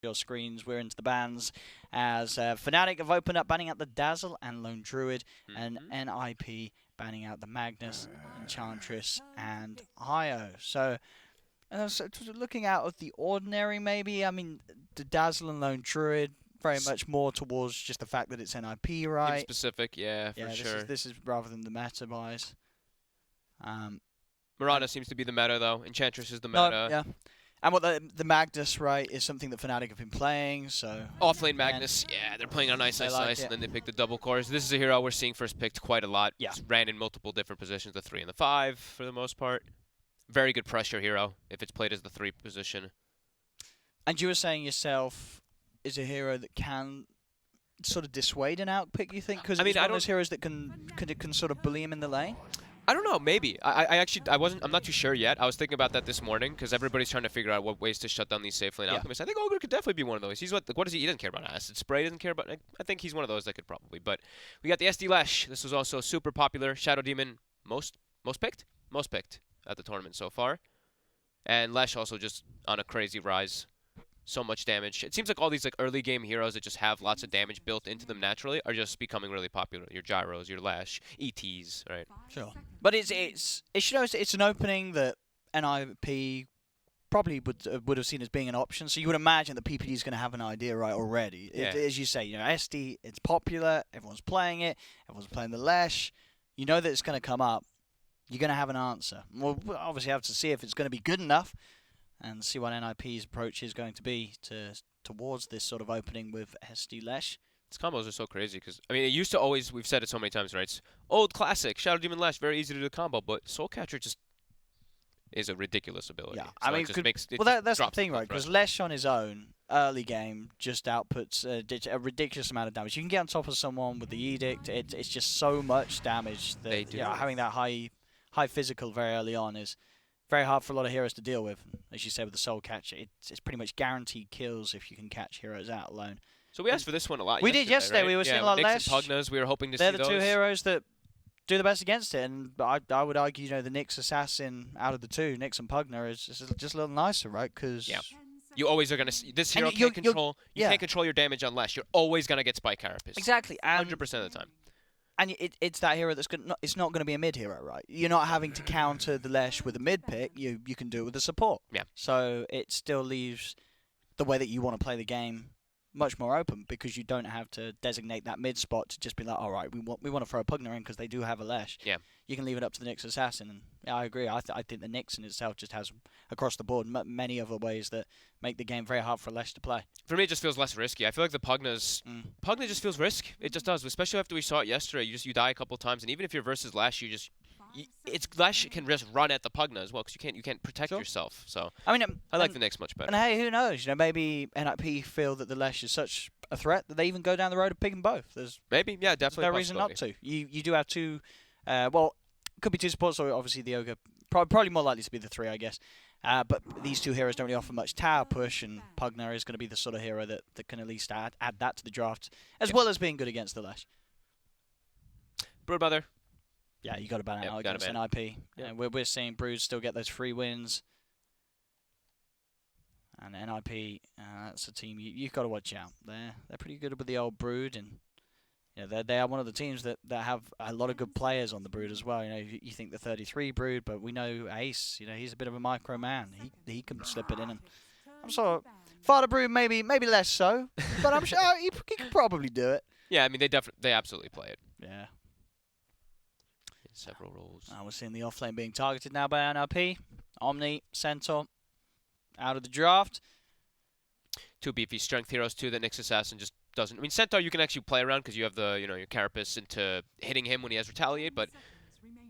your screens. We're into the bans as Fnatic have opened up banning out the Dazzle and Lone Druid, and NIP banning out the Magnus, Enchantress, and Io. So, looking out of the ordinary, maybe. I mean, the Dazzle and Lone Druid very much more towards just the fact that it's NIP, right? Team specific, yeah, for sure. This is rather than the meta buys. Mirana seems to be the meta though. Enchantress is the No, meta. yeah. And what the Magnus, right, is something that Fnatic have been playing, so... Offlane Magnus, yeah, they're playing on Ice, and then they pick the double cores. This is a hero we're seeing first picked quite a lot. Yeah. It's ran in multiple different positions, the 3 and the 5 for the most part. Very good pressure hero if it's played as the 3 position. And you were saying yourself is a hero that can sort of dissuade an outpick, you think? Because it's one of those heroes that can sort of bully him in the lane? I don't know, maybe. I'm not too sure yet. I was thinking about that this morning because everybody's trying to figure out what ways to shut down these safe lane alchemists. I think Ogre could definitely be one of those. He's what is he? He doesn't care about acid spray. He doesn't care about. I think he's one of those that could probably. But we got the SD Lesh. This was also super popular. Shadow Demon most picked at the tournament so far, and Lesh also just on a crazy rise. So much damage. It seems like all these early game heroes that just have lots of damage built into them naturally are just becoming really popular. Your Gyros, your Lash, ETs, right? Sure. But it's an opening that NIP probably would have seen as being an option. So you would imagine that PPD is going to have an idea right already. Yeah. As you say, SD, it's popular. Everyone's playing it. Everyone's playing the Lash. You know that it's going to come up. You're going to have an answer. We'll obviously have to see if it's going to be good enough, and see what NIP's approach is going to be towards this sort of opening with SD Lesh. These combos are so crazy because, I mean, it used to always, we've said it so many times, right? It's old classic, Shadow Demon Lesh, very easy to do combo, but Soulcatcher just is a ridiculous ability. Yeah, So I mean, that's the thing, right? Because Lesh on his own, early game, just outputs a ridiculous amount of damage. You can get on top of someone with the Edict. It's just so much damage that having that high physical very early on is very hard for a lot of heroes to deal with. As you say with the Soul Catcher, it's pretty much guaranteed kills if you can catch heroes out alone. So we asked for this one a lot. We did yesterday. Right? We were seeing a lot of Nyx Lesh. and Pugnas, we were hoping to see they're those. the two heroes that do the best against it, and I would argue, the Nyx Assassin out of the two, Nyx and Pugna, is just a little nicer, right? Because you always are gonna see this hero can't control. You can't control your damage on Lesh. You're always gonna get Spike Carapace. Exactly, 100% of the time. And it's that hero that's it's not going to be a mid hero, right? You're not having to counter the Lesh with a mid pick. You can do it with the support. Yeah. So it still leaves the way that you want to play the game much more open, because you don't have to designate that mid spot to just be like, all right, we want to throw a Pugna in because they do have a Lesh. Yeah. You can leave it up to the Nyx Assassin, and I agree. I think the Nyx in itself just has across the board many other ways that make the game very hard for Lesh to play. For me, it just feels less risky. I feel like the Pugna just feels risk. It just does, especially after we saw it yesterday. You die a couple times, and even if you're versus Lesh, Lesh can just run at the Pugna as well because you can't protect yourself. So I mean, I like the Nyx much better. And hey, who knows? Maybe NIP feel that the Lesh is such a threat that they even go down the road of picking both. Definitely. There's no reason not to. You do have two. Could be two supports, or obviously the Ogre. Probably more likely to be the 3, I guess. But these two heroes don't really offer much tower push, and Pugna is going to be the sort of hero that can at least add that to the draft, as well as being good against the Lesh. Broodmother. Yeah, you got to ban out against NIP. Yeah. We're seeing Brood still get those free wins. And NIP, that's a team you've got to watch out. They're pretty good with the old Brood, and they are one of the teams that have a lot of good players on the Brood as well. You think the 33 Brood, but we know Ace. He's a bit of a micro man. He can slip it in, and I'm sure Father Brood maybe less so, but I'm sure he could probably do it. Yeah, I mean they absolutely play it. Yeah. In several roles. We're seeing the offlane being targeted now by NRP. Omni, Centaur, out of the draft. 2 beefy strength heroes too. The Nyx Assassin just doesn't. I mean, Centaur you can actually play around because you have the your Carapace into hitting him when he has Retaliate, but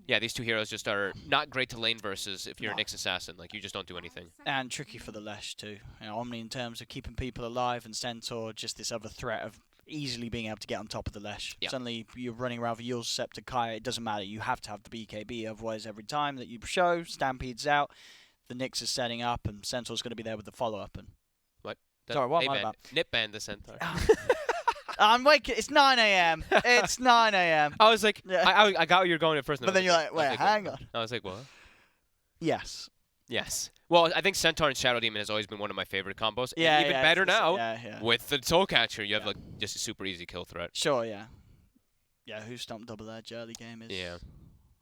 yeah, these 2 heroes just are not great to lane versus if you're a Nyx Assassin. Like, you just don't do anything. And tricky for the Lesh too. Omni in terms of keeping people alive, and Centaur just this other threat of easily being able to get on top of the Lesh. Yeah. Suddenly you're running around with Yule's Scepter, Kaya, it doesn't matter. You have to have the BKB, otherwise every time that you show, Stampede's out, the Nyx is setting up, and Centaur's going to be there with the follow-up. And what? Sorry, what am I about? Nip banned the Centaur. I'm waking. It's 9 a.m. It's 9 a.m. I was like, I got where you're going at first. But then you're like, wait, hang on. I was like, what? Yes. Yes. Well, I think Centaur and Shadow Demon has always been one of my favorite combos. Yeah, And even yeah, better now yeah. with the Soul Catcher. You have Yeah. like just a super easy kill threat. Sure, yeah. Yeah, who stomped Double Edge early game is Yeah.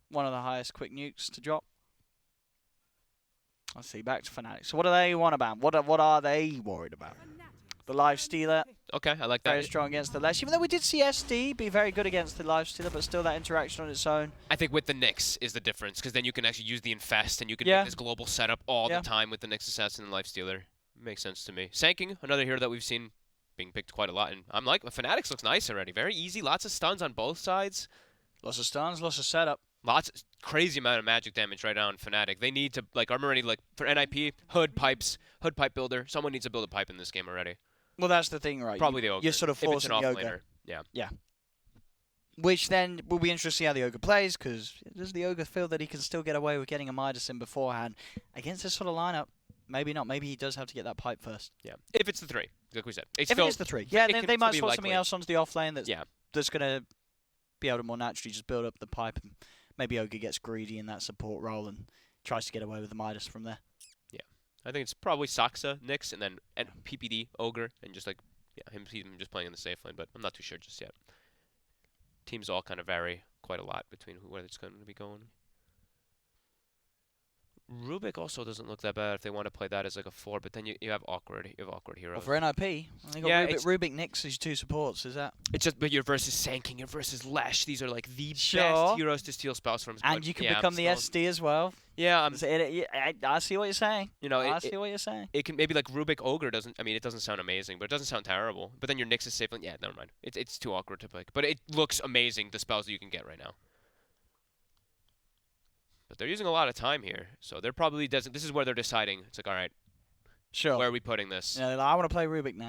one of the highest quick nukes to drop. Let's see, back to Fnatic. So what do they want about? What are they worried about? The life stealer, Okay, I like very that. strong against the Lesh. Even though we did see SD be very good against the life stealer, but still that interaction on its own. I think with the Nyx is the difference, because then you can actually use the Infest, and you can Yeah. make this global setup all Yeah. the time with the Nyx Assassin and Lifestealer. Makes sense to me. Sanking, another hero that we've seen being picked quite a lot, and I'm like, Fanatics looks nice already. Very easy, lots of stuns on both sides. Lots of stuns, lots of setup. Lots, crazy amount of magic damage right now on Fnatic. They need to, like, I'm already, like, for NIP, Hood Pipes, Hood Pipe Builder. Someone needs to build a pipe in this game already. Well, that's the thing, right? Probably the Ogre. You're sort of if it's an forcing the offlaner. Ogre. Yeah. Which then will be interesting to see how the Ogre plays, because does the Ogre feel that he can still get away with getting a Midas in beforehand against this sort of lineup? Maybe not. Maybe he does have to get that pipe first. Yeah. If it's the 3, like we said. It's If still, it is the 3. Yeah, it then can they might still be swap something likely. else onto the off lane that's Yeah. going to be able to more naturally just build up the pipe. And maybe Ogre gets greedy in that support role and tries to get away with the Midas from there. I think it's probably Saksa, Nyx, and then PPD, Ogre, and just like, yeah, him just playing in the safe lane, but I'm not too sure just yet. Teams all kind of vary quite a lot between where it's going to be going. Rubik also doesn't look that bad if they want to play that as like a 4, but then you have awkward heroes. Well, for NIP, I think Yeah, Rubik Nyx as 2 supports, is that? It's just, but you're versus Sanking, you're versus Lash. These are like the Sure. best heroes to steal spells from. And you can become the SD as well. Yeah, I see what you're saying. you know, I see what you're saying. it can maybe like Rubik Ogre doesn't. I mean, it doesn't sound amazing, but it doesn't sound terrible. But then your Nyx is safe. Yeah, never mind. It's too awkward to pick. But it looks amazing, the spells that you can get right now. But they're using a lot of time here, so they're probably doesn't. This is where they're deciding. It's like, all right, Sure. where are we putting this? Yeah, they're like, I want to play Rubik. No.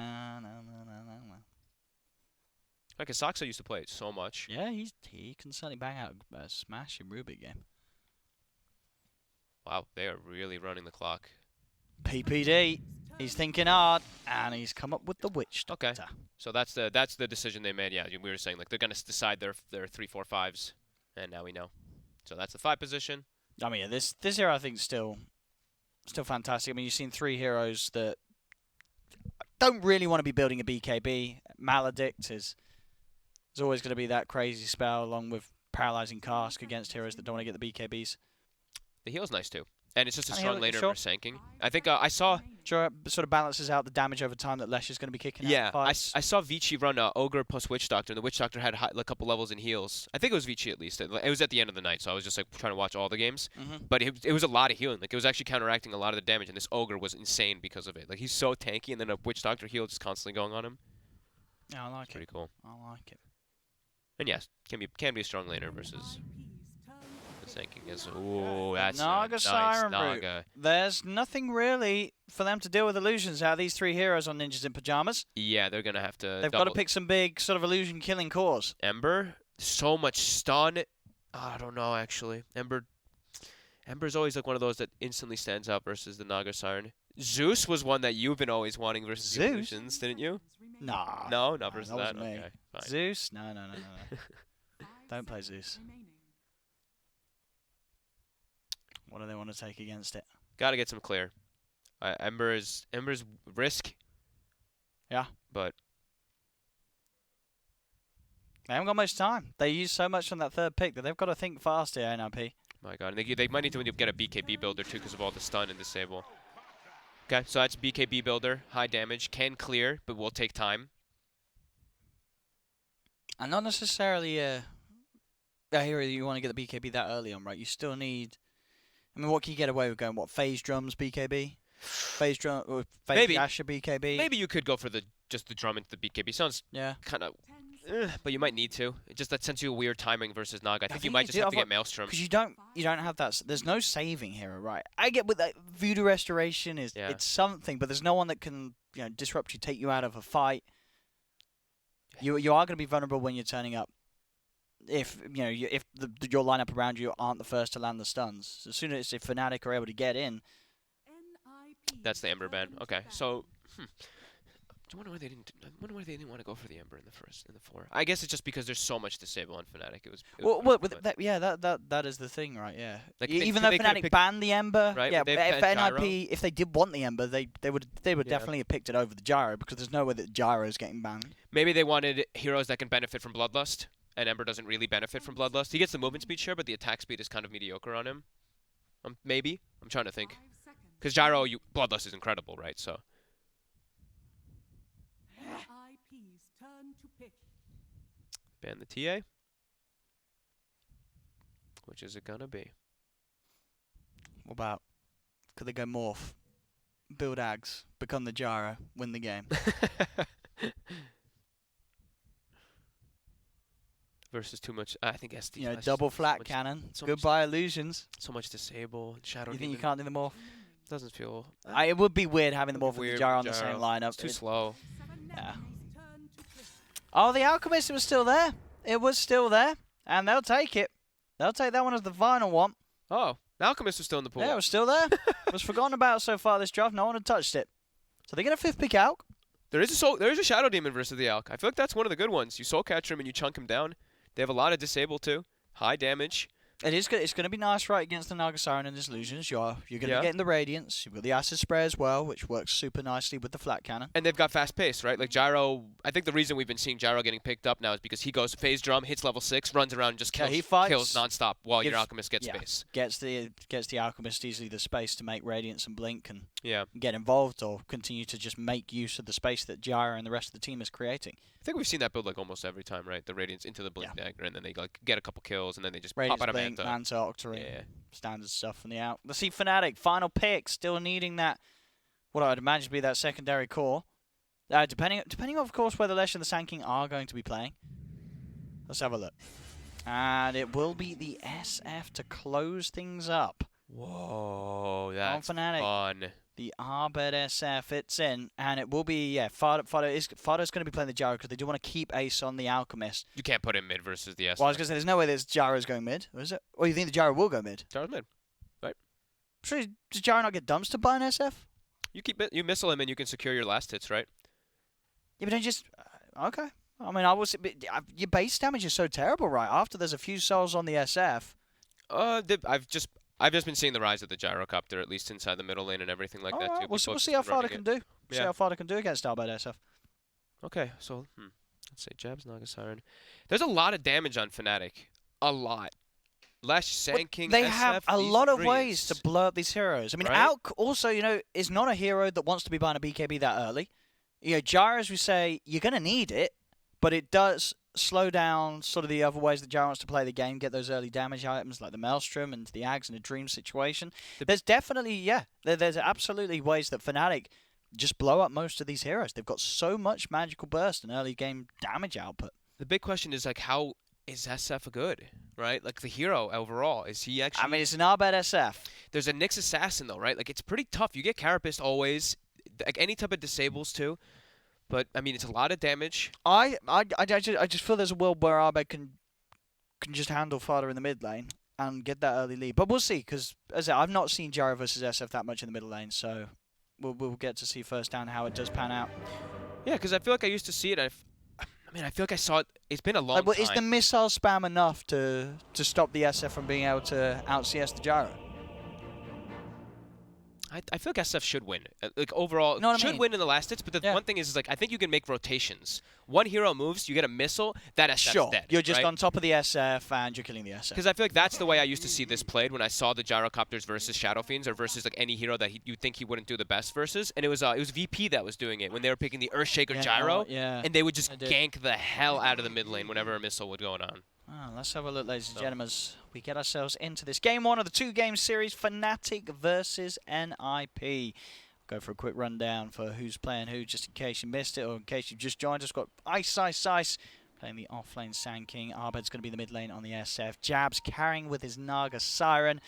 Like Saksa used to play it so much. Yeah, he can certainly bang out a smashing Rubik game. Wow, they are really running the clock. PPD, he's thinking hard, and he's come up with the Witch Okay. Doctor. So that's the decision they made. Yeah, we were saying like they're gonna decide their 3, 4, 5s, and now we know. So that's the 5 position. I mean, yeah, this hero I think is still fantastic. I mean, you've seen 3 heroes that don't really want to be building a BKB. Maledict is always going to be that crazy spell, along with Paralyzing Cask against heroes that don't want to get the BKBs. The heal's nice too, and it's just a And strong heal- laner sure. for Sanking. I think I saw. Sure, it sort of balances out the damage over time that Lesh is going to be kicking out. Yeah, I Fights. saw Vici run Ogre plus Witch Doctor, and the Witch Doctor had a couple levels in heals. I think it was Vici at least. It was at the end of the night, so I was just like trying to watch all the games. But it was a lot of healing. Like it was actually counteracting a lot of the damage, and this Ogre was insane because of it. Like he's so tanky, and then a Witch Doctor heal just constantly going on him. Yeah, I like Pretty it. cool. I like it. And yes, can be a strong laner versus the Sanking is. Ooh, that's Naga a nice Siren Root. Naga. There's nothing really for them to deal with illusions out of these 3 heroes on Ninjas in Pajamas. Yeah, they're gonna have to. They've got to pick some big sort of illusion killing cores. Ember. So much stun. I don't know actually. Ember's always like one of those that instantly stands out versus the Naga Siren. Zeus was one that you've been always wanting versus the Zeus? illusions, didn't you? Nah. No, not versus that that. wasn't me. Okay, fine. Zeus? No. Don't play Zeus. What do they want to take against it? Gotta get some clear. Ember's risk. Yeah. But They haven't got much time. They use so much on that 3rd pick that they've got to think fast here, NRP. my God, and they might need to get a BKB builder too because of all the stun and disable. Okay, so that's BKB builder, high damage, can clear, but will take time. And not necessarily a hero that you want to get the BKB that early on, right? You still need... I mean, what can you get away with going? What, Phase Drums BKB? Phase Drum... Or Phase Maybe. Dasher BKB? Maybe you could go for just the drum into the BKB. Sounds Yeah. kind of... but you might need to. It just that sends you a weird timing versus Naga. I think you think might you just do. have to I've get Maelstrom. Because you don't have that. There's no saving hero, right? I get with that Voodoo Restoration is Yeah. it's something, but there's no one that can disrupt you, take you out of a fight. You are going to be vulnerable when you're turning up. If your lineup around you aren't the first to land the stuns, as soon as if Fnatic are able to get in, That's the Ember ban. Okay, so I wonder why they didn't want to go for the Ember in the 4. I guess it's just because there's so much disable on Fnatic. It was Well, that is the thing, right? Yeah. like Even though Fnatic banned the Ember, right? yeah. Would they If have had NIP, if they did want the Ember, they would Yeah. definitely have picked it over the Gyro because there's no way that Gyro is getting banned. Maybe they wanted heroes that can benefit from Bloodlust, and Ember doesn't really benefit from Bloodlust. He gets the movement speed, sure, but the attack speed is kind of mediocre on him. Maybe. I'm trying to think. Because Gyro, Bloodlust is incredible, right? So. IP's turn to pick. Ban the TA. Which is it gonna be? What about? Could they go morph, build Ags, become the Gyro, win the game? Versus too much. I think SD. You know, double flat cannon. so Goodbye illusions. So much disable. Shadow. You think you Demon can't do the morph? doesn't feel. It would be weird having the morph and the Weird Gyro with on the same Gyro. lineup. It's too slow. Yeah. Oh, the Alchemist was still there. It was still there, and they'll take it. They'll take that one as the final one. Oh, the Alchemist was still in the pool. Yeah, it was still there. It was forgotten about so far this draft. No one had touched it. So they get a 5th pick Alch. There is a Shadow Demon versus the Alch. I feel like that's one of the good ones. You soul catch him and you chunk him down. They have a lot of disable too. High damage. It is good. It's going to be nice, right, against the Naga Siren and Disillusions. You're going to be Yeah. getting the Radiance. You've got the Acid Spray as well, which works super nicely with the flat cannon. And they've got fast pace, right? Like Gyro, I think the reason we've been seeing Gyro getting picked up now is because he goes phase drum, hits level 6, runs around and just Yeah, kills, he fights, kills nonstop while your gives- Alchemist gets yeah. space. Gets the Alchemist easily the space to make Radiance and Blink and Yeah. get involved or continue to just make use of the space that Gyro and the rest of the team is creating. I think we've seen that build like almost every time, right? The Radiance into the Blink Yeah. dagger, and then they like get a couple kills, and then they just Radiance, pop out of Blink, Manta. Manta, Octarine, Yeah. standard stuff from the out. Let's see Fnatic, final pick, still needing that, what I would imagine to be that secondary core. Depending of course, whether Lesh and the Sand King are going to be playing. Let's have a look. And it will be the SF to close things up. Whoa, that's Fnatic. fun. The Arbed SF fits in, and it will be, Fardo's going to be playing the Gyro because they do want to keep Ace on the Alchemist. You can't put him mid versus the S. Well, I was going to say, there's no way there's Gyro's going mid, is it? Or you think the Gyro will go mid? Gyro's mid. Sure, does Gyro not get dumpstered by an SF? You missile him and you can secure your last hits, right? Yeah, but don't just... okay. I mean, your base damage is so terrible, right? After there's a few souls on the SF. I've just been seeing the rise of the gyrocopter, at least inside the middle lane and everything like that too. We'll People have see just how been far they running can it. do. See Yeah. how far they can do against Arbed SF. Okay, so let's say Jabs, Naga Siren. There's a lot of damage on Fnatic. A lot. Lash, Sand King, They SF, have a these lot of threes. ways to blow up these heroes. I mean, Right? Alk also, is not a hero that wants to be buying a BKB that early. Gyro, as we say, you're going to need it, but it does slow down sort of the other ways that Gyro wants to play the game, get those early damage items like the Maelstrom and the Ags in a Dream situation. There's definitely, there's absolutely ways that Fnatic just blow up most of these heroes. They've got so much magical burst and early game damage output. The big question is like, how is SF good, right? Like the hero overall, is he actually? I mean, it's an Arbed SF. There's a Nyx Assassin though, right? Like it's pretty tough. You get Carapace always, like any type of disables too. But I mean, it's a lot of damage. I just feel there's a world where Arbed can just handle Fardo in the mid lane and get that early lead. But we'll see, because as I said, I've not seen Gyro versus SF that much in the middle lane, so we'll get to see firsthand how it does pan out. Yeah, because I feel like I used to see it. I feel like I saw it. It's been a long time. Is the missile spam enough to stop the SF from being able to out CS the Gyro? I feel like SF should win. Like overall, Know what I should mean? win in the last hits. But the one thing is like I think you can make rotations. One hero moves, you get a missile, that SF's Sure, dead. you're just right? on top of the SF and you're killing the SF. Because I feel like that's the way I used to see this played when I saw the gyrocopters versus Shadow Fiends or versus like any hero that you'd think he wouldn't do the best versus. And it was VP that was doing it when they were picking the Earthshaker Gyro, and they would just gank the hell out of the mid lane whenever a missile would go on. Let's have a look, ladies and gentlemen. We get ourselves into this game one of the two-game series, Fnatic versus NIP. Go for a quick rundown for who's playing who, just in case you missed it or in case you've just joined us. Got Ice playing the off-lane Sand King. Arbed's going to be the mid lane on the SF. Jabs carrying with his Naga Siren.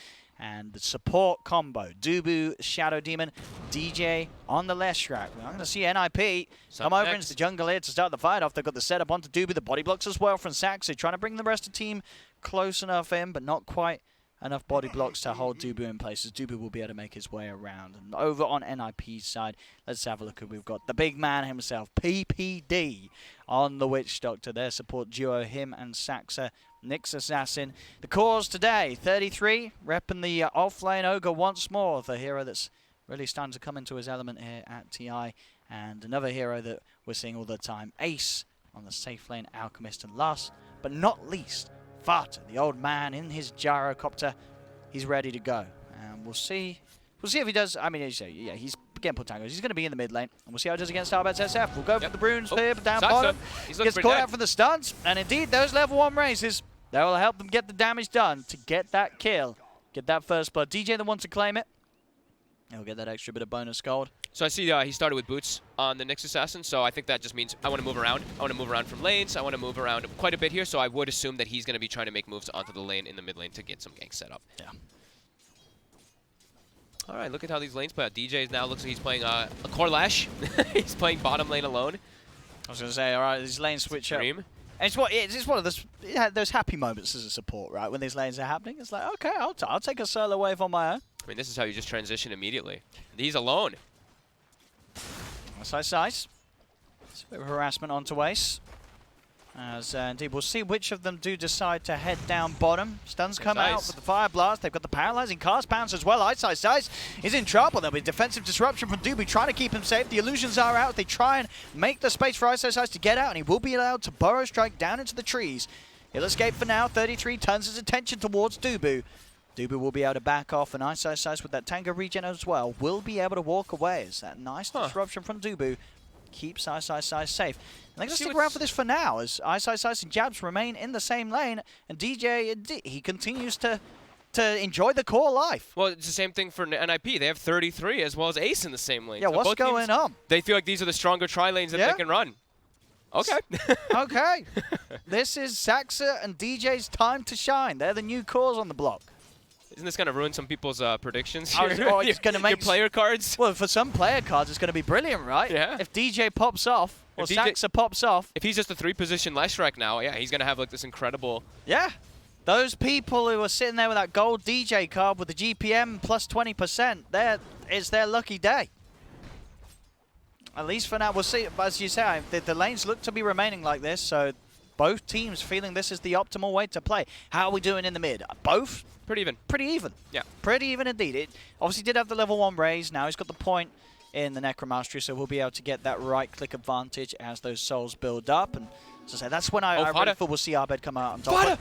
And the support combo, Dubu, Shadow Demon, DJ on the left track. We're not going to see NIP come over into the jungle here to start the fight off. They've got the setup onto Dubu, the body blocks as well from Saxo, trying to bring the rest of the team close enough in, but not quite enough body blocks to hold Dubu in place, as Dubu will be able to make his way around. And over on NIP's side, let's have a look. We've got the big man himself, PPD, on the Witch Doctor. Their support duo, him and Saxa, Nyx Assassin. The cause today, 33, repping the offlane Ogre once more, the hero that's really starting to come into his element here at TI. And another hero that we're seeing all the time, Ace on the safe lane, Alchemist, and last but not least, Fata, the old man in his gyrocopter. He's ready to go. And we'll see if he does. I mean, yeah, he's getting put tango. He's going to be in the mid lane. And we'll see how he does against Arbet's SF. We'll go for the runes here, but down bottom. Gets caught out for the stuns. And indeed, those level 1 raises, that will help them get the damage done to get that kill. Get that first blood. DJ the one to claim it. He'll get that extra bit of bonus gold. So I see he started with boots on the Nyx Assassin, so I think that just means I want to move around. I want to move around from lanes. I want to move around quite a bit here, so I would assume that he's going to be trying to make moves onto the lane in the mid lane to get some gank set up. Yeah. All right, look at how these lanes play out. DJ now looks like he's playing a Corlash. He's playing bottom lane alone. I was going to say, all right, these lanes switch up. And it's one of those happy moments as a support, right? When these lanes are happening, it's like, okay, I'll take a solo wave on my own. I mean, this is how you just transition immediately. He's alone. Nice. It's a bit of harassment onto Ace. As indeed, we'll see which of them do decide to head down bottom. Stuns come out with the Fire Blast. They've got the Paralyzing Cast Bounce as well. Ice is in trouble. There'll be defensive disruption from Dubu trying to keep him safe. The illusions are out. They try and make the space for Ice to get out, and he will be allowed to burrow strike down into the trees. He'll escape for now. 33 turns his attention towards Dubu. Dubu will be able to back off, and Ice with that Tango regen as well will be able to walk away as that nice disruption from Dubu keeps Ice safe. And they're going to stick around for this for now, as Ice and Jabs remain in the same lane, and DJ, he continues to enjoy the core life. Well, it's the same thing for NIP. They have 33 as well as Ace in the same lane. Yeah, so what's going on? They feel like these are the stronger tri-lanes that they can run. Okay. Okay. This is Saxa and DJ's time to shine. They're the new cores on the block. Isn't this going to ruin some people's predictions here? It's going to make your player cards? Well, for some player cards, it's going to be brilliant, right? Yeah. If DJ pops off, or Saxa pops off. If he's just a 3-position Leshrac now, yeah, he's going to have like this incredible... Yeah. Those people who are sitting there with that gold DJ card with the GPM plus 20%, it's their lucky day. At least for now, we'll see. As you say, the lanes look to be remaining like this, so both teams feeling this is the optimal way to play. How are we doing in the mid? Both? Pretty even. Pretty even. Yeah. Pretty even indeed. It obviously did have the level 1 raise. Now he's got the point in the Necromastery, so we'll be able to get that right-click advantage as those souls build up. And as I say, that's when I really thought we'll see Abed come out on top. Fata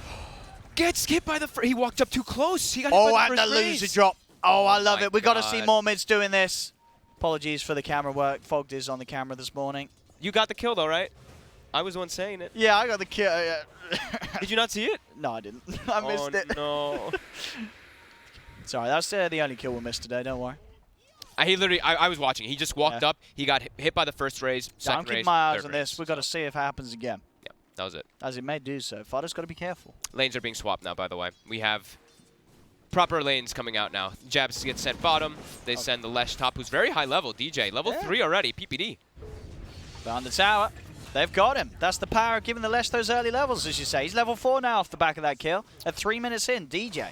gets hit by the... He walked up too close. He got hit by the first loser drop. Oh, I love it. We've got to see more mids doing this. Apologies for the camera work. Fogged is on the camera this morning. You got the kill, though, right? I was the one saying it. Yeah, I got the kill. Did you not see it? No, I didn't. I missed it. No. Sorry, that's the only kill we missed today. Don't worry. I was watching. He just walked up. He got hit by the first raise, second I'm keeping raise, my eyes third on this. raise, We've got to see if it happens again. Yeah, that was it. As it may do so. Fada's got to be careful. Lanes are being swapped now, by the way. We have proper lanes coming out now. Jabs gets sent bottom. They send the Lesh top, who's very high level. DJ, level 3 already. PPD. Behind the tower. They've got him. That's the power of giving the Lesh those early levels, as you say. He's level 4 now off the back of that kill. At 3 minutes in, DJ.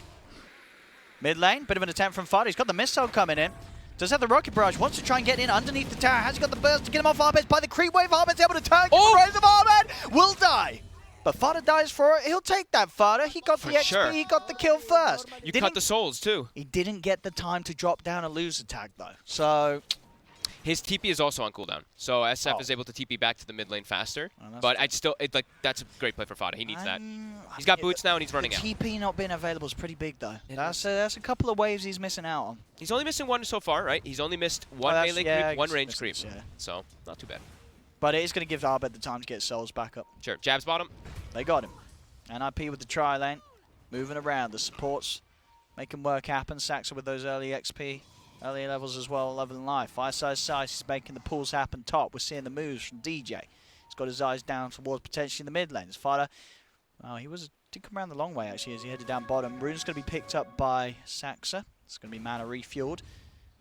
Mid lane, bit of an attempt from Fada. He's got the missile coming in. Does have the rocket barrage. Wants to try and get in underneath the tower. Has he got the burst to get him off Arbed? By the creep wave, Arbed's able to turn. Oh! The raise of Arbed will die. But Fada dies for it. He'll take that, Fada. He got the XP. Sure. He got the kill first. You cut the souls, too. He didn't get the time to drop down a loser tag, though. So... His TP is also on cooldown, so SF is able to TP back to the mid lane faster. But I'd still, that's a great play for Fada. He needs that. He's got boots now and he's running out. TP not being available is pretty big though. That's a couple of waves he's missing out on. He's only missing one so far, right? He's only missed one melee creep, one range creep. Yeah. So not too bad. But it is going to give Arbed the time to get souls back up. Sure. Jabs bottom. They got him. NIP with the tri lane, moving around. The supports making work happen. Saxa with those early XP. Early levels as well, leveling life. Fireside Size is making the pulls happen top. We're seeing the moves from DJ. He's got his eyes down towards potentially the mid lane. As Fada, he did come around the long way actually as he headed down bottom. Rune's going to be picked up by Saxa. It's going to be mana refueled.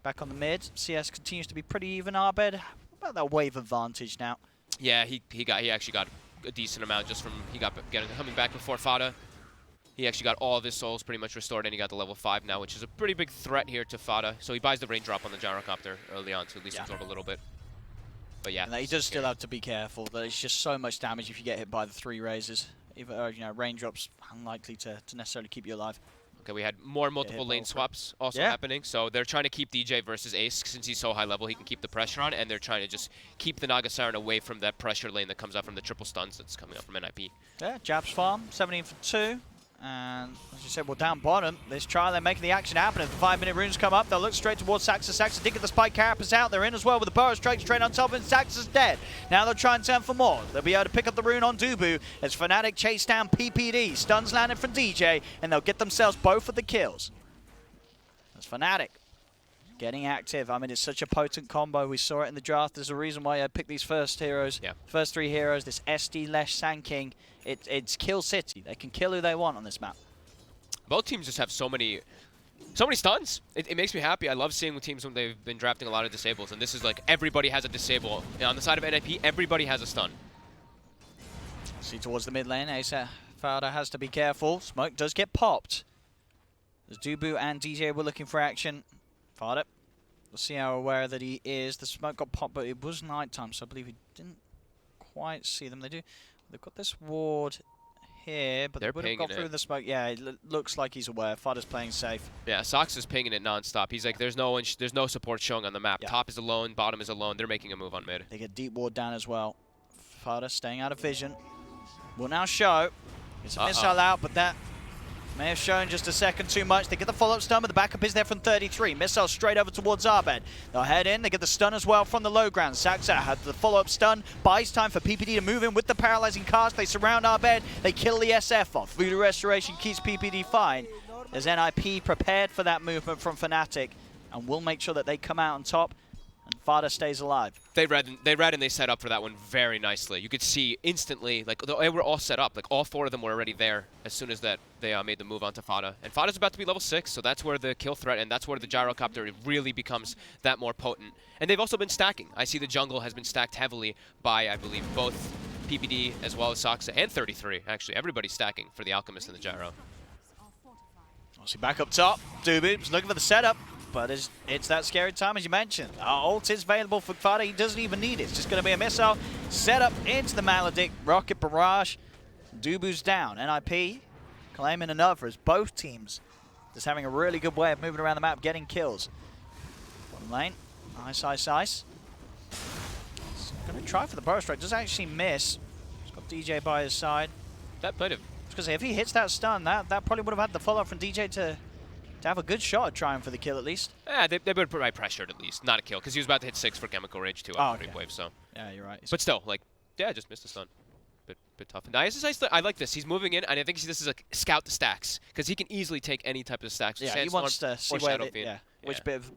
Back on the mid. CS continues to be pretty even. Arbed, about that wave advantage now. Yeah, he actually got a decent amount just from coming back before Fada. He actually got all of his souls pretty much restored, and he got the level 5 now, which is a pretty big threat here to Fada. So he buys the raindrop on the gyrocopter early on to at least absorb a little bit. But yeah, And he does still have to be careful. That it's just so much damage if you get hit by the 3 razors. Even, you know, raindrops unlikely to necessarily keep you alive. Okay, we had more multiple lane swaps also happening. So they're trying to keep DJ versus Ace. Since he's so high level, he can keep the pressure on, and they're trying to just keep the Naga Siren away from that pressure lane that comes out from the triple stuns that's coming up from NIP. Yeah, Jab's farm, 17 for 2. And as you said, well, down bottom, this trial, they're making the action happen. If the 5-minute runes come up, they'll look straight towards Saxa. Saxa did get the spike carapace out. They're in as well with the burrow strike straight on top, and Saxa's dead. Now they'll try and turn for more. They'll be able to pick up the rune on Dubu as Fnatic chase down PPD. Stuns landed from DJ, and they'll get themselves both of the kills. As Fnatic getting active. I mean, it's such a potent combo. We saw it in the draft. There's a reason why I picked these first heroes. Yeah. First 3 heroes, this SD, Lesh, Sand King. It's kill city. They can kill who they want on this map. Both teams just have so many stuns. It makes me happy. I love seeing teams when they've been drafting a lot of disables, and this is like everybody has a disable. And on the side of NIP, everybody has a stun. See towards the mid lane, Asa Fada has to be careful. Smoke does get popped. As Dubu and DJ were looking for action. Fada, we'll see how aware that he is. The smoke got popped, but it was nighttime, so I believe he didn't quite see them. They've got this ward here, but they would have got through the smoke. Yeah, it looks like he's aware. Fada's playing safe. Yeah, Sox is pinging it non-stop. He's like, there's no support showing on the map. Yeah. Top is alone, bottom is alone. They're making a move on mid. They get deep ward down as well. Fada staying out of vision. Will now show. It's a missile out, but that may have shown just a second too much. They get the follow-up stun, but the backup is there from 33. Missile straight over towards Arbed. They'll head in. They get the stun as well from the low ground. Saxa had the follow-up stun. Buys time for PPD to move in with the paralyzing cast. They surround Arbed. They kill the SF off. Voodoo Restoration keeps PPD fine. As NIP prepared for that movement from Fnatic and will make sure that they come out on top. And Fada stays alive. They read and they set up for that one very nicely. You could see instantly, like they were all set up. Like all 4 of them were already there as soon as that they made the move onto Fada. And Fada's about to be level 6, so that's where the kill threat and that's where the gyrocopter really becomes that more potent. And they've also been stacking. I see the jungle has been stacked heavily by, I believe, both PPD as well as Soxa and 33. Actually, everybody's stacking for the Alchemist and the gyro. Obviously back up top. Dubu's looking for the setup. But it's that scary time, as you mentioned. Our ult is available for Fada. He doesn't even need it. It's just going to be a missile set up into the Maledict. Rocket Barrage. Dubu's down. NIP claiming another as both teams just having a really good way of moving around the map, getting kills. Bottom lane. Ice, ice, ice. He's going to try for the burrow strike. Does actually miss. He's got DJ by his side. That might have. Because if he hits that stun, that probably would have had the follow-up from DJ to have a good shot at trying for the kill at least. Yeah, they would provide pressured at least, not a kill, because he was about to hit 6 for Chemical Rage too after creep wave. So yeah, you're right. But still, like, yeah, just missed a stun. Bit tough. Nice. I like this. He's moving in, and I think this is a scout the stacks, because he can easily take any type of stacks. Yeah, he wants to see which bit of,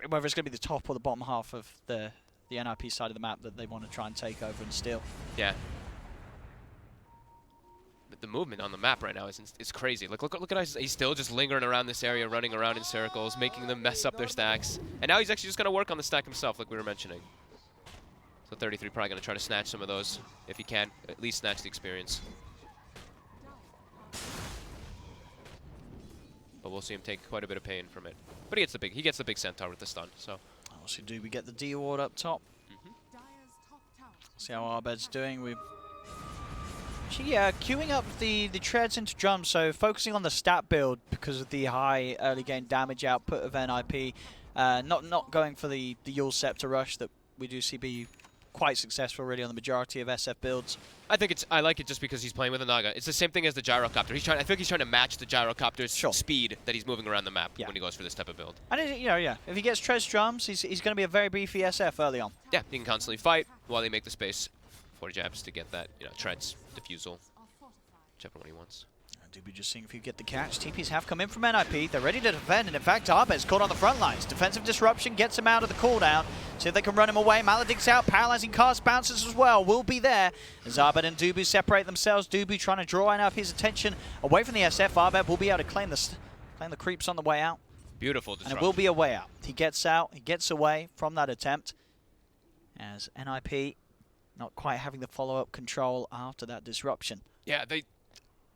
whether it's going to be the top or the bottom half of the NIP side of the map that they want to try and take over and steal. Yeah. The movement on the map right now is crazy. Look at Ice. He's still just lingering around this area, running around in circles, making them mess up their stacks. And now he's actually just going to work on the stack himself, like we were mentioning. So 33 probably going to try to snatch some of those if he can, at least snatch the experience. But we'll see him take quite a bit of pain from it. But he gets the big centaur with the stun. So. Also, do we get the D ward up top? See how Arbed's doing. Actually, yeah, queuing up the treads into drums, so focusing on the stat build because of the high early game damage output of NIP. Not going for the Yule Scepter rush that we do see be quite successful really on the majority of SF builds. I like it just because he's playing with a Naga. It's the same thing as the gyrocopter. I feel like he's trying to match the gyrocopter's speed that he's moving around the map when he goes for this type of build. And if he gets treads drums, he's going to be a very beefy SF early on. Yeah, he can constantly fight while they make the space for jabs to get that, treads, diffusal, whichever one he wants. Dubu just seeing if you get the catch. TPs have come in from NIP. They're ready to defend, and in fact, Arbed's caught on the front lines. Defensive disruption gets him out of the cooldown. See if they can run him away. Maledict's out. Paralyzing cast bounces as well. Will be there as Arbed and Dubu separate themselves. Dubu trying to draw NIP's attention away from the SF. Arbed will be able to claim the creeps on the way out. Beautiful disruption. And it will be a way out. He gets out. He gets away from that attempt as NIP not quite having the follow-up control after that disruption. Yeah,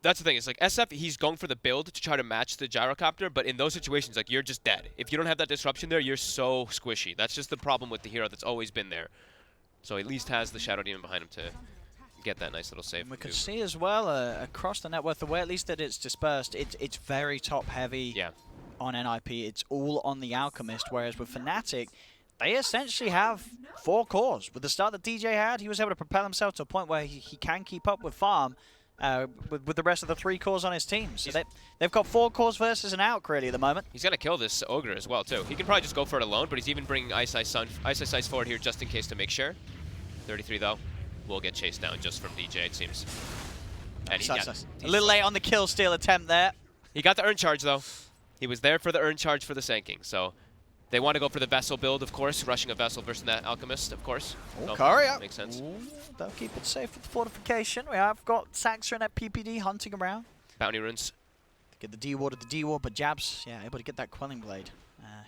That's the thing. It's like SF, he's going for the build to try to match the gyrocopter, but in those situations, like, you're just dead. If you don't have that disruption there, you're so squishy. That's just the problem with the hero that's always been there. So he at least has the Shadow Demon behind him to get that nice little save. And we can see as well across the network, the way at least that it's dispersed, it's very top heavy on NIP. It's all on the Alchemist, whereas with Fnatic, they essentially have 4 cores. With the start that DJ had, he was able to propel himself to a point where he can keep up with farm with the rest of the 3 cores on his team. So they've got 4 cores versus an Alc really at the moment. He's going to kill this Ogre as well, too. He can probably just go for it alone, but he's even bringing Ice Ice forward here just in case to make sure. 33, though, will get chased down just from DJ, it seems. And a little late on the kill steal attempt there. He got the Urn Charge, though. He was there for the Urn Charge for the Sanking, so they want to go for the Vessel build, of course, rushing a Vessel versus that Alchemist, of course. Oh, Courier. Makes sense. Ooh, they'll keep it safe with the fortification. We have got Saxer and at PPD hunting around. Bounty runes. Get the D ward at the D ward, but Jabs, able to get that Quelling Blade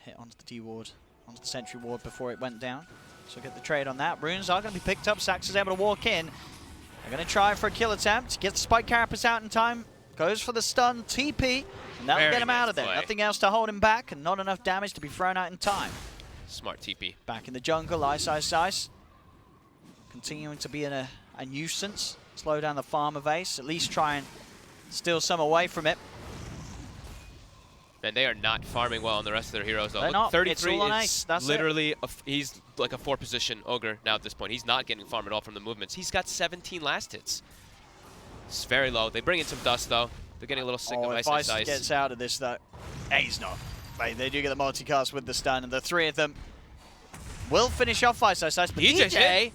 hit onto the D ward, onto the Sentry ward before it went down. So get the trade on that. Runes are going to be picked up. Saxer's able to walk in. They're going to try for a kill attempt. Gets the Spike Carapace out in time. Goes for the stun, TP, and that'll get him out of there. Nothing else to hold him back, and not enough damage to be thrown out in time. Smart TP. Back in the jungle, Ice. Continuing to be a nuisance. Slow down the farm of Ace. At least try and steal some away from it. And they are not farming well on the rest of their heroes, though. They're Look, not. 33 it's all on is Ace. That's literally, he's like a 4-position Ogre now at this point. He's not getting farm at all from the movements. He's got 17 last hits. It's very low. They bring in some dust, though. They're getting a little sick of Ice. If gets out of this, though, he's not. They do get the multicast with the stun, and the 3 of them will finish off Ice. But DJ,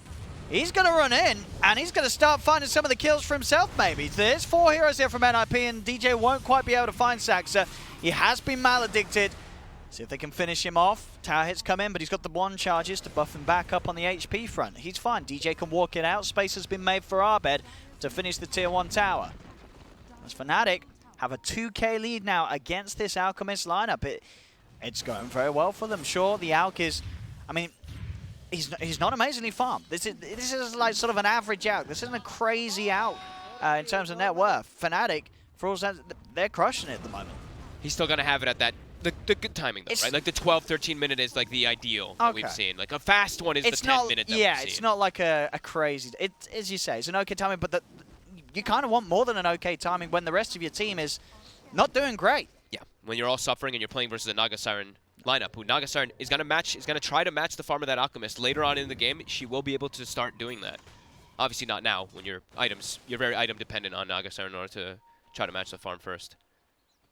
he's going to run in, and he's going to start finding some of the kills for himself, maybe. There's 4 heroes here from NIP, and DJ won't quite be able to find Saxer. He has been maledicted. See if they can finish him off. Tower hits come in, but he's got the 1 charges to buff him back up on the HP front. He's fine. DJ can walk it out. Space has been made for Arbed to finish the tier 1 tower. As Fnatic have a 2k lead now against this Alchemist lineup. It's going very well for them. Sure, the Alc is, I mean, he's not amazingly farmed. This is like sort of an average Alc. This isn't a crazy Alc in terms of net worth. Fnatic, for all that, they're crushing it at the moment. He's still going to have it at that, the good timing, though, right? Like the 12, 13 minute is like the ideal that we've seen. Like a fast one is the 10 minute that we've seen. It's not like a crazy, as you say, it's an okay timing, but you kind of want more than an okay timing when the rest of your team is not doing great. Yeah, when you're all suffering and you're playing versus a Naga Siren lineup, who Naga Siren is going to try to match the farm of that Alchemist. Later on in the game, she will be able to start doing that. Obviously not now, when you're very item dependent on Naga Siren in order to try to match the farm first.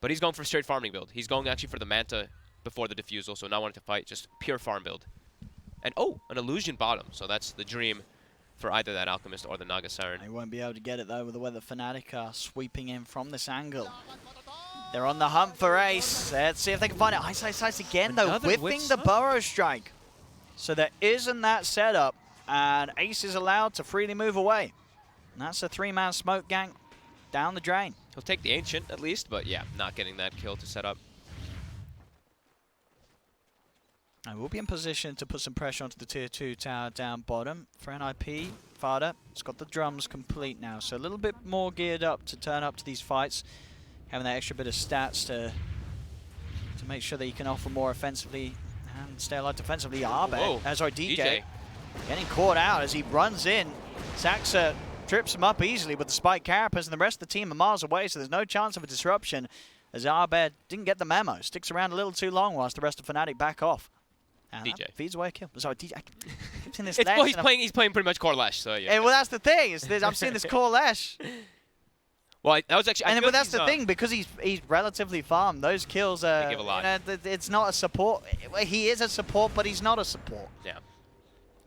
But he's going for a straight farming build. He's going actually for the Manta before the Diffusal, so not wanting to fight, just pure farm build. And oh, an Illusion bottom, so that's the dream for either that Alchemist or the Naga Siren. They won't be able to get it though with the way the Fnatic are sweeping in from this angle. They're on the hunt for Ace. Let's see if they can find it. Ice again though, whipping the Burrow Strike. So there isn't that setup, and Ace is allowed to freely move away. And that's a 3-man smoke gang down the drain. He'll take the Ancient at least, but yeah, not getting that kill to set up. I will be in position to put some pressure onto the tier 2 tower down bottom. For NIP, Fada, it's got the drums complete now, so a little bit more geared up to turn up to these fights. Having that extra bit of stats to make sure that you can offer more offensively and stay alive defensively. DJ getting caught out as he runs in. Saxer trips him up easily with the Spike Carapace, and the rest of the team are miles away, so there's no chance of a disruption as Arbed didn't get the memo. Sticks around a little too long whilst the rest of Fnatic back off. And DJ feeds away a kill. Sorry, DJ. I keep seeing this well, he's playing pretty much Core Lash, so yeah. Well, that's the thing. I'm seeing this Core Lash. Well, that was actually. But that's the thing, because he's relatively farmed. Those kills are. They give a lot. It's not a support. He is a support, but he's not a support. Yeah.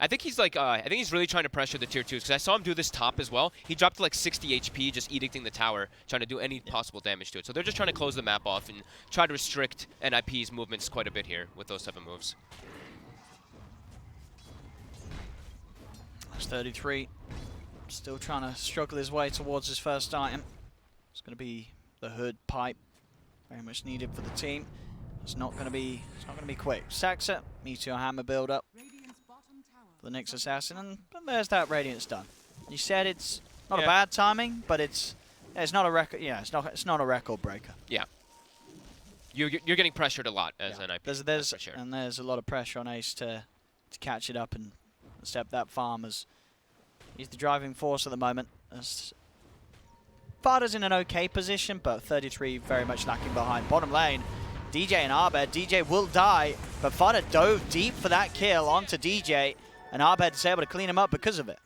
I think he's like. I think he's really trying to pressure the tier 2s, because I saw him do this top as well. He dropped to like 60 HP, just edicting the tower, trying to do any possible damage to it. So they're just trying to close the map off and try to restrict NIP's movements quite a bit here with those type of moves. That's 33. Still trying to struggle his way towards his first item. It's going to be the hood pipe, very much needed for the team. It's not going to be quick. Saxer, Meteor Hammer build up for the next assassin, and there's that Radiance done. You said it's not a bad timing, but it's It's not a record. Yeah, it's not a record breaker. Yeah. You're getting pressured a lot as Yeah. an IP. There's for sure. and there's a lot of pressure on Ace to catch it up and step that farm as he's the driving force at the moment. As Fada's in an okay position, but 33 very much lacking behind. Bottom lane, DJ and Abed. DJ will die, but Fada dove deep for that kill onto DJ, and Abed is able to clean him up because of it.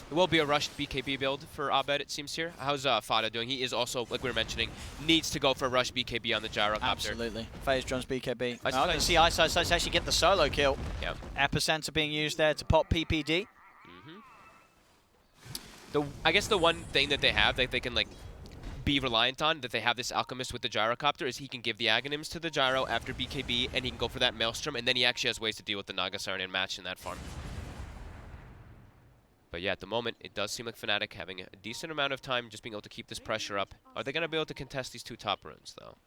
It will be a rushed BKB build for Abed, it seems here. How's Fada doing? He is also, like we were mentioning, needs to go for a rush BKB on the gyrocopter. Absolutely. Phase John's BKB. I I can see Ice actually get the solo kill. Yeah. Epicenter being used there to pop PPD. I guess the one thing that they have that they can like be reliant on, that they have this Alchemist with the gyrocopter, is he can give the Aghanims to the gyro after BKB, and he can go for that Maelstrom, and then he actually has ways to deal with the Nagasarn and match in that farm. But yeah, at the moment, it does seem like Fnatic having a decent amount of time just being able to keep this pressure up. Are they going to be able to contest these two top runes, though?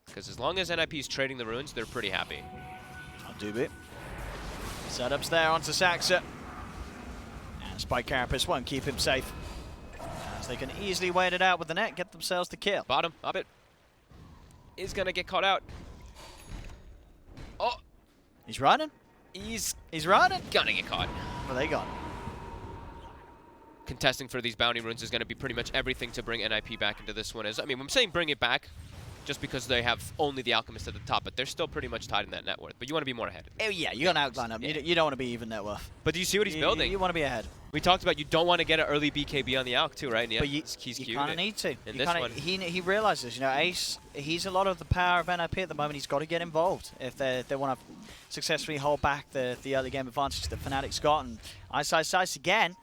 Because as long as NIP is trading the runes, they're pretty happy. I'll do it. Setups there onto Saxa. And Spike Carapace won't keep him safe, as they can easily wait it out with the net, get themselves the kill. Bottom, Abed is going to get caught out. Oh, He's running. he's running. going to get caught. Well, they got him. Contesting for these bounty runes is going to be pretty much everything to bring NIP back into this one. I mean, I'm saying bring it back just because they have only the Alchemist at the top, but they're still pretty much tied in that net worth. But you want to be more ahead. Oh, yeah, you're going to outline them. Yeah. You don't want to be even net worth. But do you see what he's building? You want to be ahead. We talked about you don't want to get an early BKB on the Alch too, right? And yeah, But you he's kind of need to. In You this kinda, one. he realizes, you know, Ace, he's a lot of the power of NIP at the moment. He's got to get involved if they want to successfully hold back the early game advantage that Fnatic's got. And Ice again,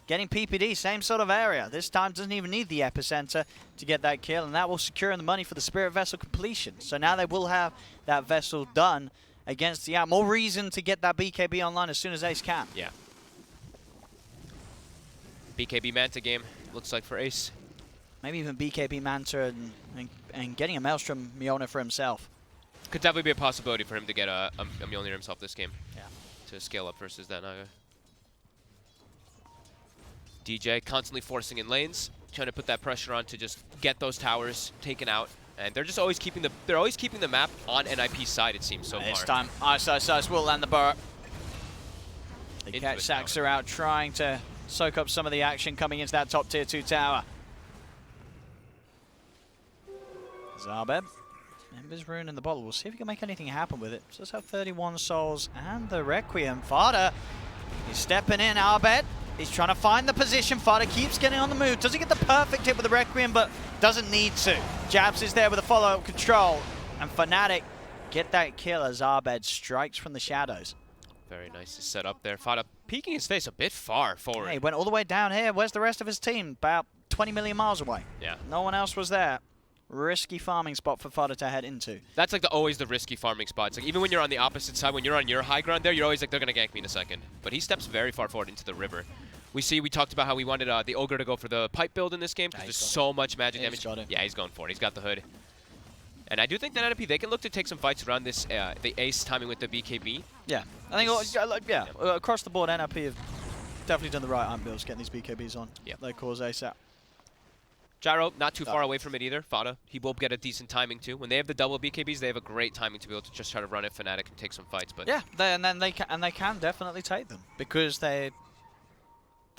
getting PPD, same sort of area. This time doesn't even need the Epicenter to get that kill, and that will secure the money for the Spirit Vessel completion. So now they will have that vessel done against the Out. More reason to get that BKB online as soon as Ace can. Yeah. BKB Manta game, looks like for Ace. Maybe even BKB Manta and getting a Maelstrom Mjolnir for himself. Could definitely be a possibility for him to get a Mjolnir himself this game. Yeah. To scale up versus that Naga. DJ constantly forcing in lanes, trying to put that pressure on to just get those towers taken out. And they're just always keeping the map on NIP's side, it seems so far. This time, Ice will land the burrow. They Into catch it, Saxa out trying to soak up some of the action coming into that top tier 2 tower. Zabeb, Ember's Rune in the bottle. We'll see if he can make anything happen with it. Does have 31 souls and the Requiem. Fada, he's stepping in. Abed, he's trying to find the position. Fada keeps getting on the move. Doesn't get the perfect hit with the Requiem, but doesn't need to. Jabs is there with a follow-up control. And Fnatic get that kill as Abed strikes from the shadows. Very nice to set up there. Fada peeking his face a bit far forward. Hey, he went all the way down here. Where's the rest of his team? About 20 million miles away. Yeah. No one else was there. Risky farming spot for Fada to head into. That's like always the risky farming spots. Like even when you're on the opposite side, when you're on your high ground there, you're always like, they're going to gank me in a second. But he steps very far forward into the river. We talked about how we wanted the Ogre to go for the pipe build in this game because there's so much magic damage. Yeah, he's going for it. He's got the hood. And I do think that NIP, they can look to take some fights around this, the Ace timing with the BKB. Yeah. I think, across the board, NIP have definitely done the right iron builds, getting these BKBs on. Yeah. They cause Ace out. Gyro, not too far away from it either. Fada, he will get a decent timing too. When they have the double BKBs, they have a great timing to be able to just try to run it Fnatic and take some fights. But Yeah, they can definitely take them because they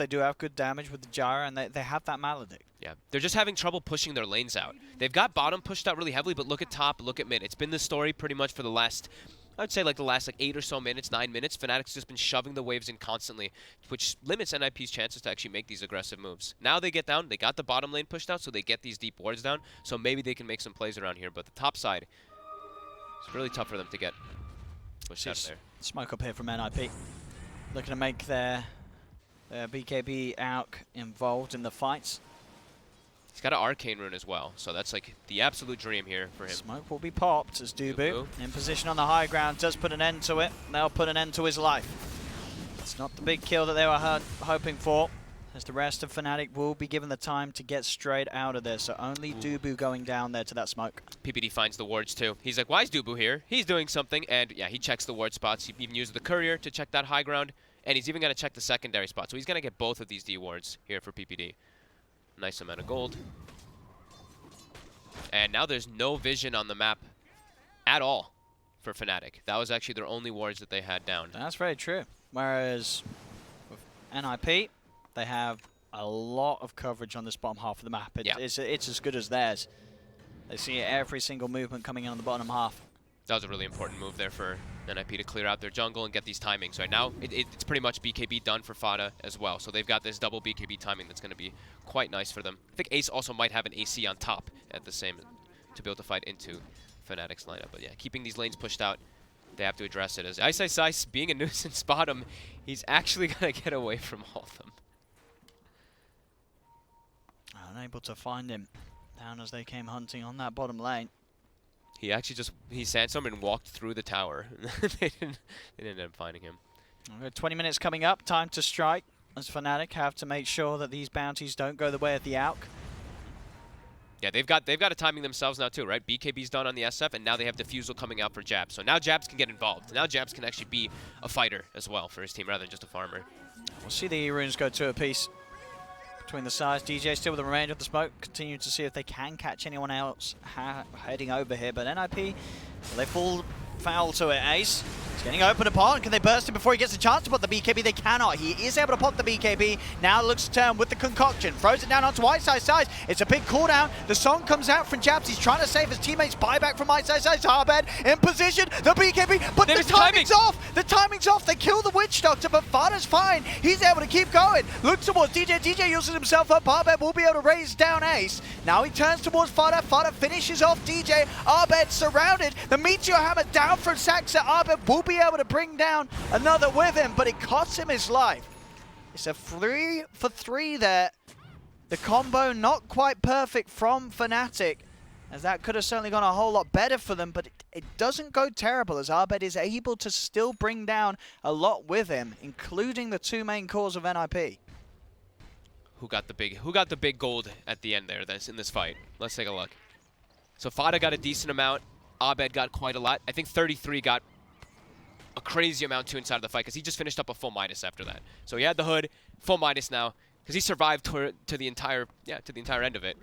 do have good damage with the gyro and they have that maledict. yeah, they're just having trouble pushing their lanes out. They've got bottom pushed out really heavily, but look at top, look at mid. It's been the story pretty much for the last, I would say like the last 8 or so minutes, 9 minutes. Fnatic's just been shoving the waves in constantly, which limits NIP's chances to actually make these aggressive moves. Now they get down, they got the bottom lane pushed out, so they get these deep wards down, so maybe they can make some plays around here. But the top side, it's really tough for them to get pushed out of there. Smoke up here from NIP. Looking to make their BKB out involved in the fights. He's got an Arcane Rune as well, so that's like the absolute dream here for him. Smoke will be popped as Dubu, Dubu. in position on the high ground, does put an end to it. They'll put an end to his life. It's not the big kill that they were hoping for, as the rest of Fnatic will be given the time to get straight out of there. So only Dubu going down there to that smoke. PPD finds the wards too. He's like, why is Dubu here? He's doing something, and yeah, he checks the ward spots. He even uses the courier to check that high ground, and he's even going to check the secondary spot. So he's going to get both of these D wards here for PPD. Nice amount of gold. And now there's no vision on the map at all for Fnatic. That was actually their only wards that they had down. That's very true. Whereas with NIP, they have a lot of coverage on this bottom half of the map. It's as good as theirs. They see every single movement coming in on the bottom half. That was a really important move there for NIP to clear out their jungle and get these timings. Right now, it's pretty much BKB done for Fada as well. So they've got this double BKB timing that's going to be quite nice for them. I think Ace also might have an AC on top at the same to be able to fight into Fnatic's lineup. But yeah, keeping these lanes pushed out, they have to address it. As Ice being a nuisance bottom, he's actually going to get away from all of them. Unable to find him down as they came hunting on that bottom lane. He actually he sandstormed and walked through the tower. They didn't end up finding him. 20 minutes coming up, time to strike. As Fnatic have to make sure that these bounties don't go the way of the AUK. Yeah, they've got to timing themselves now too, right? BKB's done on the SF, and now they have Diffusal coming out for Jabs. So now Jabs can get involved. Now Jabs can actually be a fighter as well for his team rather than just a farmer. We'll see the runes go two apiece between the sides. DJ still with the remainder of the smoke, continue to see if they can catch anyone else heading over here. But NIP, well, they fall foul to it. Ace is getting open apart. Can they burst him before he gets a chance to put the BKB? They cannot. He is able to pop the BKB. Now looks to turn with the concoction. Throws it down onto Ice's side. It's a big cooldown. The song comes out from Jabs. He's trying to save his teammates. Buyback from Ice's side. Harbed in position. The BKB, but the timing's off. The timing's off. They kill the Witch Doctor, but Fada's fine. He's able to keep going. Looks towards DJ. DJ uses himself up. Harbed will be able to raise down Ace. Now he turns towards Fada. Fada finishes off DJ. Harbed surrounded. The Meteor Hammer down from Saxa. Harbed will be able to bring down another with him, but it costs him his life. It's a 3 for 3 there. The combo not quite perfect from Fnatic, as that could have certainly gone a whole lot better for them, but it doesn't go terrible as Harbed is able to still bring down a lot with him, including the two main cores of NIP. Who got the big gold at the end there that's in this fight? Let's take a look. So Fada got a decent amount. Abed got quite a lot. I think 33 got a crazy amount too inside of the fight because he just finished up a full Midas after that. So he had the hood, full Midas now, because he survived to the entire end of it.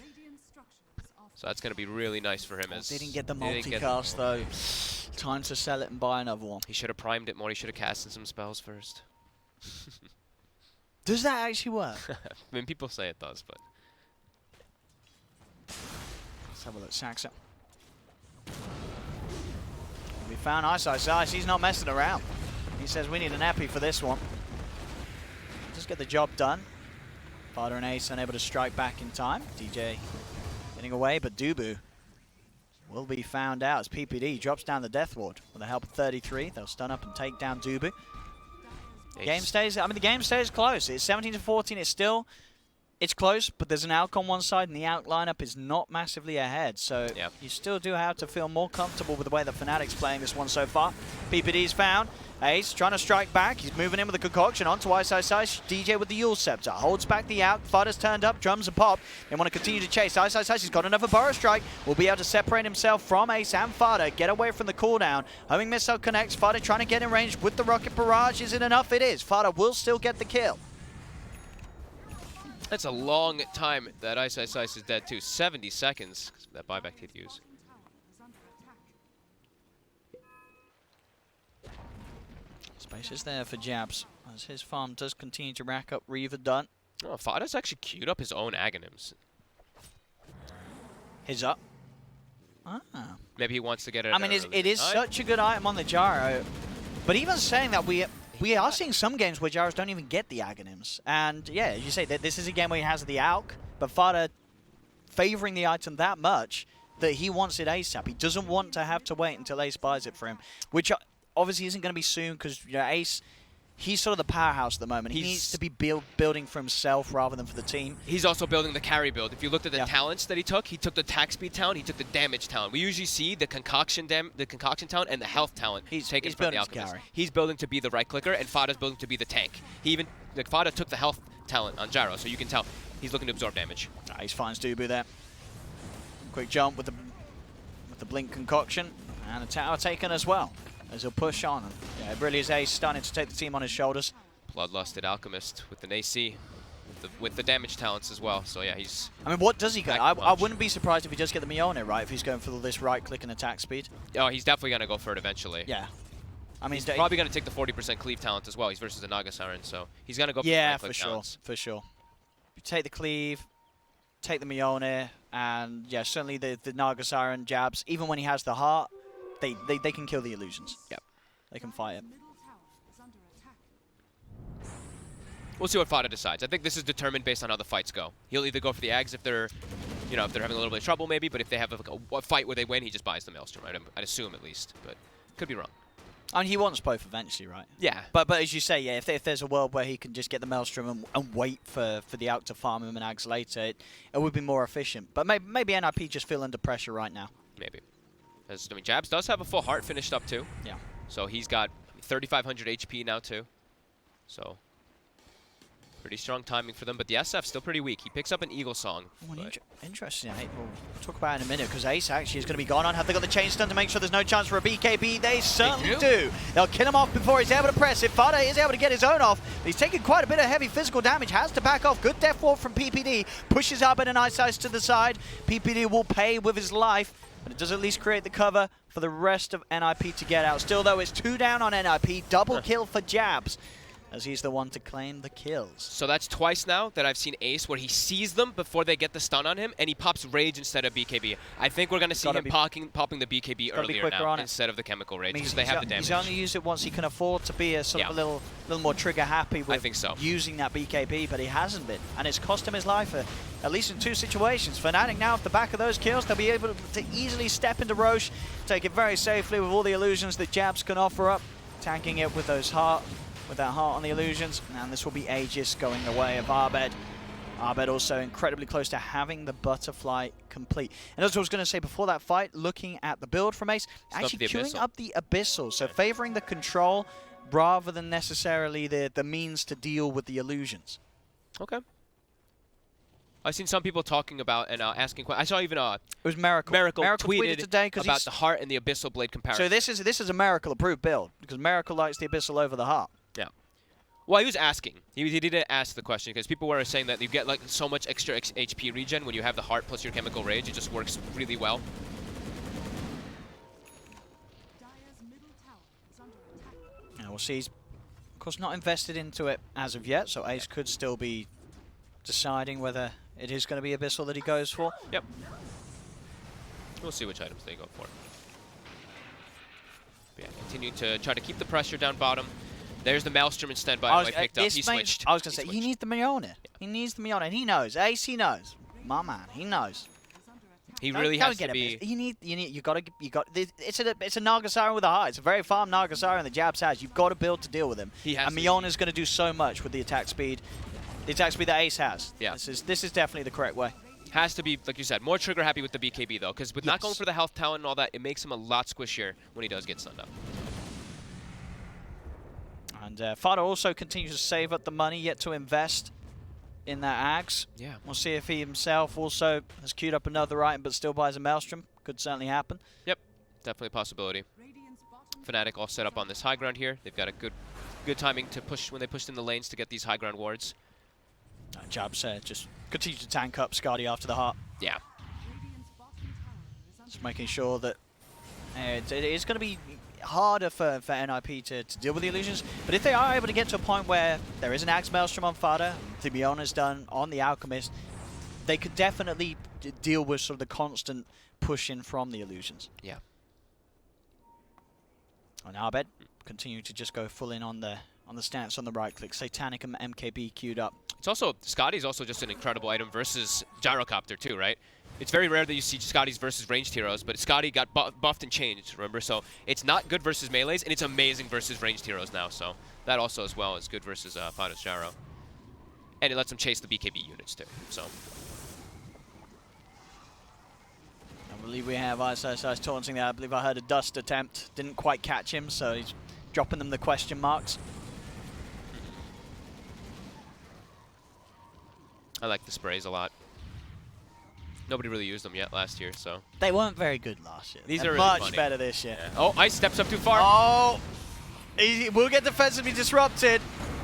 So that's going to be really nice for him. As didn't get the multicast though. Time to sell it and buy another one. He should have primed it more. He should have casted some spells first. Does that actually work? I mean, people say it does, but let's have a look. Saxa. We found Ice. He's not messing around. He says we need an epi for this one. Just get the job done. Fada and Ace unable to strike back in time. DJ getting away, but Dubu will be found out as PPD drops down the Death Ward with the help of 33. They'll stun up and take down Dubu. Game stays. I mean, the game stays close. It's 17 to 14. It's close, but there's an AUK on one side, and the AUK lineup is not massively ahead. So you still do have to feel more comfortable with the way that Fnatic's playing this one so far. PPD's found. Ace trying to strike back. He's moving in with a concoction onto Ice. DJ with the Yule Scepter. Holds back the AUK. Fada's turned up. Drums and pop. They want to continue to chase. Ice. He's got another Burrow Strike. Will be able to separate himself from Ace and Fada. Get away from the cooldown. Homing Missile connects. Fada trying to get in range with the Rocket Barrage. Is it enough? It is. Fada will still get the kill. That's a long time that Ice is dead too. 70 seconds that buyback could use. Space is there for Jabs as his farm does continue to rack up Reaver done. Oh, Fada's actually queued up his own Aghanims. His up. Ah. Maybe he wants to get it. I mean, it is such a good item on the Gyro. But even saying that, we are seeing some games where Gyros don't even get the Aghanims. And yeah, you say that this is a game where he has the AUK, but Fada favoring the item that much that he wants it ASAP. He doesn't want to have to wait until Ace buys it for him, which obviously isn't going to be soon because Ace, he's sort of the powerhouse at the moment. He needs to be building for himself rather than for the team. He's also building the carry build. If you looked at the talents that he took the attack speed talent, he took the damage talent. We usually see the concoction talent and the health talent taken from the Alchemist. He's building to be the right clicker, and Fada's building to be the tank. He even Fada took the health talent on Gyro, so you can tell he's looking to absorb damage. Ace finds Dubu there. Quick jump with the blink concoction, and a tower taken as well. As he'll push on. Yeah, it really is Ace starting to take the team on his shoulders. Bloodlusted Alchemist with an AC. with the damage talents as well. So yeah, he's. I mean, what does he go? Back I punch. wouldn't be surprised if he does get the Mjolnir, right? If he's going for this right click and attack speed. Oh, he's definitely gonna go for it eventually. Yeah. I mean, He's probably gonna take the 40% cleave talent as well. He's versus the Naga Siren, so he's gonna go. yeah, for the right for click sure, talents. for sure. You take the cleave, take the Mjolnir, and yeah, certainly the Naga Siren jabs. Even when he has the heart, they can kill the illusions. Yep. They can fight it. Middle tower is under attack. We'll see what Fada decides. I think this is determined based on how the fights go. He'll either go for the Ags if they're, you know, if they're having a little bit of trouble maybe, but if they have a fight where they win, he just buys the Maelstrom. I'd assume at least, but could be wrong. I mean, he wants both eventually, right? Yeah. But as you say, yeah, if there's a world where he can just get the Maelstrom and wait for the Alk to farm him and Ags later, it would be more efficient. But maybe NIP just feel under pressure right now. Maybe. As, I mean, Jabs does have a full heart finished up too. Yeah. So he's got 3,500 HP now too. So pretty strong timing for them, but the SF's still pretty weak. He picks up an Eagle Song. Well, but interesting. We'll talk about it in a minute because Ace actually is going to be gone on. Have they got the chain stun to make sure there's no chance for a BKB? They certainly do. They'll kill him off before he's able to press it. Fada is able to get his own off. But he's taking quite a bit of heavy physical damage. Has to back off. Good death wall from PPD. Pushes up and an Ice Ice to the side. PPD will pay with his life, but it does at least create the cover for the rest of NIP to get out. Still, though, it's 2 down on NIP. Double kill for Jabs, as he's the one to claim the kills. so that's twice now that I've seen Ace where he sees them before they get the stun on him, and he pops Rage instead of BKB. I think we're going to see him popping the BKB earlier now instead of the Chemical Rage, because they have the damage. He's only used it once. He can afford to be a sort of a little more trigger happy with using that BKB, but he hasn't been, and it's cost him his life, at least in 2 situations. Fnatic now off the back of those kills, they'll be able to easily step into Roche, take it very safely with all the illusions that Jabs can offer up, tanking it with those with that heart on the illusions, and this will be Aegis going the way of Abed. Abed also incredibly close to having the butterfly complete. And as I was going to say before that fight, looking at the build from Ace, actually queuing up the Abyssal, so favoring the control rather than necessarily the means to deal with the illusions. Okay. I've seen some people talking about and asking questions. I saw even it was Miracle. Miracle tweeted today about the heart and the Abyssal Blade comparison. So this is a Miracle approved build, because Miracle likes the Abyssal over the heart. Yeah. Well, he was asking. He didn't ask the question because people were saying that you get like so much extra HP regen when you have the heart plus your Chemical Rage. It just works really well. Dire's middle tower is under attack. Now we'll see. He's, of course, not invested into it as of yet, so Ace could still be deciding whether it is going to be Abyssal that he goes for. Yep. We'll see which items they go for. But yeah, continuing to try to keep the pressure down bottom. There's the Maelstrom instead, by the way, picked up. He switched. I was going to say, he needs the Mjolnir. Yeah. He needs the Mjolnir. He knows. Ace, he knows. My man, he knows. He really has to be. You got. It's a Naga Siren with a heart. It's a very farm Naga Siren that Jabs has. You've got to build to deal with him. And Mjolnir's going to do so much with the attack speed. The attack speed that Ace has. Yeah. This is definitely the correct way. Has to be, like you said, more trigger happy with the BKB though, because with not going for the health talent and all that, it makes him a lot squishier when he does get stunned up. And Fada also continues to save up the money yet to invest in that Ags. Yeah. We'll see if he himself also has queued up another item but still buys a Maelstrom. Could certainly happen. Yep, definitely a possibility. Fnatic all set up on this high ground here. They've got a good timing to push when they pushed in the lanes to get these high ground wards. Jabs just continue to tank up Skadi after the heart. Yeah. Just making sure that it is going to be harder for NIP to deal with the illusions, but if they are able to get to a point where there is an Axe Maelstrom on Fada, the Biona's done on the Alchemist, they could definitely deal with sort of the constant push-in from the illusions. Yeah. And Abed continue to just go full in on the stance on the right click. Satanic and MKB queued up. It's also, Skadi's also just an incredible item versus Gyrocopter too, right? It's very rare that you see Skadi's versus ranged heroes, but Skadi got buffed and changed, remember? So it's not good versus melees, and it's amazing versus ranged heroes now. So that also as well is good versus Fada's Gyro. And it lets them chase the BKB units too, so. I believe we have Ice taunting there. I believe I heard a dust attempt. Didn't quite catch him, so he's dropping them the question marks. I like the sprays a lot. Nobody really used them yet last year, so. They weren't very good last year. These They're are really much funny. better this year. Yeah. Oh, Ice steps up too far. Oh, he will get defensively disrupted.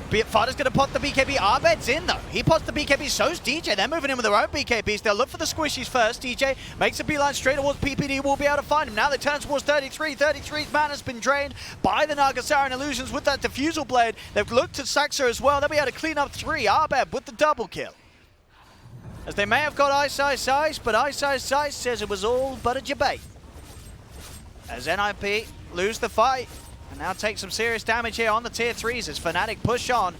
Fada's going to pop the BKB. Arbed's in, though. He pops the BKB. So's DJ. They're moving in with their own BKBs. They'll look for the squishies first. DJ makes a beeline straight towards PPD. Will be able to find him. Now they turn towards 33. 33's mana's been drained by the Nagasaran Illusions with that Diffusal Blade. They've looked at Saxa as well. They'll be able to clean up 3. Arbed with the double kill. As they may have got Ice, but Ice says it was all but a debate. As NIP lose the fight. And now take some serious damage here on the tier 3s as Fnatic push on.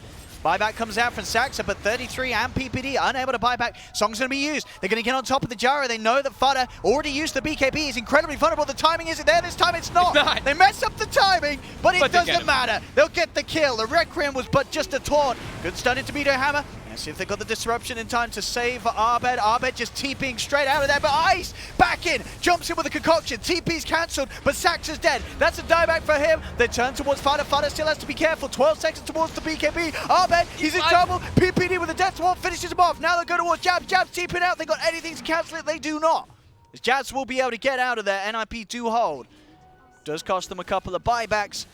Buyback comes out from Saxa, but 33 and PPD unable to buy back. Song's going to be used. They're going to get on top of the gyro. They know that Fada already used the BKB. He's incredibly vulnerable. The timing isn't there. This time it's not. They mess up the timing, but it doesn't matter. They'll get the kill. The Requiem was but just a taunt. Good stun into Torpedo Hammer. Let's see if they got the disruption in time to save Arbed. Arbed just TPing straight out of there, but Ice back in, jumps in with a concoction. TP's cancelled, but Saxa's dead. That's a dieback for him. They turn towards Fada. Fada still has to be careful. 12 seconds towards the BKB. Arbed, he's in trouble. PPD with a death swap finishes him off. Now they go towards Jabs. Jabs TPing out. They got anything to cancel it. They do not. As Jabs will be able to get out of there. NIP do hold. Does cost them a couple of buybacks,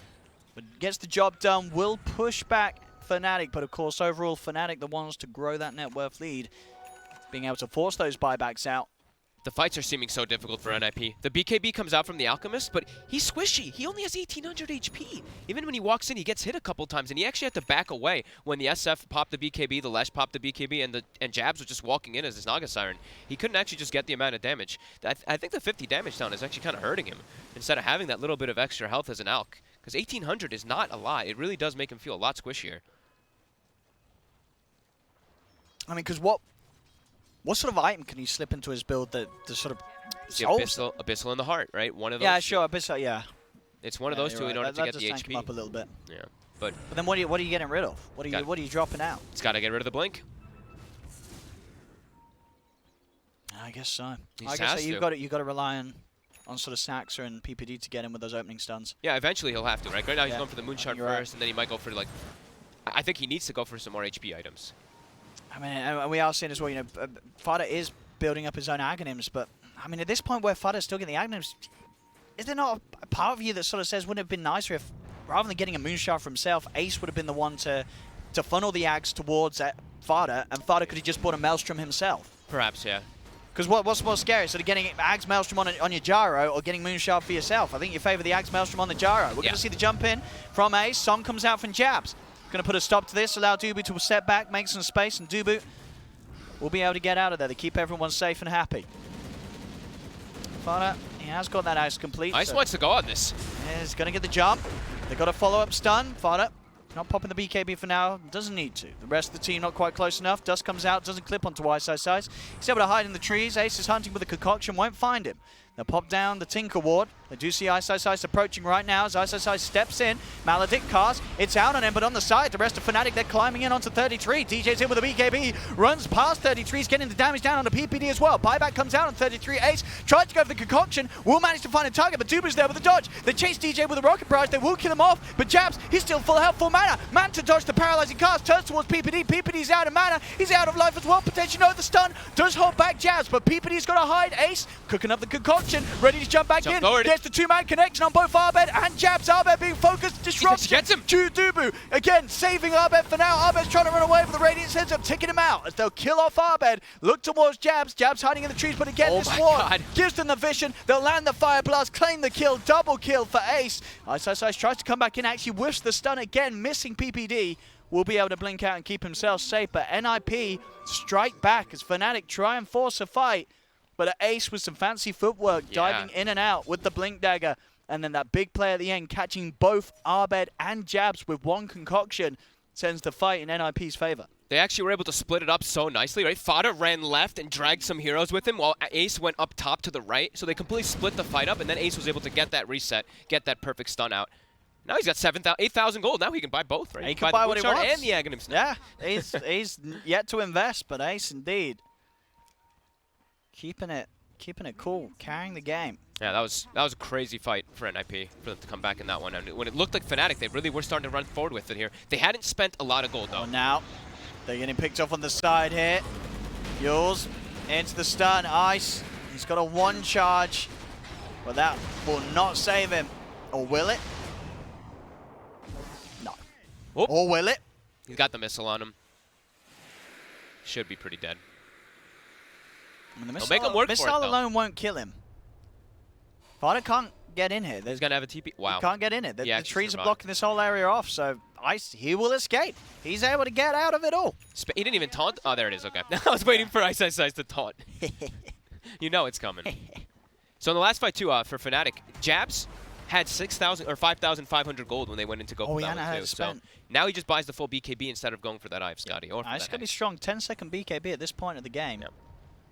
but gets the job done. Will push back Fnatic, but of course overall Fnatic the ones to grow that net worth lead, being able to force those buybacks out. The fights are seeming so difficult for NIP. The BKB comes out from the Alchemist, but he's squishy. He only has 1800 HP. Even when he walks in, he gets hit a couple times, and he actually had to back away when the SF popped the BKB, the Lesh popped the BKB, and Jabs was just walking in as his Naga Siren. He couldn't actually just get the amount of damage. I think the 50 damage down is actually kind of hurting him, instead of having that little bit of extra health as an Alch. Because 1800 is not a lot. It really does make him feel a lot squishier. I mean, because what sort of item can you slip into his build that sort of the Abyssal in the Heart, right? One of those. Yeah, sure, Abyssal, yeah. It's one of those two in order to get the HP. Him up a little bit. Yeah, but then what are you getting rid of? What are you dropping out? It's got to get rid of the blink. I guess so. I guess so. You've got to rely on sort of Saxa and PPD to get him with those opening stuns. Yeah, eventually he'll have to, right? Right now he's going for the Moonshard first, and then he might go for like. I think he needs to go for some more HP items. I mean, and we are seeing as well, you know, Fada is building up his own Aghanims, but, I mean, at this point where Fada's still getting the Aghanims, is there not a part of you that sort of says, wouldn't it have been nicer if, rather than getting a Moonshard for himself, Ace would have been the one to funnel the Aghs towards Fada, and Fada could have just bought a Maelstrom himself? Perhaps, yeah. Because what's more scary, sort of getting Aghs Maelstrom on your gyro or getting Moonshard for yourself? I think you favour the Aghs Maelstrom on the gyro. We're going to see the jump in from Ace. Song comes out from Jabs. Going to put a stop to this, allow Dubu to step back, make some space, and Dubu will be able to get out of there to keep everyone safe and happy. Fada, he has got that Ice complete. Ice wants to go on this. He's going to get the jump. They got a follow-up stun. Fada not popping the BKB for now. Doesn't need to. The rest of the team not quite close enough. Dust comes out, doesn't clip onto Ice. He's able to hide in the trees. Ace is hunting with a concoction, won't find him. They'll pop down the Tinker Ward. They do see Ice approaching right now as Ice steps in. Maledict cast. It's out on him, but on the side, the rest of Fnatic, they're climbing in onto 33. DJ's in with a BKB. Runs past 33. He's getting the damage down on the PPD as well. Buyback comes out on 33. Ace tried to go for the concoction. Will manage to find a target, but Dubu's there with a dodge. They chase DJ with a rocket barrage. They will kill him off, but Jabs, he's still full health, full mana. Man to dodge the paralyzing cast. Turns towards PPD. PPD's out of mana. He's out of life as well. Potentially no the stun. Does hold back Jabs, but PPD's got to hide. Ace cooking up the concoction. Ready to jump back in. Forward. Gets the two-man connection on both Arbed and Jabs. Arbed being focused. Disruption. Gets him. Dubu again saving Arbed for now. Arbed's trying to run away, but the Radiance ends up taking him out as they'll kill off Arbed. Look towards Jabs. Jabs hiding in the trees, but again this ward gives them the vision. They'll land the Fire Blast, claim the kill. Double kill for Ace. Ice tries to come back in, actually whiffs the stun again, missing PPD. Will be able to blink out and keep himself safe, but NIP strike back as Fnatic try and force a fight. But Ace with some fancy footwork, diving in and out with the Blink Dagger. And then that big play at the end, catching both Arbed and Jabs with one concoction, sends the fight in NIP's favor. They actually were able to split it up so nicely, right? Fada ran left and dragged some heroes with him while Ace went up top to the right. So they completely split the fight up, and then Ace was able to get that reset, get that perfect stun out. Now he's got 8,000 gold. Now he can buy both, right? He can buy what he wants. And the Aghanim Snap. Yeah, he's yet to invest, but Ace indeed. Keeping it cool, carrying the game. Yeah, that was a crazy fight for NIP for them to come back in that one. And when it looked like Fnatic, they really were starting to run forward with it here. They hadn't spent a lot of gold though. Oh, now they're getting picked off on the side here. Yules into the stun. Ice. He's got a one charge, but that will not save him. Or will it? No. Whoop. Or will it? He's got the missile on him. Should be pretty dead. I mean, the They'll make him work for it, missile though. alone won't kill him. Fnatic can't get in here. He's There's gonna have a TP. Wow. He can't get in it. The, Yeah, the just trees are survive. blocking this whole area off, so he will escape. He's able to get out of it all. He didn't even taunt. Oh, there it is. Okay. I was waiting for Ice to taunt. You know it's coming. So in the last fight too, for Fnatic, Jabs had 6,000 or 5,500 gold when they went in to go for he that hadn't one had too. it So spent. now he just buys the full BKB instead of going for that Eye of Scotty or for It's that going to be Hex. strong. 10-second BKB at this point of the game. Yep.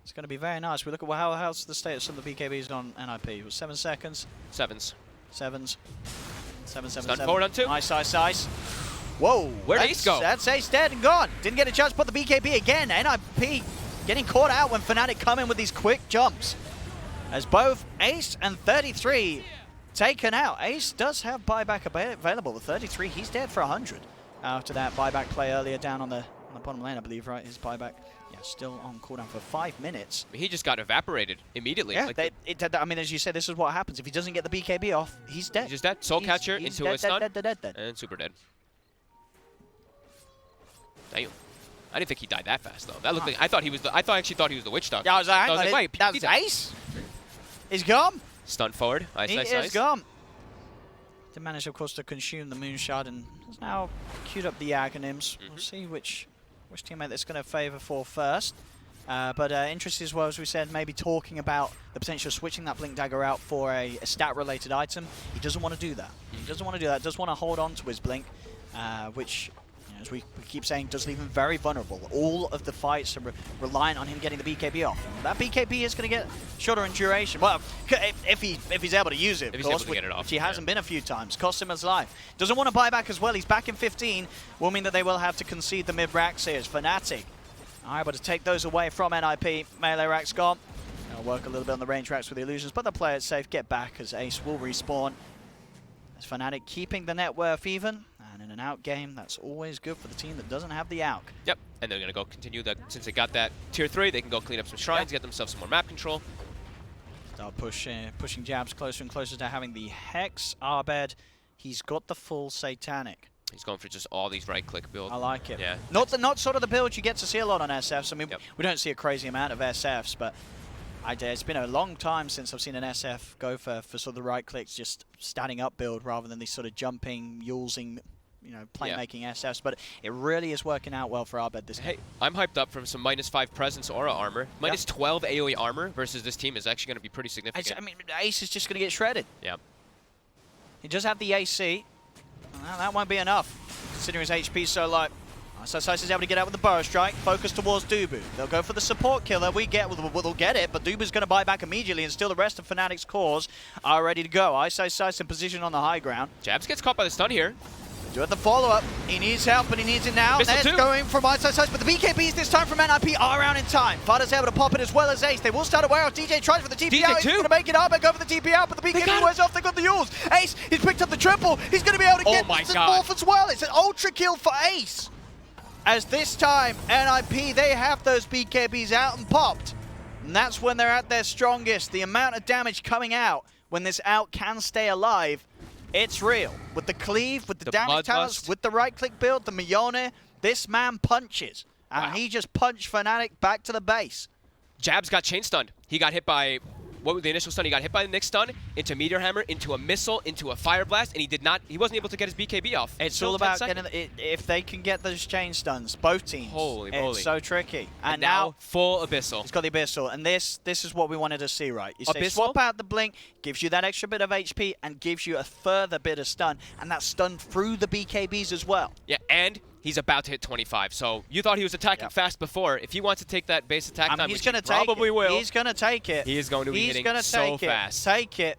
It's going to be very nice. We look at how's the status of the BKBs on NIP. It was 7 seconds. Sevens. Sevens. 7, 7, Stun 7. forward on 2. Nice, nice, nice. Whoa. Where'd Ace go? That's Ace dead and gone. Didn't get a chance to put the BKB again. NIP getting caught out when Fnatic come in with these quick jumps. As both Ace and 33 taken out. Ace does have buyback available. With 33, he's dead for 100. After that buyback play earlier down on the bottom lane, I believe, right? His buyback, yeah, still on cooldown for 5 minutes. He just got evaporated immediately. Yeah, Like I mean, as you said, this is what happens. If he doesn't get the BKB off, he's dead. he's just dead. Soul Catcher He's into dead, a stun. dead. And super dead. Damn. I didn't think he died that fast though. That looked like I actually thought he was the Witch Doctor. Yeah, I was like, wait, that he's was Ace? He's gone. Stun forward. Ice, He ice, is ice. gone. Did manage, of course, to consume the Moonshard and has now queued up the Aghanims. We'll see which teammate that's going to favour for first. But interesting as well, as we said, maybe talking about the potential of switching that Blink Dagger out for a stat-related item. He doesn't want to do that. He doesn't want to do that. Does want to hold on to his Blink, which, you know, as we keep saying, does leave him very vulnerable. All of the fights are reliant on him getting the BKB off. That BKB is going to get shorter in duration. Well, if he's able to use it, If of he's course, able to get it off, which he hasn't been a few times. Cost him his life. Doesn't want to buy back as well. He's back in 15. Will mean that they will have to concede the mid-racks here. Fnatic are able to take those away from NIP. Melee racks gone. They'll work a little bit on the range racks with the illusions, but they'll play it safe. Get back as Ace will respawn. As Fnatic keeping the net worth even. And in an out game, that's always good for the team that doesn't have the AUK. Yep. And they're gonna go continue that since they got that tier 3. They can go clean up some shrines, get themselves some more map control. Start pushing Jabs closer and closer to having the Hex. Arbed, he's got the full Satanic. He's going for just all these right-click builds. I like it. Yeah. Not sort of the build you get to see a lot on SFs. I mean, Yep. we don't see a crazy amount of SFs, but it's been a long time since I've seen an SF go for sort of the right clicks, just standing up build rather than these sort of jumping, using, you know, playmaking SFs. But it really is working out well for Arbed this game. Hey, I'm hyped up from some -5 presence aura armor. Minus 12 AoE armor versus this team is actually going to be pretty significant. I mean, Ace is just going to get shredded. Yeah. He does have the AC. Well, that won't be enough, considering his HP so low. So Sice is able to get out with the Burrow Strike, focus towards Dubu. They'll go for the support killer. They'll get it, but Dubu's going to buy back immediately, and still the rest of Fnatic's cores are ready to go. Sice in position on the high ground. Jabs gets caught by the stun here. Do it the follow-up. He needs help, but he needs it now. Missile Ned's too. going from Sice, but the BKBs this time from NIP are around in time. Fada's able to pop it as well as Ace. They will start aware of DJ tries for the TP out. He's too. going to make it up and go for the TP out, but the BKB wears off. They got the Yules. Ace, he's picked up the triple. He's going to be able to get my the God. fourth as well. It's an ultra kill for Ace. As this time, NIP, they have those BKBs out and popped. And that's when they're at their strongest. The amount of damage coming out when this out can stay alive, it's real. With the cleave, with the damage towers, bloodlust. with the right-click build, the Miyone, this man punches. And Wow. he just punched Fnatic back to the base. Jabs got chain stunned. He got hit by, what was the initial stun? He got hit by the next stun, into Meteor Hammer, into a missile, into a Fire Blast, and he wasn't able to get his BKB off. It's Still all 10 about seconds. getting if they can get those chain stuns, both teams. Holy it's moly. so tricky. And now, full Abyssal. He's got the Abyssal, and this is what we wanted to see, right? You say Abyssal? swap out the Blink, gives you that extra bit of HP, and gives you a further bit of stun, and that stun through the BKBs as well. Yeah, and he's about to hit 25. So you thought he was attacking fast before. If he wants to take that base attack time, he's which going he to take probably it. will, He's going to take it. he is going to be hitting so fast. Take it.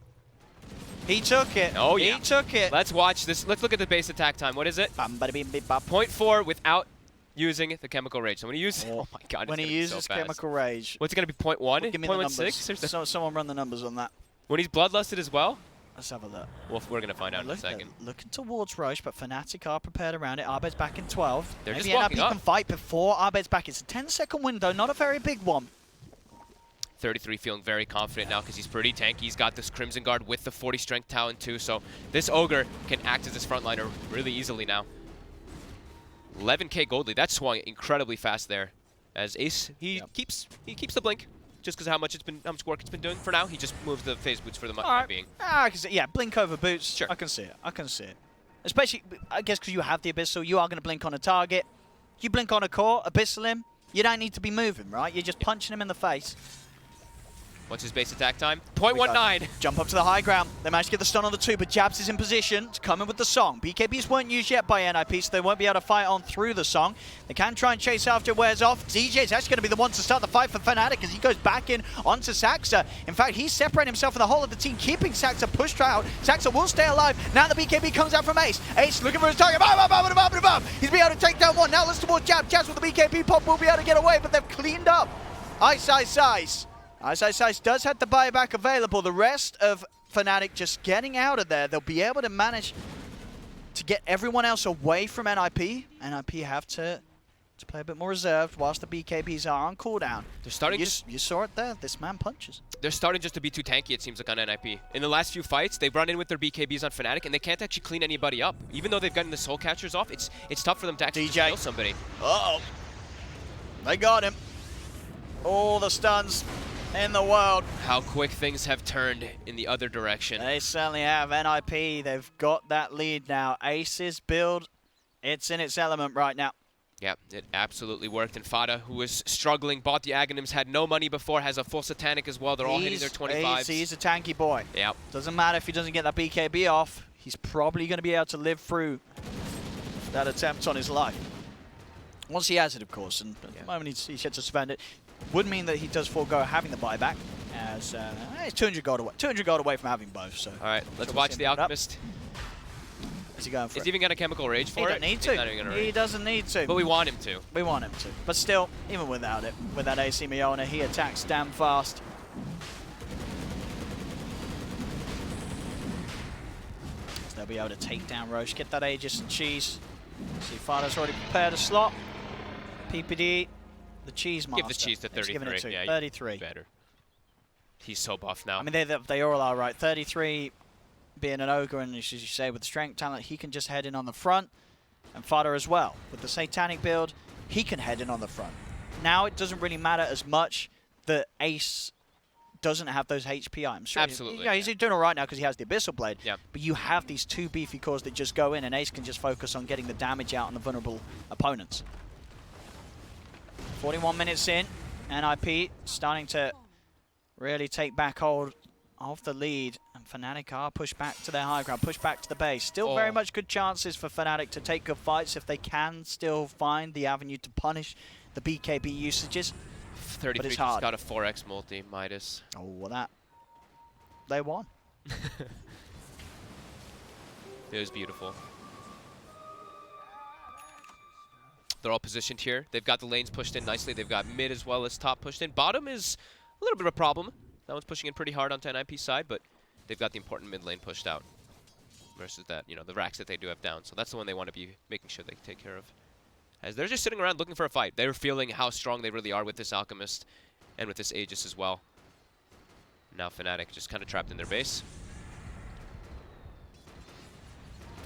He took it. Oh, yeah. He took it. Let's watch this. Let's look at the base attack time. What is it? Bam, bada, bing, bing, bop. 0.4 without using the Chemical Rage. So when he uses, oh my God, When it's he gonna be so uses fast. Chemical Rage. What's it going to be, 0.1? Give me the 0.16? numbers. Someone run the numbers on that. When he's Bloodlusted as well? Let's have a look. Well, we're going to find out in a second. Looking towards Roche, but Fnatic are prepared around it. Arbed's back in 12. They're Maybe just walking NIP up. can fight before Arbed's back. It's a 10-second window, not a very big one. 33 feeling very confident now because he's pretty tanky. He's got this Crimson Guard with the 40 Strength Talon too, so this Ogre can act as his frontliner really easily now. 11k gold lead. That swung incredibly fast there. As Ace, he keeps the blink. Just because how much work it's been doing for now. He just moves the phase boots for the time being. I can see, yeah, blink over boots. Sure. I can see it. I can see it. Especially, I guess, because you have the Abyssal, you are going to blink on a target. You blink on a core, Abyssal him, you don't need to be moving, right? You're just punching him in the face. What's his base attack time? 0.19. Jump up to the high ground. They managed to get the stun on the 2, but Jabs is in position to come in with the song. BKBs weren't used yet by NIP, so they won't be able to fight on through the song. They can try and chase after it wears off. DJ is actually going to be the one to start the fight for Fnatic as he goes back in onto Saxa. In fact, he's separating himself from the whole of the team, keeping Saxa pushed out. Saxa will stay alive. Now the BKB comes out from Ace. Ace looking for his target. He's been able to take down one. Now let's towards Jab. Jabs with the BKB pop will be able to get away, but they've cleaned up. Ice. Ice does have the buyback available. The rest of Fnatic just getting out of there. They'll be able to manage to get everyone else away from NIP. NIP have to play a bit more reserved whilst the BKBs are on cooldown. They're starting. You saw it there. This man punches. They're starting just to be too tanky, it seems like, on NIP. In the last few fights, they've run in with their BKBs on Fnatic, and they can't actually clean anybody up. Even though they've gotten the soul catchers off, it's tough for them to actually kill somebody. Uh-oh. They got him. All the stuns in the world. How quick things have turned in the other direction. They certainly have. NIP, they've got that lead now. Ace's build, it's in its element right now. Yeah, it absolutely worked. And Fada, who was struggling, bought the Aghanims, had no money before, has a full Satanic as well. They're all hitting their 25s. He's a tanky boy. Yeah. Doesn't matter if he doesn't get that BKB off. He's probably going to be able to live through that attempt on his life. Once he has it, of course, and at the moment he's yet to spend it. Would mean that he does forego having the buyback, as it's 200 gold away from having both. So all right, let's watch the Alchemist. Is he going for it? Is he even got a chemical rage for it? He don't need to. He's not even gonna rage. He doesn't need to. But we want him to. We want him to. But still, even without it, with that AC Miona, he attacks damn fast. So they'll be able to take down Roche, get that Aegis and Cheese. See, Fada's already prepared a slot. PPD. The cheese master. Give the cheese to 33. Giving it to yeah, 33. Better. He's so buff now. I mean, they all are right. 33 being an ogre, and as you say, with the strength talent, he can just head in on the front. And Fada as well. With the Satanic build, he can head in on the front. Now it doesn't really matter as much that Ace doesn't have those HP items. Sure, absolutely. He's doing all right now because he has the Abyssal Blade. Yeah. But you have these two beefy cores that just go in, and Ace can just focus on getting the damage out on the vulnerable opponents. 41 minutes in, NIP starting to really take back hold of the lead, and Fnatic are pushed back to their high ground, pushed back to the base. Still very much good chances for Fnatic to take good fights if they can still find the avenue to punish the BKB usages. 33 just got a 4x multi, Midas. Oh, well they won. It was beautiful. They're all positioned here. They've got the lanes pushed in nicely. They've got mid as well as top pushed in. Bottom is a little bit of a problem. That one's pushing in pretty hard onto NIP's side, but they've got the important mid lane pushed out versus that, the racks that they do have down. So that's the one they want to be making sure they take care of. As they're just sitting around looking for a fight. They're feeling how strong they really are with this Alchemist and with this Aegis as well. Now Fnatic just kind of trapped in their base.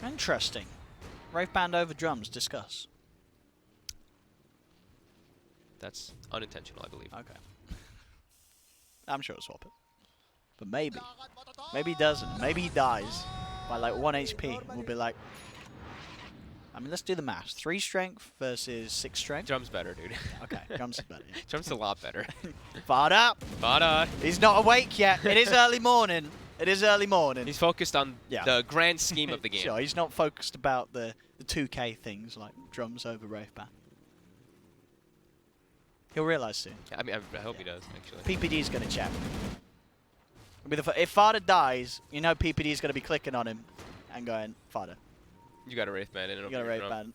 Interesting. Wraith Band over drums, discuss. That's unintentional, I believe. Okay. I'm sure he'll swap it. But maybe. Maybe he doesn't. Maybe he dies by like 1 HP. We'll be like... I mean, let's do the maths. 3 strength versus 6 strength. Drum's better, dude. Okay, drum's better. Yeah. Drum's a lot better. Fada! Fada! He's not awake yet. It is early morning. It is early morning. He's focused on the grand scheme of the game. Sure, he's not focused about the 2K things like drums over Wraith Band. He'll realize soon. I mean, I hope he does, actually. PPD's going to check. If Fada dies, you know PPD's going to be clicking on him and going, Fada. You got a Wraith Band in it. You got a Wraith Band.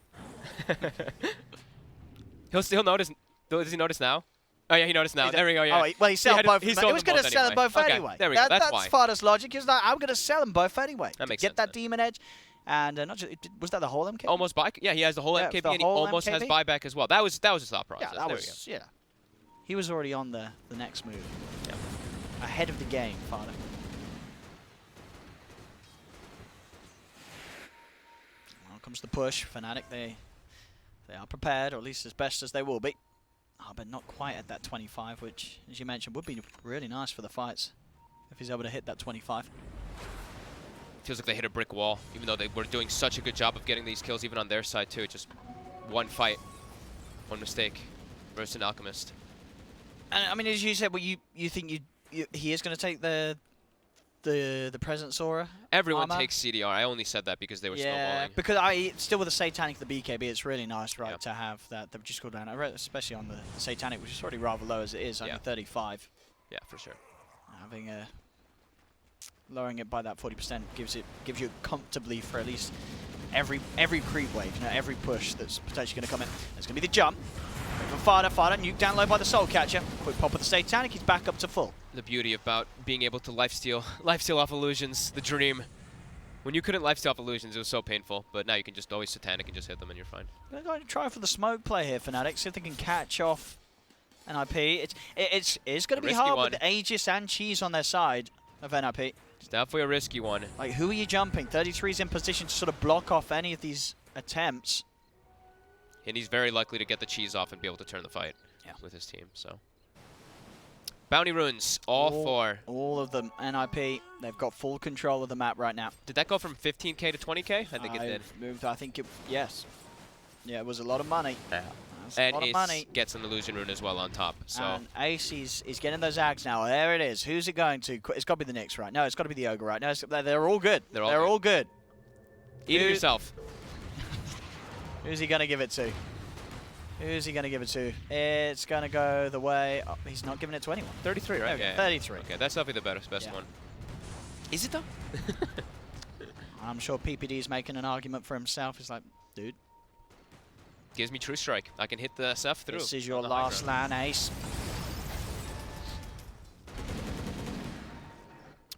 He'll notice. Does he notice now? Oh, yeah, he noticed now. There we go, yeah. Oh, well, he sold both. He was going to sell them both okay, anyway. There we go. That's why. That's Fada's logic. He's like, I'm going to sell them both anyway. That makes sense. Get that then. Demon Edge. And not just, was that the whole MKB? Almost buy. Yeah, he has the whole MKB, and he almost has buyback as well. That was his thought process. Yeah, that was, yeah. He was already on the next move. Yeah. Ahead of the game, Fada. Now comes the push. Fnatic, they They are prepared, or at least as best as they will be. Oh, but not quite at that 25, which, as you mentioned, would be really nice for the fights if he's able to hit that 25. Feels like they hit a brick wall, even though they were doing such a good job of getting these kills, even on their side too. Just one fight, one mistake versus an Alchemist. And I mean, as you said, well, you think he is going to take the Presence Aura? Everyone armor? takes CDR. I only said that because they were Yeah, snowballing. because still with the Satanic, the BKB, it's really nice, right, Yep. to have that just cooldown, especially on the Satanic, which is already rather low as it is, only Yeah. 35. Yeah, for sure. Having lowering it by that 40% gives you comfortably for at least every creep wave, every push that's potentially going to come in. There's going to be the jump. Fada, nuke down low by the Soul Catcher. Quick pop with the Satanic, he's back up to full. The beauty about being able to lifesteal off illusions, the dream. When you couldn't lifesteal off illusions, it was so painful, but now you can just always Satanic and just hit them and you're fine. They're going to try for the smoke play here, Fnatic, see if they can catch off NIP. It's going to be hard with Aegis and Cheese on their side of NIP. It's definitely a risky one. Like, who are you jumping? 33's in position to sort of block off any of these attempts. And he's very likely to get the cheese off and be able to turn the fight with his team. So, Bounty Runes, all 4. All of them. NIP, they've got full control of the map right now. Did that go from 15k to 20k? I think it did. Moved, I think yes. Yeah, it was a lot of money. Yeah. That's And a lot of Ace money. gets an illusion rune as well on top. So And Ace is getting those Ags now. There it is. Who's it going to? It's got to be the Nyx, right? No, it's got to be the Ogre, right? No, they're all good. They're all good. eat it yourself. Who's he going to give it to? Who's he going to give it to? It's going to go the way... Oh, he's not giving it to anyone. 33, right? Yeah, 33. Okay, that's definitely the best one. Is it though? I'm sure PPD's making an argument for himself. He's like, dude, Gives me True Strike. I can hit the SF through. this is your on the high last ground. land, Ace.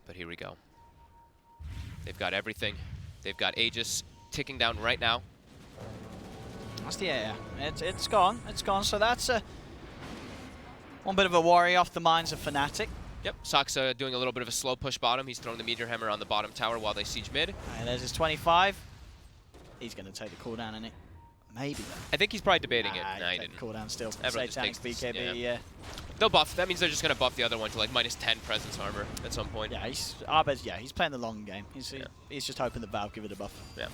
But here we go. They've got everything. They've got Aegis ticking down right now. That's the air. It's gone. It's gone. So that's one bit of a worry off the minds of Fnatic. Yep, Saksa doing a little bit of a slow push bottom. He's throwing the Meteor Hammer on the bottom tower while they siege mid. And there's his 25. He's going to take the cooldown, isn't he? Maybe though. I think he's probably debating it. Nah, he take didn't. the cooldown still. Everyone just Satanic's takes BKB, yeah. yeah. They'll buff. That means they're just going to buff the other one to like -10 presence armor at some point. Yeah, he's playing the long game. He's just hoping that Valve give it a buff. Yeah.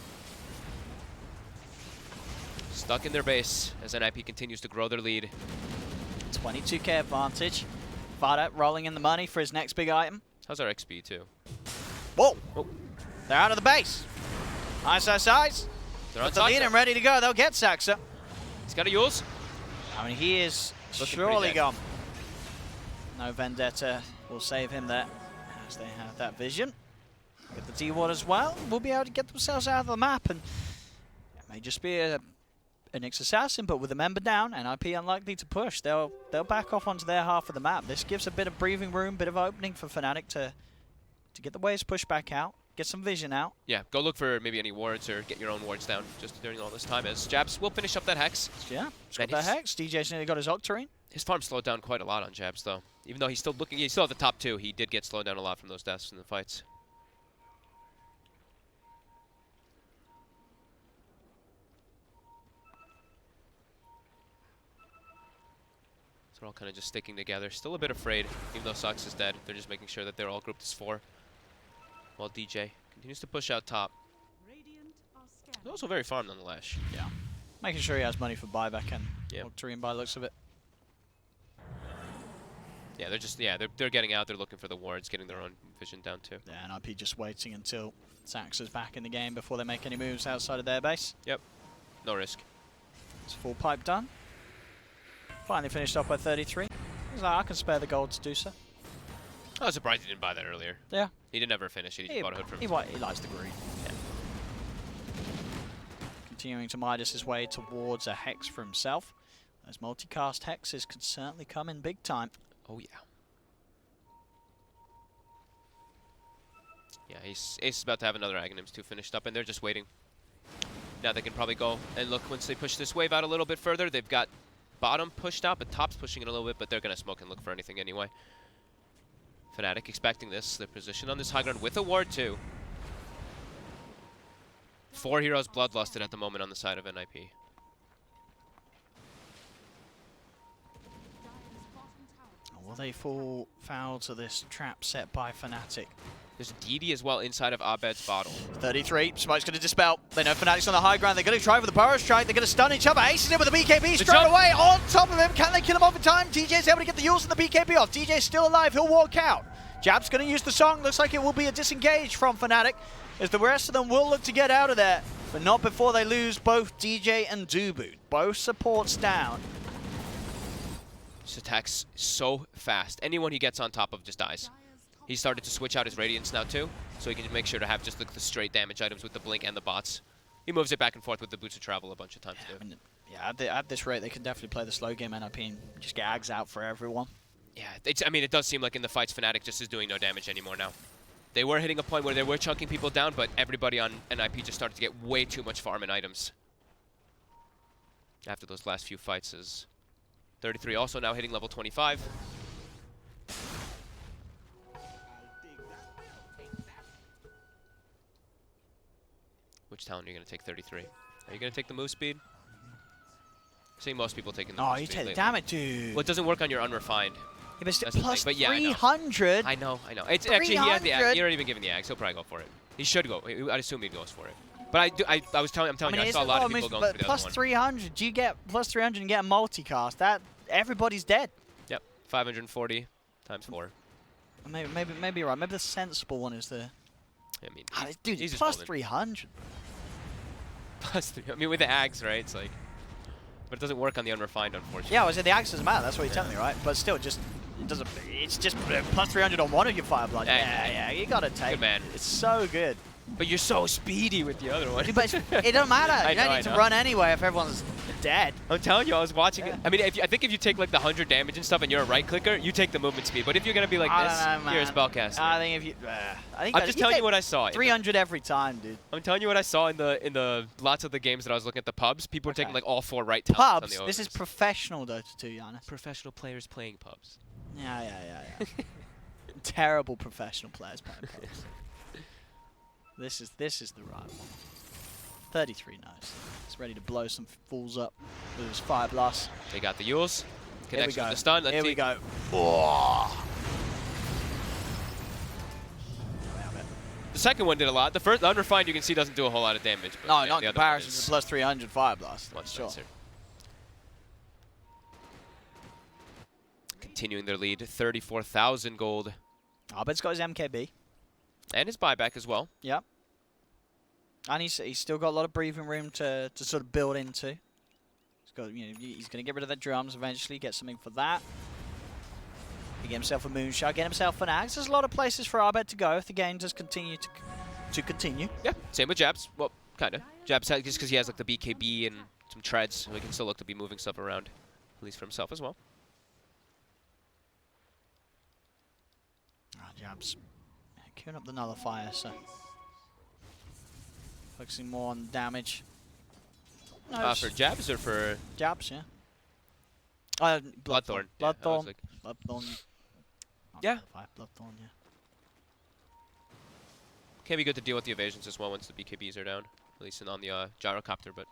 Stuck in their base as NIP continues to grow their lead. 22k advantage. Vada rolling in the money for his next big item. How's our XP too? Whoa! Oh. They're out of the base. Nice. They're on The lead and ready to go. They'll get Saxa. He's got a Yules. I mean, he is Looking surely pretty dead. gone. No Vendetta will save him there as they have that vision. Get the D-Ward as well. We'll be able to get themselves out of the map, and it may just be an Nyx Assassin, but with a member down, NIP unlikely to push. They'll back off onto their half of the map. This gives a bit of breathing room, bit of opening for Fnatic to get the waves pushed back out, get some vision out. Yeah, go look for maybe any wards or get your own wards down just during all this time as Jabs will finish up that Hex. Yeah, it's got And that his- Hex. DJ's nearly got his Octarine. His farm slowed down quite a lot on Jabs though. Even though he's still at the top 2, he did get slowed down a lot from those deaths in the fights. So they're all kind of just sticking together. Still a bit afraid, even though Sox is dead. They're just making sure that they're all grouped as 4. While DJ continues to push out top. Radiant are scanning. He's also very farmed on the Lash. Yeah. Making sure he has money for buyback and Yep. Octarine by the looks of it. Yeah, they're getting out. They're looking for the wards, getting their own vision down too. Yeah, NIP just waiting until Saxa's back in the game before they make any moves outside of their base. Yep, no risk. It's full pipe done. Finally finished off by 33. He's like, I can spare the gold to do so. I was surprised he didn't buy that earlier. Yeah. He didn't ever finish it. He just bought a hood from he likes the green. Yeah. Continuing to Midas his way towards a Hex for himself. Those multicast Hexes can certainly come in big time. Oh, yeah. Yeah, Ace is about to have another Aghanims 2 finished up, and they're just waiting. Now they can probably go and look once they push this wave out a little bit further. They've got bottom pushed out, but top's pushing it a little bit, but they're going to smoke and look for anything anyway. Fnatic expecting this. They're positioned on this high ground with a ward, too. 4 heroes bloodlusted at the moment on the side of NIP. will they fall foul to this trap set by Fnatic? There's DD as well inside of Abed's bottle. 33, Smoke's going to dispel. They know Fnatic's on the high ground. They're going to try for the Burrow Strike. They're going to stun each other. Aces in with the BKB straight away on top of him. Can they kill him off in time? DJ's able to get the Yules and the BKB off. DJ's still alive. He'll walk out. Jab's going to use the song. Looks like it will be a disengage from Fnatic, as the rest of them will look to get out of there, but not before they lose both DJ and Dubu. Both supports down. This attack's so fast. Anyone he gets on top of just dies. He started to switch out his Radiance now too, so he can make sure to have just the straight damage items with the Blink and the bots. He moves it back and forth with the Boots of Travel a bunch of times too. I mean, yeah, at this rate, they can definitely play the slow game NIP and just get Ags out for everyone. Yeah, I mean, it does seem like in the fights, Fnatic just is doing no damage anymore now. They were hitting a point where they were chunking people down, but everybody on NIP just started to get way too much farm and items. After those last few fights, is 33 also now hitting level 25. Which talent are you going to take 33? Are you going to take the move speed? I see most people taking the move speed. Oh, you take the lately. damage, dude. Well, it doesn't work on your unrefined. Yeah, but still, That's the plus thing, but yeah, I know. 300. I know. It's actually, he had the 300. He already been given the axe. He'll probably go for it. He should go. I'd assume he goes for it. But I'm telling you, I saw a lot of people going for the plus other one. 300, you get plus 300 and get a multicast. That everybody's dead. Yep, 540 times 4. Maybe you're right. Maybe the sensible one is the. I mean, Dude, he's just plus golden. 300. Plus 3. I mean, with the axe, right? It's like, but it doesn't work on the unrefined, unfortunately. Yeah, I said the axe doesn't matter. That's what you're telling me, right? But still, it doesn't. It's just plus 300 on one of your fire blood. Yeah, you gotta take. Good man. It's so good. But you're so speedy with the other one. Dude, but it don't matter. You don't need to run anyway if everyone's dead. I'm telling you, I was watching it. Yeah. I mean, I think if you take like the 100 damage and stuff, and you're a right clicker, you take the movement speed. But if you're gonna be like I this, don't know, you're a man. spellcaster. I think if you, I'm just telling you what I saw. 300 every time, dude. I'm telling you what I saw in the lots of the games that I was looking at the pubs. People were taking like all 4 right talents on Pubs. the This is ogres. professional Dota 2, Giannis. Professional players playing pubs. Yeah. Terrible professional players playing pubs. This is the right one. 33 knows. He's ready to blow some fools up with his fire blast. They got the Yules. Here we Connection go. with the stun. Let's Here see. we go. Oh. The second one did a lot. The first, the unrefined, you can see doesn't do a whole lot of damage. But No, yeah, not the in other one comparison is to plus 300 fire blast. much Sure. nicer. Continuing their lead, 34,000 gold, Abed's got his MKB. and his buyback as well. Yep. And he's still got a lot of breathing room to sort of build into. He's got, he's going to get rid of the drums eventually, get something for that. He get himself a moonshot, get himself an axe. There's a lot of places for Abed to go if the game does continue to continue. Yeah, same with Jabs. Well, kind of. Jabs just because he has like the BKB and some treads, so he can still look to be moving stuff around, at least for himself as well. Jabs queuing up the nullifier, so focusing more on damage. No, For Jabs or for Jabs, yeah. Bloodthorn? Yeah, I was Bloodthorn. like- Bloodthorn. Not Yeah. Nullifier, Bloodthorn, yeah. Can be good to deal with the evasions as well once the BKBs are down, at least on the gyrocopter, but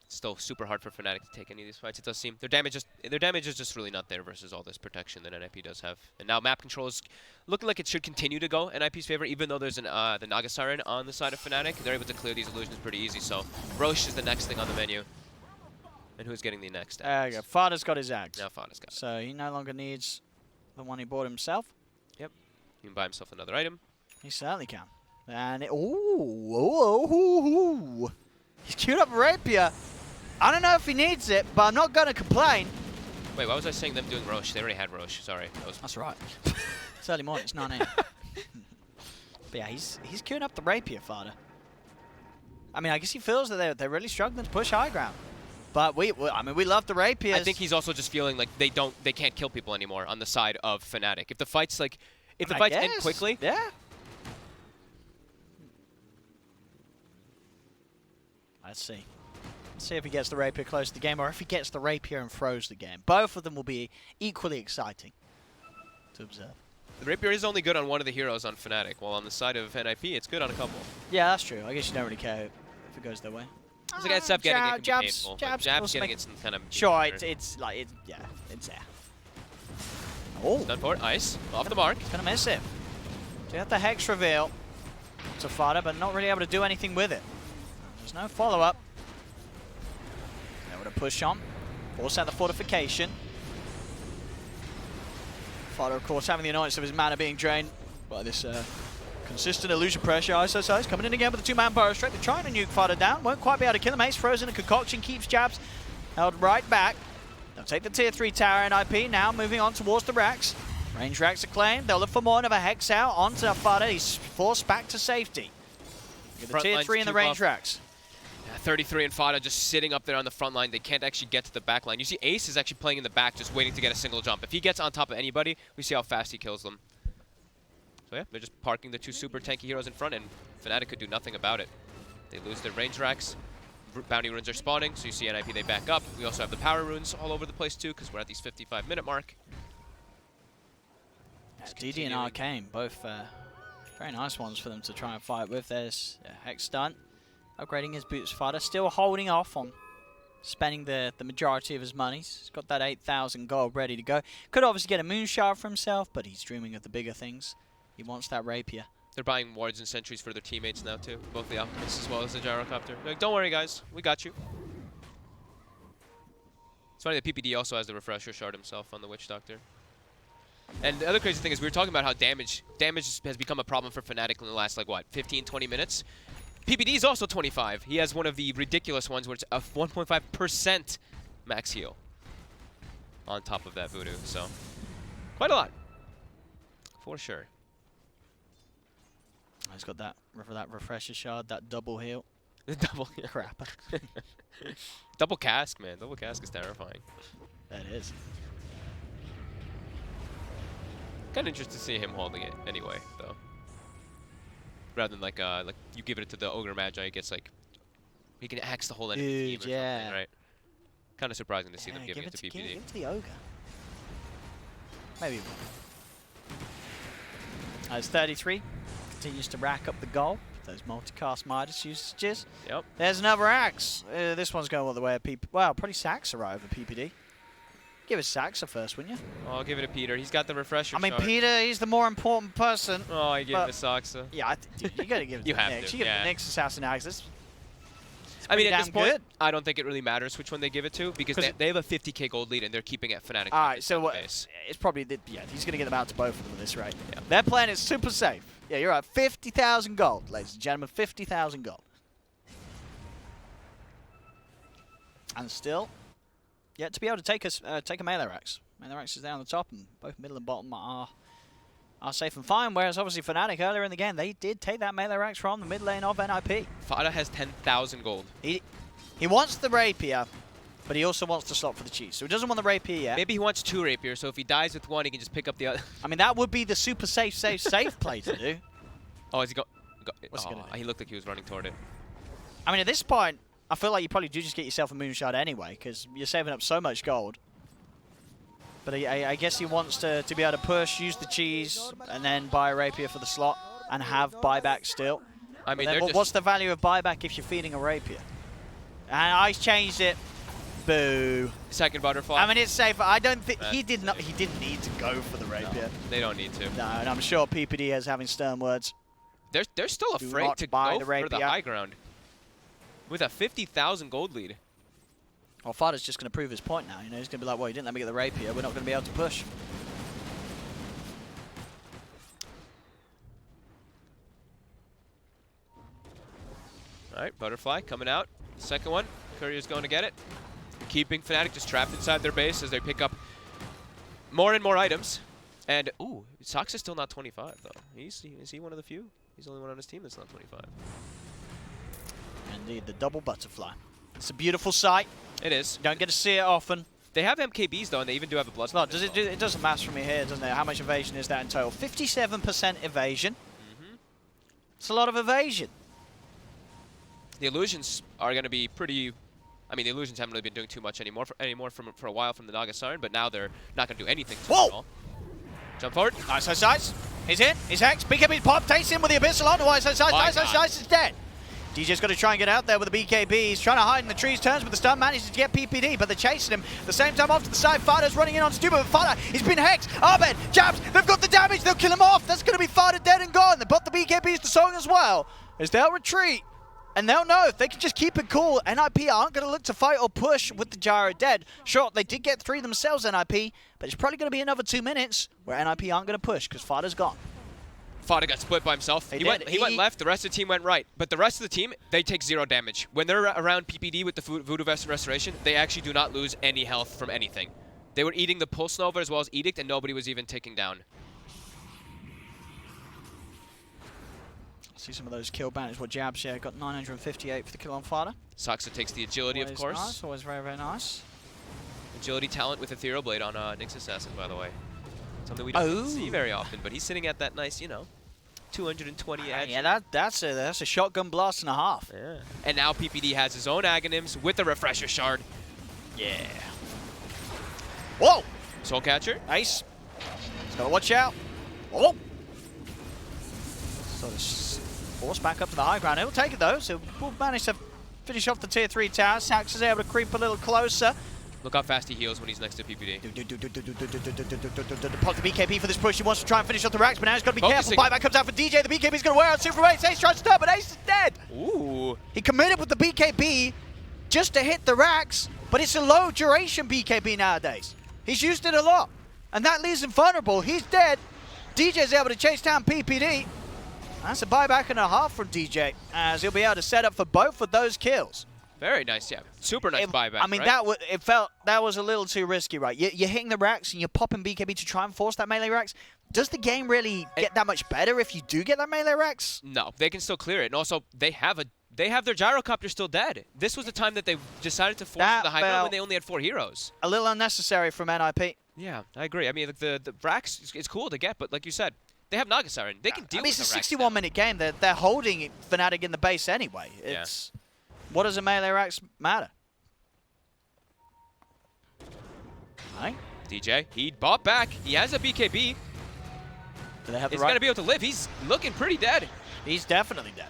it's still super hard for Fnatic to take any of these fights. It does seem their damage is just really not there versus all this protection that NIP does have. And now map control is looking like it should continue to go NIP's favor, even though there's the Naga Siren on the side of Fnatic. They're able to clear these illusions pretty easy. So Roche is the next thing on the menu. And who's getting the next? There you go. Fada's got his axe. Now Fauna's got it. So he no longer needs the one he bought himself. He can buy himself another item. He certainly can. And ooh. He's queued up a rapier. I don't know if he needs it, but I'm not going to complain. Wait, why was I saying them doing Roche? They already had Roche. Sorry. That's right. It's early morning. It's 9 AM. But yeah, he's queuing up the rapier, Fada. I mean, I guess he feels that they're really struggling to push high ground. But we love the rapiers. I think he's also just feeling like they can't kill people anymore on the side of Fnatic. If the fights end quickly, yeah. Let's see. Let's see if he gets the rapier close to the game, or if he gets the rapier and throws the game. Both of them will be equally exciting to observe. the rapier is only good on one of the heroes on Fnatic, while on the side of NIP, it's good on a couple. Yeah, that's true. I guess you don't really care if it goes their way. It's like stuff getting it can be Jabs painful. Jabs Jabs getting it's kind of sure, better. it's there. Oh, Done for it. Ice. Off the mark. he's going to miss it. So you have the Hex reveal to Fada, but not really able to do anything with it. There's no follow-up. Able to push on. Force out the fortification. Fada, of course, having the annoyance of his mana being drained by this consistent illusion pressure. ISO coming in again with the 2-man burrow strike. They're trying to nuke Fada down. Won't quite be able to kill him. Ace frozen. A concoction keeps jabs held right back. They'll take the tier 3 tower NIP now, moving on towards the racks. Range racks are claimed. They'll look for more. Another Hex out onto Fada. He's forced back to safety. Get the tier 3 in the range racks. 33 and Fada just sitting up there on the front line. They can't actually get to the back line. You see Ace is actually playing in the back, just waiting to get a single jump. If he gets on top of anybody, we see how fast he kills them. So yeah, they're just parking the 2 super tanky heroes in front, and Fnatic could do nothing about it. They lose their range racks. Bounty runes are spawning, so you see NIP, they back up. We also have the power runes all over the place too, because we're at these 55-minute mark. DD and Arcane, both very nice ones for them to try and fight with. There's Hex stunt. Upgrading his boots. Fada still holding off on spending the majority of his money. He's got that 8,000 gold ready to go. Could obviously get a Moonshard for himself, but he's dreaming of the bigger things. He wants that rapier. They're buying wards and sentries for their teammates now too, both the Alchemists as well as the Gyrocopter. They're like, don't worry guys, we got you. It's funny that PPD also has the refresher shard himself on the Witch Doctor. And the other crazy thing is we were talking about how damage has become a problem for Fnatic in the last, like, what, 15, 20 minutes? PPD is also 25. He has one of the ridiculous ones where it's a 1.5% max heal on top of that voodoo. So, quite a lot, for sure. He's got that refresher shard, that double heal. Double heal. Crap. Double cask, man. Double cask is terrifying. That is. Kind of interested to see him holding it anyway, though. Rather than like you give it to the Ogre Magi, it gets like he can hex the whole enemy team or something, right? Kind of surprising to see them giving it to PPD. Give it to the Ogre. Maybe. As 33 continues to rack up the gold. Those multicast Midas usages. Yep. There's another axe. This one's going all the way at PPD. Well, probably Saxa right over PPD. Give it Saxa first, wouldn't you? Oh, I'll give it to Peter. He's got the refresher. I mean, shard. Peter, he's the more important person. Oh, I gave it to Saxa. Yeah, dude, you gotta give it You to have Nyx. to, You give yeah. it to Nyx Assassin Axis. I mean, at this point, good. I don't think it really matters which one they give it to because they have a 50k gold lead and they're keeping it Fnatic. All right, so what? Base. It's probably he's gonna get them out to both of them at this rate. Yeah. Their plan is super safe. Yeah, you're right. 50,000 gold, ladies and gentlemen. 50,000 gold. And still, yet to be able to take a melee axe. Melee axe is down the top, and both middle and bottom are safe and fine. Whereas obviously Fnatic earlier in the game, they did take that melee axe from the mid lane of NIP. Fada has 10,000 gold. He wants the rapier, but he also wants the slot for the cheese. So he doesn't want the rapier yet. Maybe he wants 2 rapiers, so if he dies with one, he can just pick up the other. I mean, that would be the super safe play to do. Oh, is he go? What's he gonna do? He looked like he was running toward it. I mean, at this point, I feel like you probably do just get yourself a Moonshard anyway, because you're saving up so much gold. But I guess he wants to be able to push, use the cheese, and then buy a rapier for the slot, and have buyback still. I mean, what's the value of buyback if you're feeding a rapier? And Ice changed it. Boo. Second butterfly. I mean, it's safer. I don't think he didn't need to go for the rapier. No, they don't need to. No, and I'm sure PPD is having stern words. They're still Do afraid not to buy go the for the rapier. high ground. With a 50,000 gold lead. Well, Fada's just going to prove his point now. You know, he's going to be like, well, you didn't let me get the rapier. We're not going to be able to push. All right, butterfly coming out. Second one. Courier's going to get it. Keeping Fnatic just trapped inside their base as they pick up more and more items. And, ooh, Sox is still not 25, though. Is he one of the few? He's the only one on his team that's not 25. Indeed, the double butterfly. It's a beautiful sight. It is. You don't get to see it often. They have MKBs, though, and they even do have a blood. It's not. It doesn't matter for me here, doesn't it? How much evasion is that in total? 57% evasion. It's a lot of evasion. The illusions are going to be pretty... I mean, the illusions haven't really been doing too much anymore for a while from the Naga Siren, but now they're not going to do anything to Whoa! it at all. Jump forward. Ice. He's in. He's hexed. Pick up his pop. Takes him with the Abyssal on. Ice is dead. DJ's got to try and get out there with the BKB. He's trying to hide in the trees, turns with the stun, manages to get PPD, but they're chasing him. At the same time, off to the side, Fada's running in on Stupid, but Fada, he's been hexed. Abed, jabs, they've got the damage, they'll kill him off. That's going to be Fada dead and gone. They put the BKBs to Song as well, as they'll retreat. And they'll know if they can just keep it cool, NIP aren't going to look to fight or push with the Gyro dead. Sure, they did get 3 themselves, NIP, but it's probably going to be another 2 minutes where NIP aren't going to push because Fada's gone. Fada got split by himself. He went left, the rest of the team went right. But the rest of the team, they take 0 damage. When they're around PPD with the Voodoo Vest and Restoration, they actually do not lose any health from anything. They were eating the Pulse Nova as well as Edict, and nobody was even taking down. See some of those kill banners. What Jabs here got 958 for the kill on Fada. Saksa takes the agility, Always of course. Nice, always very, very nice. Agility talent with Ethereal Blade on Nyx Assassin, by the way. Something we don't see very often, but he's sitting at that nice, you know, 220 edge. Yeah, that's a shotgun blast and a half. Yeah. And now PPD has his own Aghanims with the Refresher Shard. Yeah. Whoa! Soul Catcher. Ace. He's got to watch out. Oh! Sort of force back up to the high ground. He'll take it though, so we'll manage to finish off the tier 3 tower. Sax is able to creep a little closer. Look how fast he heals when he's next to PPD. Pop the BKB for this push. He wants to try and finish off the racks, but now he's got to be Focusing. careful. Buyback comes out for DJ. The BKB's going to wear out Super Ace. Ace tries to stop, but Ace is dead. Ooh. He committed with the BKB just to hit the racks, but it's a low duration BKB nowadays. He's used it a lot, and that leaves him vulnerable. He's dead. DJ's able to chase down PPD. That's a buyback and a half from DJ, as he'll be able to set up for both of those kills. Very nice, yeah. Super nice buyback. I mean, right? that was a little too risky, right? You're hitting the racks and you're popping BKB to try and force that melee racks. Does the game really get that much better if you do get that melee racks? No, they can still clear it, and also they have their gyrocopter still dead. This was the time that they decided to force the high ground when they only had 4 heroes. A little unnecessary from NIP. Yeah, I agree. I mean, like the racks it's cool to get, but like you said, they have Naga Siren. They can deal with the racks. It's a 61-minute game. They're holding Fnatic in the base anyway. It's what does a melee racks matter? Right. DJ, he bought back. He has a BKB. Do they have the He's right? gonna be able to live. He's looking pretty dead. He's definitely dead.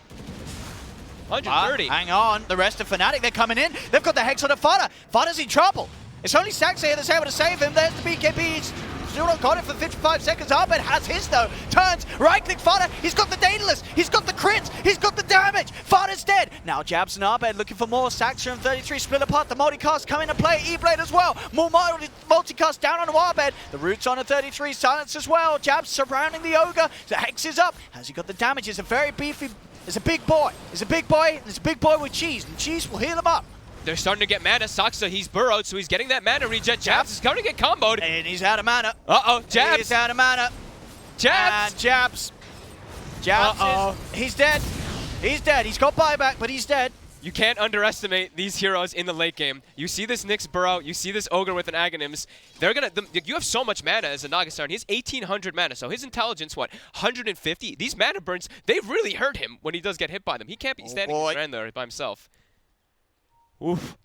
130. Hang on, the rest of Fnatic, they're coming in. They've got the Hex on the Fada. Fada's in trouble. It's only Saxa here that's able to save him. There's the BKB. He's still not got it for 55 seconds. Abed has his though. Turns, right-click Fada. He's got the Daedalus. He's got the crits. He's got the damage. Fada's dead. Now Jabs and Abed looking for more. Saxa and 33 split apart. The multicast come into play. E-Blade as well. More multicast down on Abed. The roots on a 33. Silence as well. Jabs surrounding the Ogre. The Hex is up. Has he got the damage? It's a very beefy... It's a big boy. It's a big boy. It's a big boy with cheese. And cheese will heal him up. They're starting to get mana. Saksa, he's burrowed, so he's getting that mana regen. Jabs is going to get comboed. And he's out of mana. Uh-oh, Jabs. He's out of mana. Jabs. And Jabs. He's dead. He's dead. He's got buyback, but he's dead. You can't underestimate these heroes in the late game. You see this Nyx burrow. You see this Ogre with an Aghanims. They're gonna. You have so much mana as a Naga Siren. He has 1,800 mana, so his intelligence, what, 150? These mana burns, they really hurt him when he does get hit by them. He can't be standing around there by himself. Oof.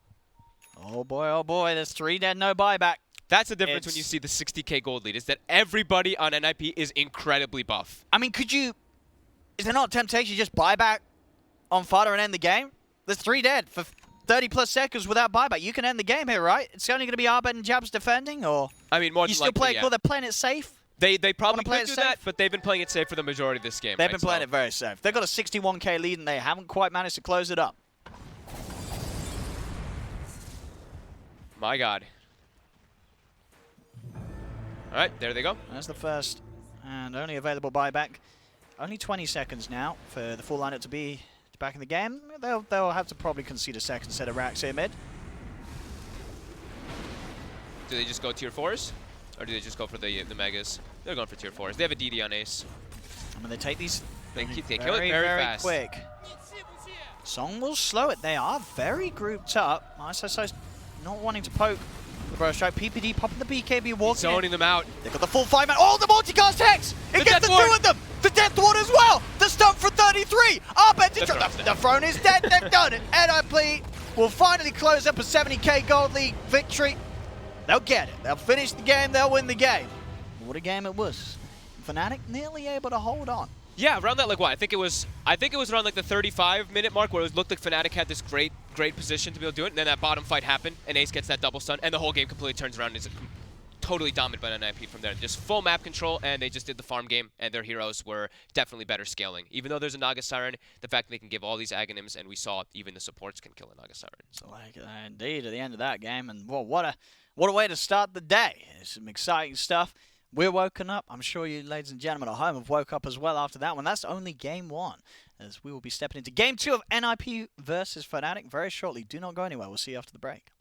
Oh boy, there's 3 dead, no buyback. That's the difference when you see the 60k gold lead, is that everybody on NIP is incredibly buff. I mean, is there not a temptation to just buyback on Fada and end the game? There's 3 dead for 30 plus seconds without buyback. You can end the game here, right? It's only going to be Abed and Jabs defending, or I mean, more you still play it cool? They're playing it safe. They probably play could it do that, safe? but they've been playing it safe for the majority of this game. They've been playing it very safe. They've got a 61k lead and they haven't quite managed to close it up. My God. All right, there they go. That's the first and only available buyback. Only 20 seconds now for the full lineup to be back in the game. They'll have to probably concede a second set of racks here mid. Do they just go tier 4s? Or do they just go for the megas? They're going for tier 4s. They have a DD on Ace. I mean, they take these They kill it very fast. quick. Song will slow it. They are very grouped up. ISSO's not wanting to poke the Bro Strike. PPD popping the BKB, walking Zoning them out. They've got the full 5 man. Oh, the multicast Hex! It gets the 2 of them! The Death Ward as well! The stump for 33! The throne is dead. They've done it. NIP will finally close up a 70k Gold League victory. They'll get it. They'll finish the game. They'll win the game. What a game it was. Fnatic nearly able to hold on. Yeah, around that, like what? I think it was around like the 35-minute mark where it looked like Fnatic had this great position to be able to do it, and then that bottom fight happened, and Ace gets that double stun, and the whole game completely turns around and is totally dominated by NIP from there. Just full map control, and they just did the farm game, and their heroes were definitely better scaling. Even though there's a Naga Siren, the fact that they can give all these Aghanims, and we saw even the supports can kill a Naga Siren. So. Like indeed, at the end of that game, and well, what a way to start the day. It's some exciting stuff. We're woken up. I'm sure you, ladies and gentlemen at home, have woke up as well after that one. That's only game one, as we will be stepping into game two of NIP versus Fnatic very shortly. Do not go anywhere. We'll see you after the break.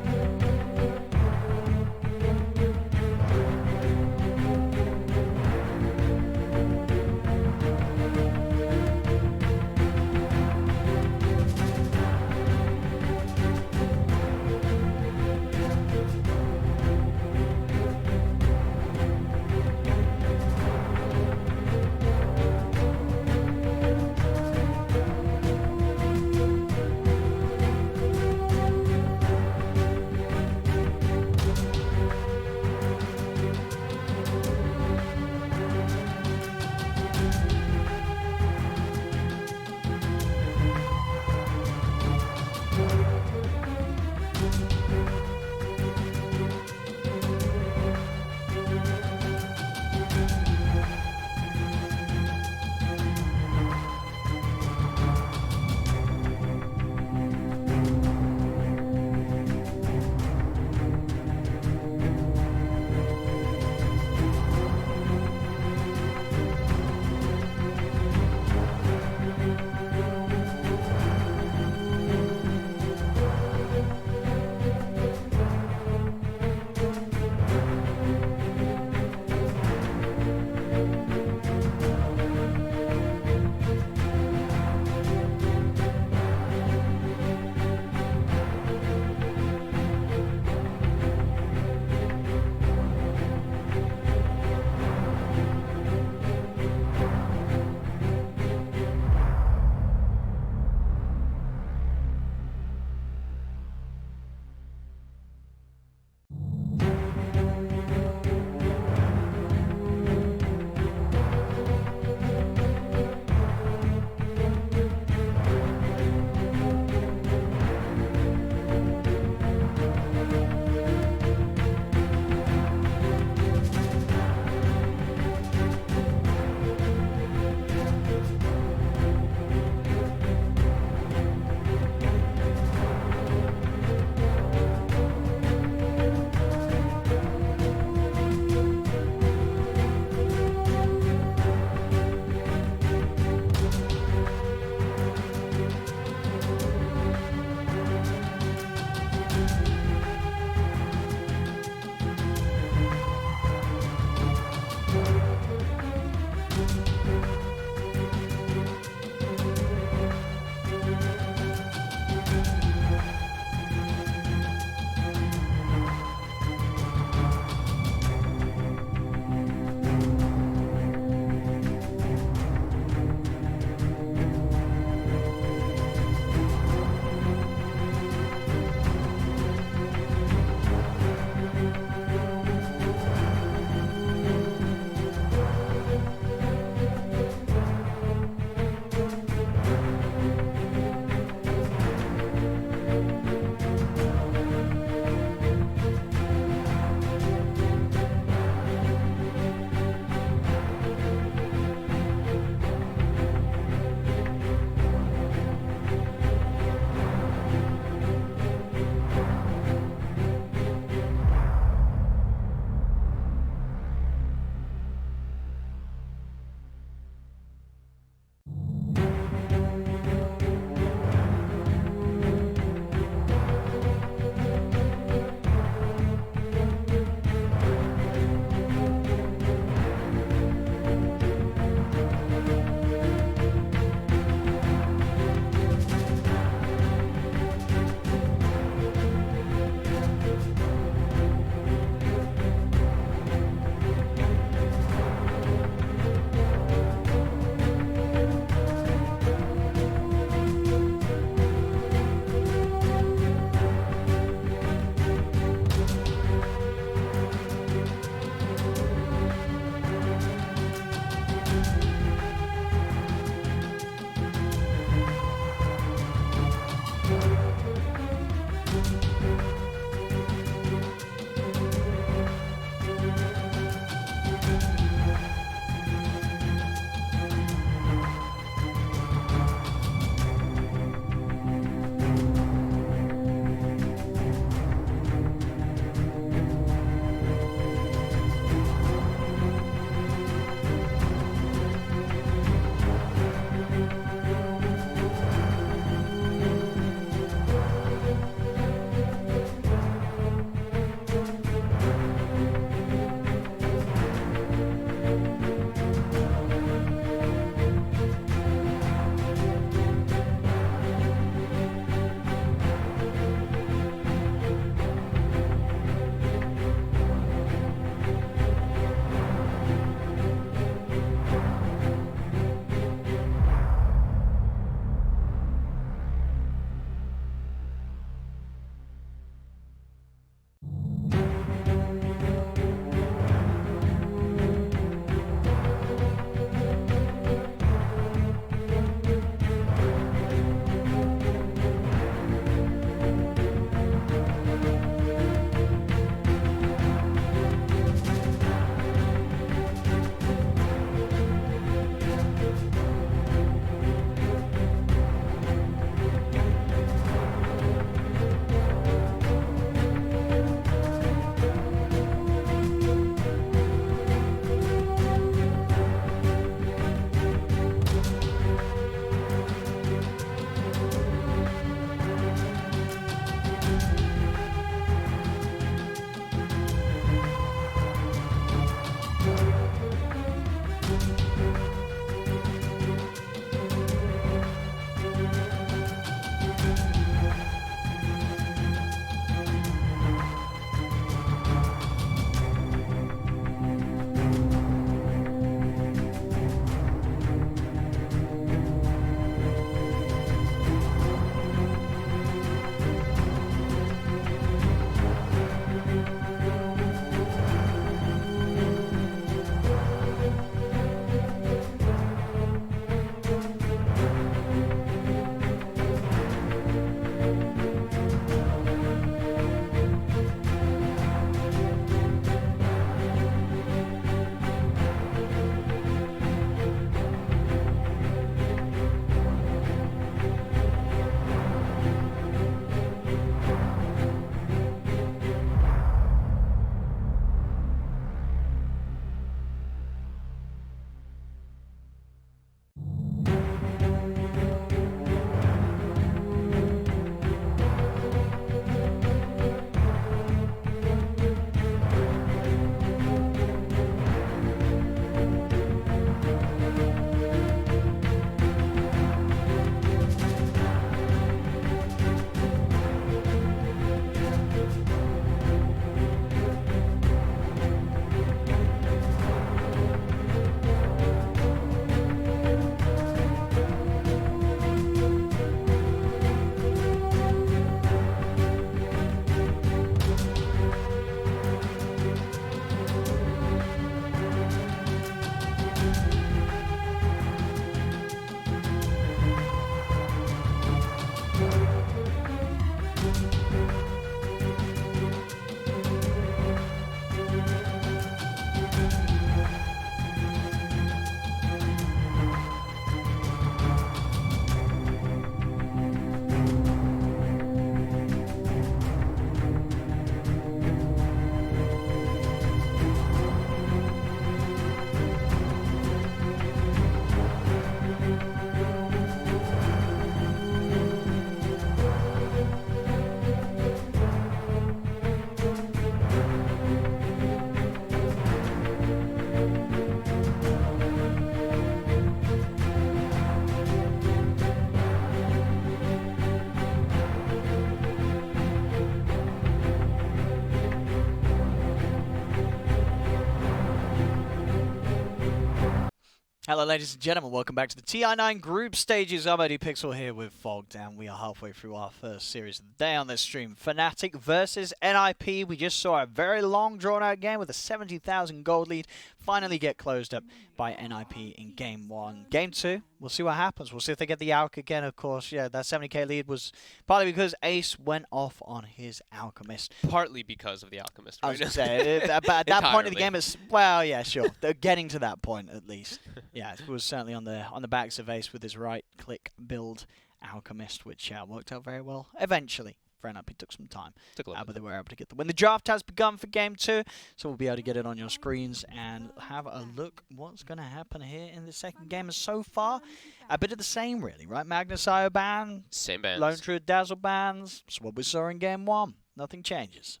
Hello, ladies and gentlemen. Welcome back to the TI9 group stages. I'm OD Pixel here with Fogged, and we are halfway through our first series of the day on this stream. Fnatic versus NIP. We just saw a very long, drawn-out game with a 70,000 gold lead finally get closed up by NIP in Game 1. Game 2, we'll see what happens. We'll see if they get the Alch again, of course. Yeah, that 70k lead was partly because Ace went off on his Alchemist. Partly because of the Alchemist. I Right? was going to say, but at that point of the Entirely. game, it's, well, yeah, sure. They're getting to that point, at least. Yeah, it was certainly on the backs of Ace with his right-click build Alchemist, which worked out very well eventually. For NIP, it took some time, Took a little but bit. they were able to get the win. The draft has begun for Game 2, so we'll be able to get it on your screens and have a look what's going to happen here in the second game. And so far, a bit of the same, really, right? Magnus IO ban, Same bands. Lone True Dazzle bans. It's what we saw in Game 1. Nothing changes.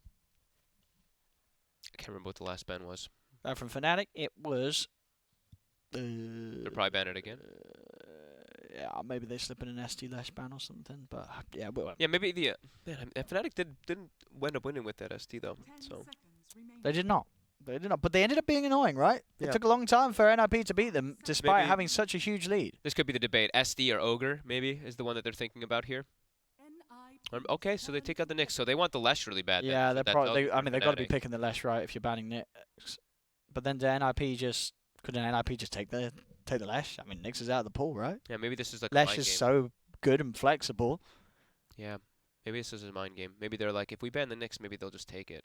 I can't remember what the last ban was. From Fnatic, it was... They'll probably ban it again. Yeah, maybe they slip in an ST Lash ban or something, but yeah, but Yeah, maybe the man. Fnatic didn't end up winning with that ST though. So they did not. They did not, but they ended up being annoying, right? It Yeah. took a long time for NIP to beat them, despite Maybe- having such a huge lead. this could be the debate. SD or Ogre maybe is the one that they're thinking about here. Okay, so they take out the Nyx. So they want the Lesh really bad. then, Yeah, so they're that's probably. all I mean, they've got to be Fnatic. picking the Lash right if you're banning Nyx. But then the NIP just couldn't NIP just take the Lash? I mean, Nyx is out of the pool, right? Yeah, maybe this is like a Lash mind is game. so good and flexible. Yeah, maybe this is a mind game. Maybe they're like, if we ban the Nyx, maybe they'll just take it.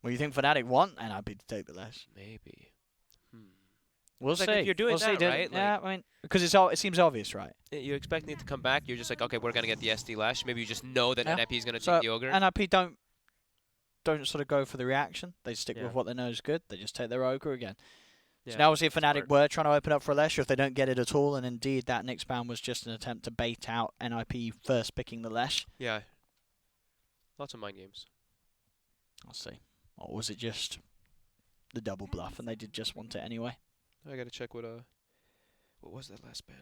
Well, you think Fnatic want NIP to take the Lash? Maybe. We'll Like, see. if you're doing we'll see, that, dude. right, Yeah, I mean, because it seems obvious, right? You're expecting it to come back. You're just like, okay, we're gonna get the SD Lash. Maybe you just know that Yeah. NIP is gonna So, take the Ogre. NIP don't sort of go for the reaction. They stick Yeah. with what they know is good. They just take their Ogre again. Yeah, So now we'll see if Fnatic smart. were trying to open up for a Lash, or if they don't get it at all, and indeed that Nyx ban was just an attempt to bait out NIP first picking the Lash. Yeah. Lots of mind games. I'll see. Or was it just the double bluff, and they did just want it anyway? I gotta check what was that last ban?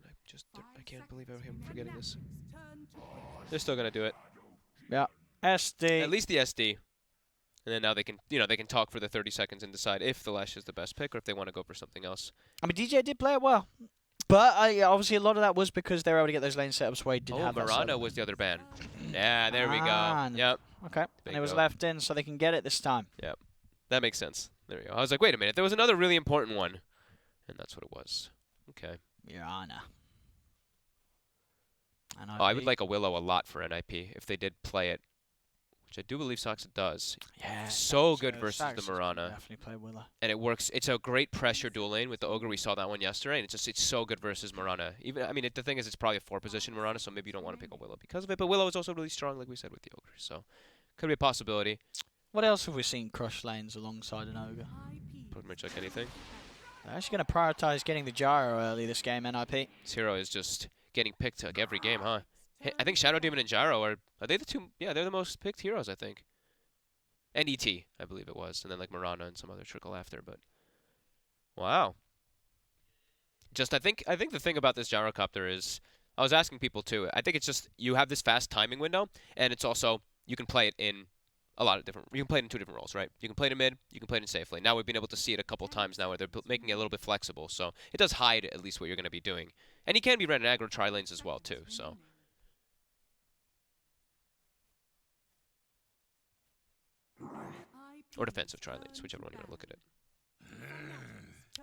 I can't believe I'm forgetting this. They're still gonna do it. SD. At least the SD. And then now they can talk for the 30 seconds and decide if the Lash is the best pick or if they want to go for something else. I mean, DJ did play it well. But obviously a lot of that was because they were able to get those lane setups where he did Oh, have that Mirana setup. was the other ban. Yeah, there we Ah, go. Yep, Okay. And it was Bingo. left in, so they can get it this time. that makes sense. There we go. I was like, wait a minute, there was another really important one. And that's what it was. Okay. Your Honor. And Oh, I would like a Willow a lot for NIP if they did play it, which I do believe Soxa does. Yeah, So Saxon's good versus the Saxon's gonna Mirana. Definitely play Willow. And it works. It's a great pressure dual lane with the Ogre. We saw that one yesterday, and it's so good versus Mirana. Even I mean, the thing is, it's probably a 4-position Mirana, so maybe you don't want to pick a Willow because of it. But Willow is also really strong, like we said with the Ogre, so could be a possibility. What else have we seen crush lanes alongside an Ogre? Pretty much like anything. They're actually going to prioritize getting the gyro early this game, NIP. This hero is just getting picked like every game, huh? Hey, I think Shadow Demon and Gyro are they the two? Yeah, they're the most picked heroes, I think. And ET, I believe it was, and then like Mirana and some other trickle after. But wow. Just I think the thing about this gyrocopter is I was asking people too. I think it's just you have this fast timing window, and it's also you can play it in a lot of different. You can play it in 2 different roles, right? You can play it in mid, you can play it in safe lane. Now we've been able to see it a couple times now where they're making it a little bit flexible, so it does hide at least what you're going to be doing. And he can be running aggro tri lanes as well too. So or defensive tri lanes, whichever one you want to look at it.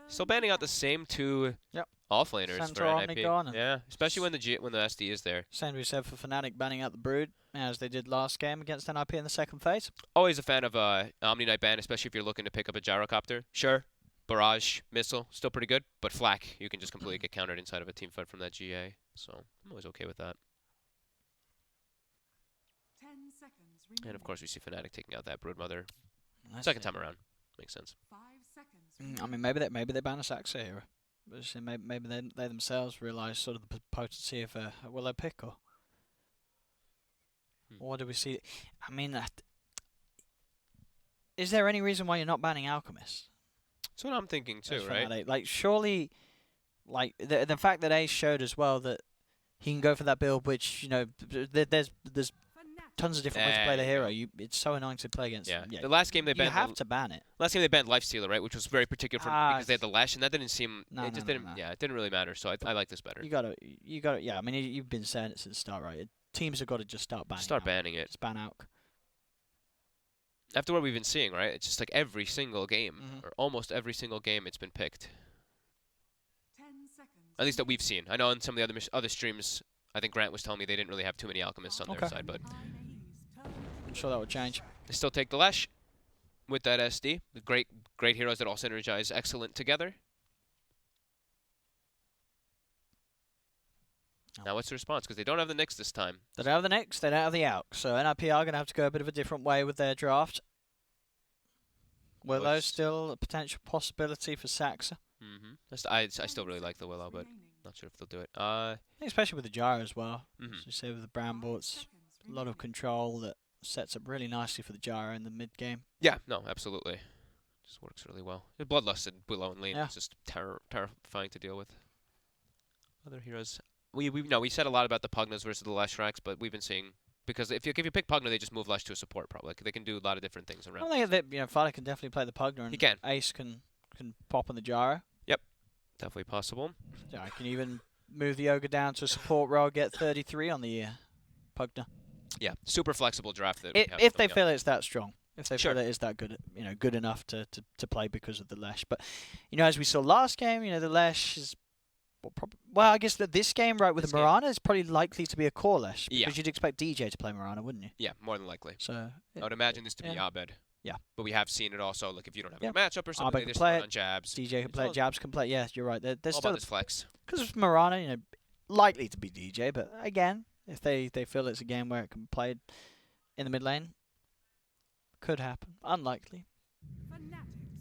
Still banning out the same 2 Yep. offlaners Centaur, for Omni NIP. gone, and Yeah, especially when the SD is there. Same we said for Fnatic banning out the Brood, as they did last game against NIP in the second phase. Always a fan of Omni Knight ban, especially if you're looking to pick up a gyrocopter. Sure, barrage missile still pretty good, but flak you can just completely get countered inside of a team fight from that GA. So I'm always okay with that. And of course we see Fnatic taking out that Broodmother second time around. Makes sense. I mean, maybe they ban a Saxa hero. But just maybe they themselves realise sort of the potency of a Willow pick, or what do we see? I mean, is there any reason why you're not banning Alchemist? That's what I'm thinking too, That's right? Fnatic. Like, surely, like the fact that Ace showed as well that he can go for that build, which there's tons of different ways to play the hero. It's so annoying to play against. Yeah. The last game they you banned. have to ban it. Last game they banned Lifestealer, right, which was very particular because they had the Lash, and that didn't seem. No, it just didn't. Yeah, it didn't really matter. So I like this better. You gotta. Yeah, I mean, you've been saying it since the start, right? Teams have got to just start banning. Banning it. Just ban out. After what we've been seeing, right? It's just like every single game, or almost every single game, it's been picked. 10 seconds. At least that we've seen. I know on some of the other streams, I think Grant was telling me they didn't really have too many alchemists on their side, but I'm sure that would change. they still take the Lash with that SD. The great heroes that all synergize excellent together. Now what's the response? Because they don't have the Nyx this time. They don't have the Nyx, they don't have the Alk. So NIP are going to have to go a bit of a different way with their draft. Willow's still a potential possibility for Saxa. I still really like the Willow, but not sure if they'll do it. Especially with the Gyro as well. As you say with the Bramble, it's a lot of control that sets up really nicely for the Gyro in the mid game. Yeah, no, absolutely. Just works really well. The Bloodlust and Willow and Lane is just terrifying to deal with. Other heroes. We said a lot about the Pugnas versus the Leshracs, but we've been seeing because if you pick Pugna, they just move Lesh to a support probably. Like, they can do a lot of different things around. I think that Fnatic can definitely play the Pugna, and he can. Ace can pop on the Gyro. Yep, definitely possible. Yeah, I can even move the Ogre down to a support role, get 33 on the Pugna. Yeah, super flexible draft that if they feel it's that strong. If they Sure. feel it is that good, good enough to play because of the Lesh. But, as we saw last game, the Lesh is, well, I guess that this game, right, with the Mirana, is probably likely to be a core Lesh. Because you'd expect DJ to play Mirana, wouldn't you? Yeah, more than likely. So I would imagine this to be Abed. Yeah. But we have seen it also, like, if you don't have a matchup or something, Abed they can just play run it, on jabs. DJ can play it, jabs can play it. Yeah, you're right. There's all still about this flex. Because of Mirana, likely to be DJ, but again, if they feel it's a game where it can be played in the mid lane, could happen. Unlikely.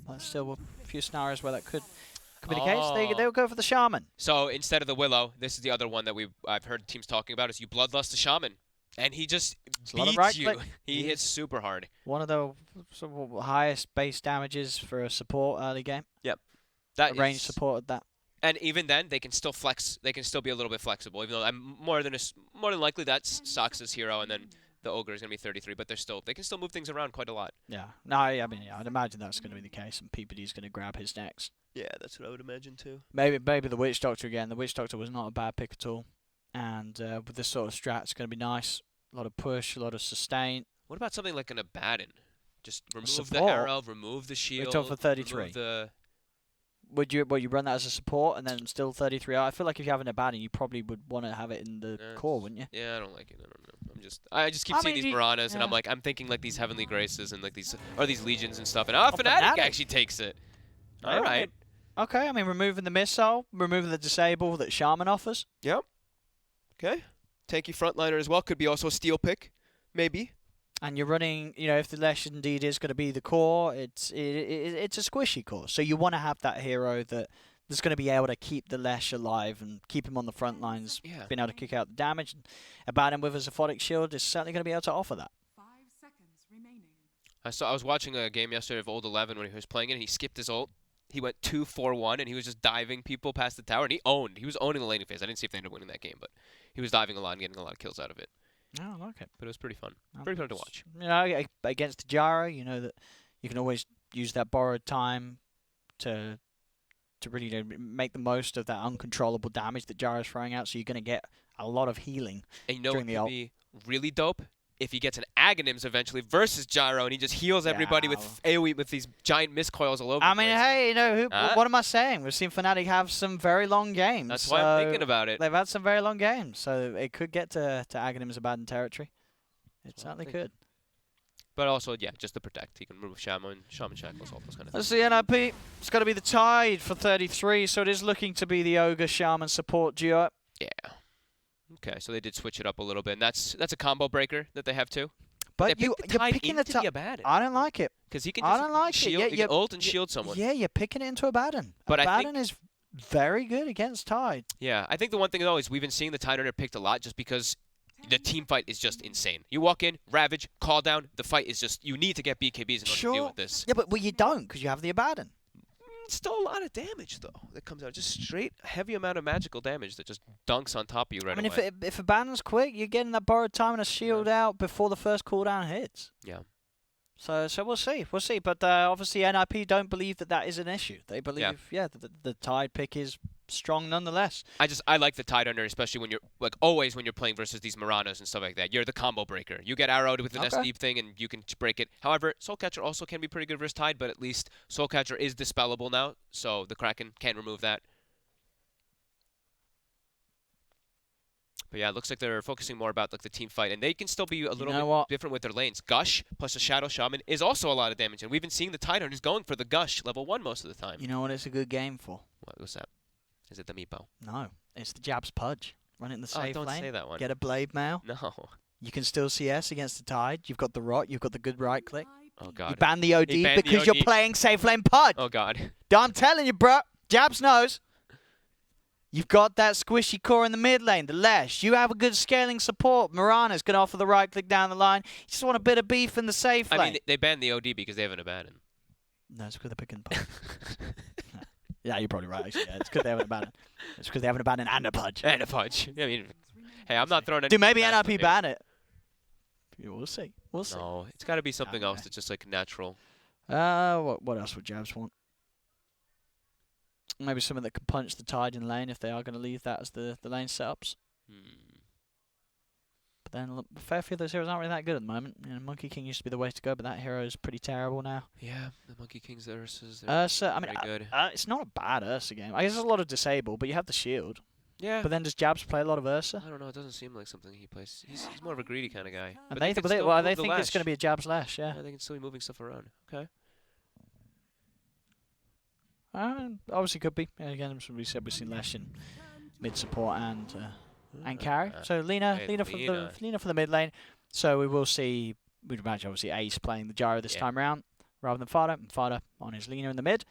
But still a few scenarios where that could be the case. They'll go for the Shaman. So instead of the Willow, this is the other one that I've heard teams talking about, is you Bloodlust the Shaman. And he just beats you. He hits super hard. One of the highest base damages for a support early game. Yep. Range support at that. And even then, they can still flex. They can still be a little bit flexible. Even though I'm more than likely that's Saxa's hero, and then the Ogre is going to be 33. But they can still move things around quite a lot. Yeah. No, I mean, I'd imagine that's going to be the case, and PPD is going to grab his next. Yeah, that's what I would imagine too. Maybe the Witch Doctor again. The Witch Doctor was not a bad pick at all, and with this sort of strat, it's going to be nice. A lot of push, a lot of sustain. What about something like an Abaddon? Just remove the support. arrow, remove the shield. We're talking for 33. Would you run that as a support and then still 33? I feel like if you have an Abaddon, you probably would want to have it in the core, wouldn't you? Yeah, I don't like it. I just keep seeing these Miranas, and I'm thinking like these Heavenly Graces and like these Legions and stuff. And Fnatic actually takes it. All right. Okay, I mean, removing the missile, removing the disable that Shaman offers. Yep. Okay. Tanky frontliner as well. Could be also a steal pick, maybe. And you're running, if the Lesh indeed is going to be the core, it's a squishy core. So you want to have that hero that's going to be able to keep the Lesh alive and keep him on the front lines, being able to kick out the damage. And Abaddon with a Zaphotic shield is certainly going to be able to offer that. 5 seconds remaining. I was watching a game yesterday of Old 11 when he was playing it, and he skipped his ult. He went 2-4-1, and he was just diving people past the tower, and he was owning the laning phase. I didn't see if they ended up winning that game, but he was diving a lot and getting a lot of kills out of it. Oh, I like it. But it was pretty fun. Pretty fun to watch. Against the Gyro, that you can always use that borrowed time to really make the most of that uncontrollable damage that Gyro's throwing out, so you're going to get a lot of healing. And what would be really dope? If he gets an Aghanims eventually versus Gyro, and he just heals everybody with AoE with these giant mist coils all over the place. Hey, what am I saying? We've seen Fnatic have some very long games. That's why I'm thinking about it. They've had some very long games, so it could get to Aghanims Abaddon territory. It certainly could. But also, just to protect. He can remove Shaman Shackles, all those kind of things. Let's see, NIP. It's got to be the Tide for 33, so it is looking to be the Ogre Shaman support duo. Yeah. Okay, so they did switch it up a little bit, and that's a combo breaker that they have too. But you're picking the Tide. I don't like it. Because he can shield, he can ult and shield someone. Yeah, you're picking it into Abaddon. But Abaddon is very good against Tide. Yeah, I think the one thing though is we've been seeing the Tide earner picked a lot just because the team fight is just insane. You walk in, Ravage, call down, the fight is just, you need to get BKBs in order to deal with this. Yeah, but you don't because you have the Abaddon. Still a lot of damage though that comes out. Just straight heavy amount of magical damage that just dunks on top of you right I mean, away. if it bans quick, you're getting that borrowed time and a shield out before the first cooldown hits. Yeah. So we'll see. We'll see. But obviously, NIP don't believe that is an issue. They believe, the Tide pick is strong nonetheless. I like the Tide Under, especially when you're always when you're playing versus these Muranas and stuff like that. You're the combo breaker. You get arrowed with an SD thing and you can break it. However, Soulcatcher also can be pretty good versus Tide, but at least Soulcatcher is dispellable now, so the Kraken can remove that. But yeah, it looks like they're focusing more about the team fight, and they can still be a little bit different with their lanes. Gush plus a Shadow Shaman is also a lot of damage, and we've been seeing the Tide Hunters going for the Gush level 1 most of the time. You know what it's a good game for? What's that? Is it the Meepo? No, it's the Jabs Pudge. Run it in the safe don't lane. say that one. Get a Blade Mail. No. You can still CS against the Tide. You've got the Rot. You've got the good right click. Oh, God. You ban the OD banned because the you're OD. playing safe lane Pudge. Oh, God. I'm telling you, bro. Jabs knows. You've got that squishy core in the mid lane, the Lesh. You have a good scaling support. Mirana's going to offer the right click down the line. You just want a bit of beef in the safe lane. I mean, they banned the OD because they have an Abaddon. No, it's because they're picking Pudge. Yeah, you're probably right, actually. Yeah, it's because they have an Abaddon. It's because they have an Abaddon and a Pudge. And a Pudge. I mean, hey, I'm not throwing any... Dude, maybe bad stuff NIP here. ban it. Yeah, we'll see. We'll see. No, it's got to be something else that's just natural. What else would Jabs want? Maybe something that could punch the Tide in lane if they are going to leave that as the lane setups. But then look, a fair few of those heroes aren't really that good at the moment. You know, Monkey King used to be the way to go, but that hero is pretty terrible now. Yeah, the Monkey King's Ursa's Ursa, I mean, very good. it's not a bad Ursa game. I guess there's a lot of disable, but you have the shield. Yeah. But then does Jabs play a lot of Ursa? I don't know. It doesn't seem like something he plays. He's more of a greedy kind of guy. And But they can think still they move the think it's going to Lash. be a Jabs Lash, yeah. Yeah, they can still be moving stuff around. Okay. Obviously could be. Again, as we said, we've seen Lash in mid support and carry. So Lina for the mid lane. So we will see. We'd imagine obviously Ace playing the Gyro this time round rather than Fada. And Fada on his Lina in the mid.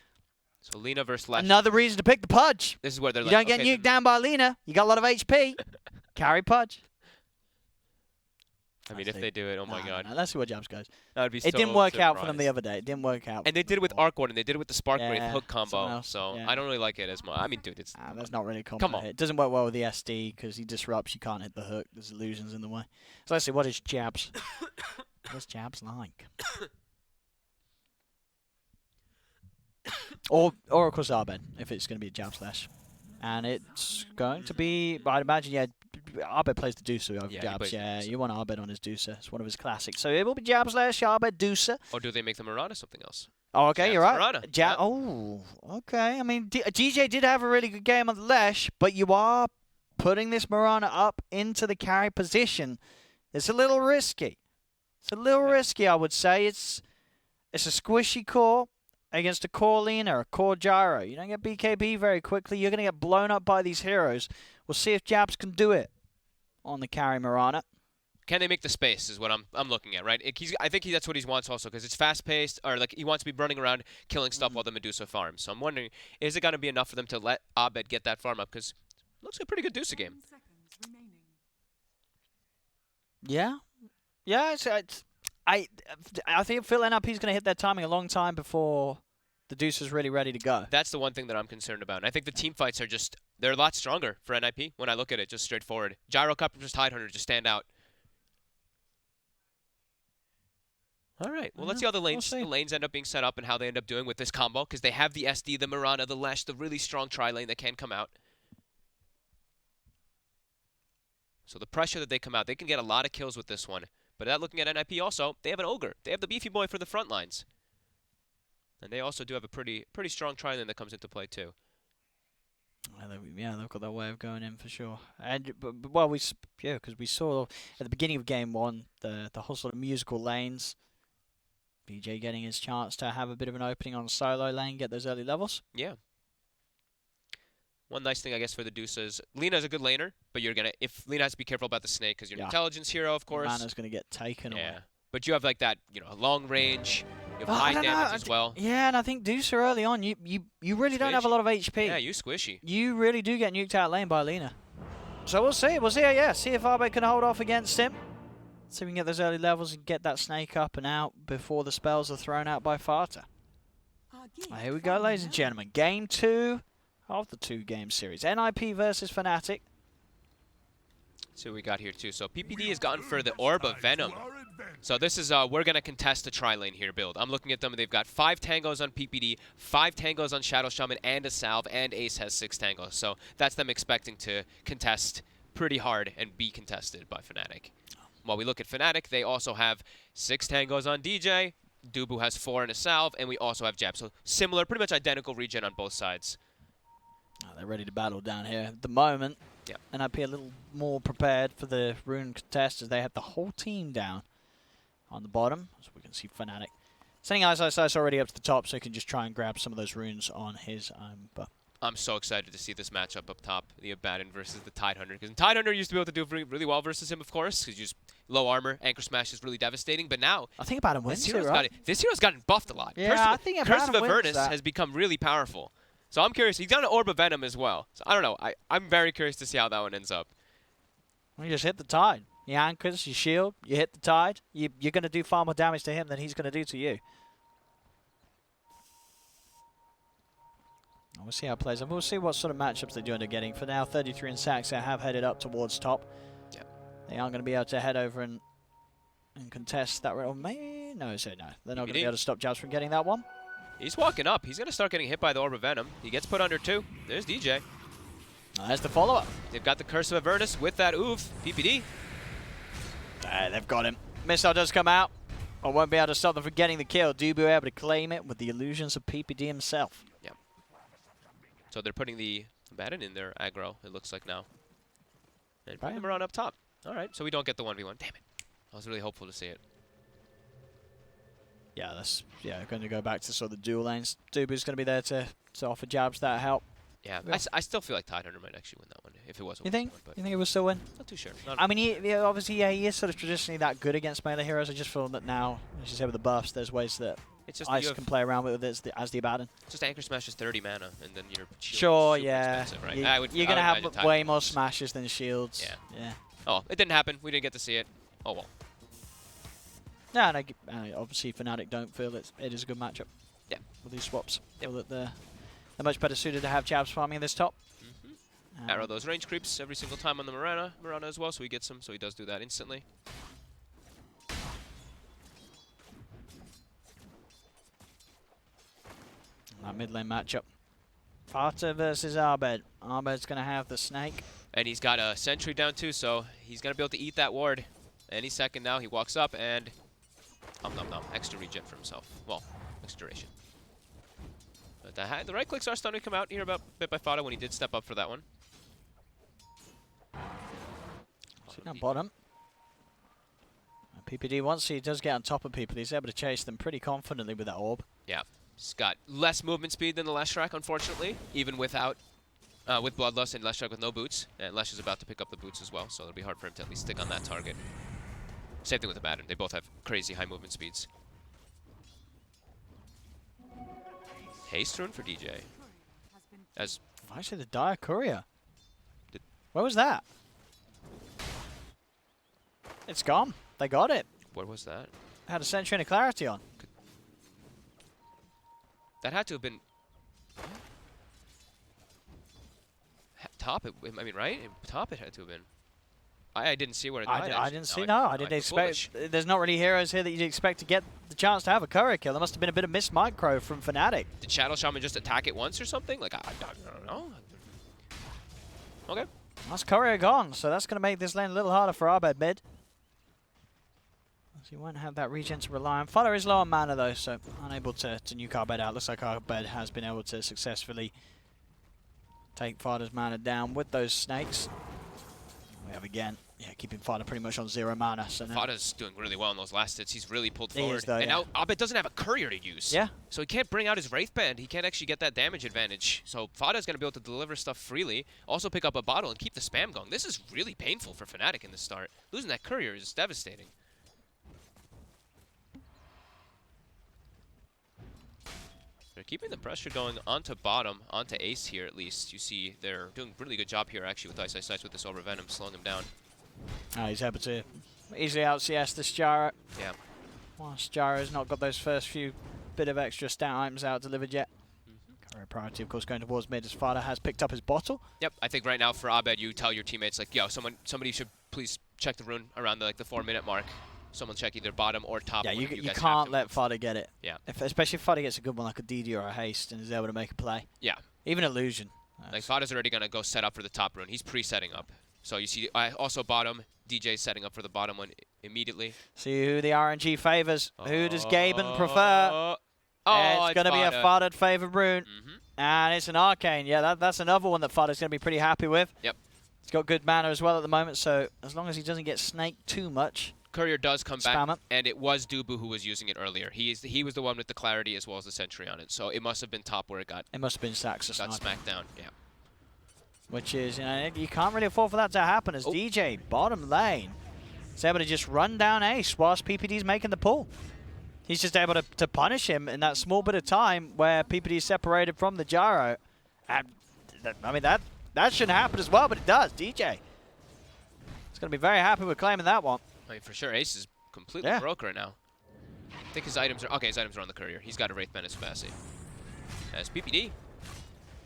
So Lina versus Lash. Another reason to pick the Pudge. This is where they're You like, don't get okay, nuked down by Lina. You got a lot of HP. Carry Pudge. I mean, if they do it, oh my God. No, let's see where Jabs goes. That would be It didn't work out for them the other day. It didn't work out. And they did it with Arc Ward, and they did it with the Spark Wraith hook someone combo. else, So yeah. I don't really like it as much. I mean, dude, it's... That's not really a Come compliment. on. It doesn't work well with the SD because he disrupts. You can't hit the hook. There's illusions in the way. So let's see. What is Jabs? What's Jabs like? or of course Arbed, if it's going to be a Jab slash. And it's going to be, I'd imagine, Arbed plays the Deucer over Jabs. Yeah, you want Arbed on his Deucer. It's one of his classics. So it will be Jab slash, Arbed, Deucer. Or do they make the Murata something else? Oh, okay, you're right. Murata. Oh, okay. I mean, DJ did have a really good game on the Lesh, but you are putting this Mirana up into the carry position. It's a little risky. It's a little risky, I would say. It's a squishy core against a core Lina or a core Gyro. You don't get BKB very quickly. You're going to get blown up by these heroes. We'll see if Jabs can do it on the carry Mirana. Can they make the space is what I'm looking at, right? I think that's what he wants also because it's fast-paced, or like he wants to be running around killing stuff while the Medusa farms. So I'm wondering, is it going to be enough for them to let Abed get that farm up? Because it looks like a pretty good Medusa game. Yeah. Yeah, I feel NRP is going to hit their timing a long time before the Deuce is really ready to go. That's the one thing that I'm concerned about. And I think the team fights are they're a lot stronger for NIP when I look at it, just straightforward. Gyro Cup versus Tidehunter just stand out. All right, well, let's see how the lanes end up being set up and how they end up doing with this combo, because they have the SD, the Mirana, the Lash, the really strong tri-lane that can come out. So the pressure that they come out, they can get a lot of kills with this one. But looking at NIP also, they have an Ogre. They have the Beefy Boy for the front lines. And they also do have a pretty strong tri-lane that comes into play too. Yeah, they've got that way of going in for sure. And well, because we saw at the beginning of game one the whole sort of musical lanes. BJ getting his chance to have a bit of an opening on solo lane, get those early levels. Yeah. One nice thing, I guess, for the Deuce is Lina's a good laner, but if Lina has to be careful about the snake because you're an intelligence hero, of course. Mana's going to get taken away. But you have like that, long range. You have high damage as well. Yeah, and I think Deuce early on, you really don't have a lot of HP. Yeah, you squishy. You really do get nuked out lane by Lina. So we'll see. We'll see. Yeah, see if Arbe can hold off against him. See if we can get those early levels and get that snake up and out before the spells are thrown out by Fata. Here we go, ladies and gentlemen. Game 2 of the 2-game series. NIP versus Fnatic. See what we got here too. So PPD has gotten for the Orb of Venom. So this is, we're going to contest the tri-lane here build. I'm looking at them, and they've got 5 tangos on PPD, 5 tangos on Shadow Shaman, and a Salve, and Ace has 6 tangos. So that's them expecting to contest pretty hard and be contested by Fnatic. While we look at Fnatic, they also have 6 tangos on DJ, Dubu has 4 and a Salve, and we also have Jab. So similar, pretty much identical regen on both sides. Oh, they're ready to battle down here. At the moment, Yep. NIP a little more prepared for the rune contest as they have the whole team down on the bottom. So we can see Fnatic sending Ice already up to the top so he can just try and grab some of those runes on his own. But I'm so excited to see this matchup up top, the Abaddon versus the Tidehunter. Because Tidehunter used to be able to do really well versus him, of course, because you just low armor, Anchor Smash is really devastating. But now, I think Abaddon wins it, right? this hero's gotten buffed a lot. Yeah, I think Curse Abaddon of wins Avernus that. has become really powerful. So I'm curious. He's got an Orb of Venom as well. So I don't know. I'm very curious to see how that one ends up. You just hit the tide. You anchors, you shield, you hit the tide. You're going to do far more damage to him than he's going to do to you. We'll see how it plays. And we'll see what sort of matchups they do end up getting. For now, 33 and Saxa have headed up towards top. Yep. They aren't going to be able to head over and contest that. Or maybe, no, so no. They're not going to be able to stop Jabs from getting that one. He's walking up. He's going to start getting hit by the Orb of Venom. He gets put under 2. There's DJ. There's the follow-up. They've got the Curse of Avernus with that oof. PPD. They've got him. Missile does come out. I won't be able to stop them from getting the kill. Dubu able to claim it with the illusions of PPD himself. Yeah. So they're putting the Abaddon in their aggro, it looks like now. And putting them around up top. All right, so we don't get the 1v1. Damn it. I was really hopeful to see it. Yeah, that's going to go back to sort of the dual lanes. Dubu's going to be there to offer Jabs that help. Yeah, Yeah. I still feel like Tidehunter might actually win that one if it was a You think? 1v1, but You think he will still win? not too sure. I mean, obviously, he is sort of traditionally that good against melee heroes. I just feel that now, as you say, with the buffs, there's ways that it's just Ice can play around with it as the Abaddon. just Anchor Smash is 30 mana, and then your shield Sure, is super yeah. expensive, right? You're going to have imagine way Tidehunter more wins. smashes than shields. Yeah. Oh, it didn't happen. We didn't get to see it. Oh well. Yeah, and obviously Fnatic don't feel it is a good matchup. Yeah. With these swaps. Yep. Feel that they're much better suited to have Jabs farming this top. Arrow those range creeps every single time on the Mirana as well, so he gets them, so he does do that instantly. That mid lane matchup. Fata versus Arbed. Arbed's going to have the snake. And he's got a sentry down too, so he's going to be able to eat that ward any second now. He walks up and nom. Extra regen for himself. Well, extra duration. But the right clicks are starting to come out here about bit by Fata when he did step up for that one. Now bottom. PPD, once he does get on top of people, he's able to chase them pretty confidently with that orb. Yeah, he's got less movement speed than the Leshrac, unfortunately, even without with Bloodlust and Leshrac with no boots. And Lesh is about to pick up the boots as well, so it'll be hard for him to at least stick on that target. Same thing with Abaddon. They both have crazy high movement speeds. Haste rune for DJ. As Actually, the Dire Courier. Did- Where was that? It's gone. They got it. where was that? Had a Sentry and a Clarity on. That had to have been top. I mean, right? Top it had to have been. I didn't see where it died. I didn't see. No, I didn't expect. There's not really heroes here that you'd expect to get the chance to have a courier kill. There must have been a bit of missed micro from Fnatic. Did Shadow Shaman just attack it once or something? Like I don't know. Okay. That's courier gone, so that's going to make this lane a little harder for Arbed mid. So he won't have that regen to rely on. Fodder is low on mana though, so unable to nuke Arbed out. Looks like Arbed has been able to successfully take Fodder's mana down with those snakes. We have again, keeping Fodder pretty much on 0 mana. So now Fada's doing really well in those last hits. He's really pulled He forward. is though, and yeah. now Abed doesn't have a courier to use. Yeah. So he can't bring out his Wraith Band. He can't actually get that damage advantage. So Fada's going to be able to deliver stuff freely, also pick up a bottle and keep the spam going. This is really painful for Fnatic in the start. Losing that courier is devastating. They're keeping the pressure going onto bottom, onto Ace here at least. You see they're doing a really good job here actually with Ice with this Over Venom, slowing him down. he's able to easily out CS this Jara. Yeah. Whilst Jara's not got those first few bit of extra stat items out delivered yet. Career priority, of course, going towards mid as Fada has picked up his bottle. Yep, I think right now for Abed, you tell your teammates like, yo, somebody should please check the rune around the 4-minute mark. Someone check either bottom or top. Yeah, you guys have can't to let move. Fada get it. Yeah. Especially if Fada gets a good one like a DD or a haste and is able to make a play. Yeah. Even illusion. Like Fada's already gonna go set up for the top rune. He's pre-setting up. So you see, also bottom. DJ setting up for the bottom one immediately. See who the RNG favors. Who does Gaben prefer? Oh, it's going to be a Fada favored rune. Mm-hmm. And it's an Arcane. Yeah, that's another one that Fada's going to be pretty happy with. Yep. He's got good mana as well at the moment, so as long as he doesn't get snaked too much. Courier does come Spam back, it. and it was Dubu who was using it earlier. He was the one with the clarity as well as the sentry on it. So it must have been top where it got It must have been Saxa smacked down. Yeah. Which is, you can't really afford for that to happen as DJ, bottom lane, is able to just run down Ace whilst PPD's making the pull. He's just able to punish him in that small bit of time where PPD is separated from the gyro. And, I mean, that shouldn't happen as well, but it does. DJ is going to be very happy with claiming that one. I mean, for sure, Ace is completely broke right now. I think his items are... Okay, his items are on the Courier. He's got a Wraith Menace Facet. As PPD,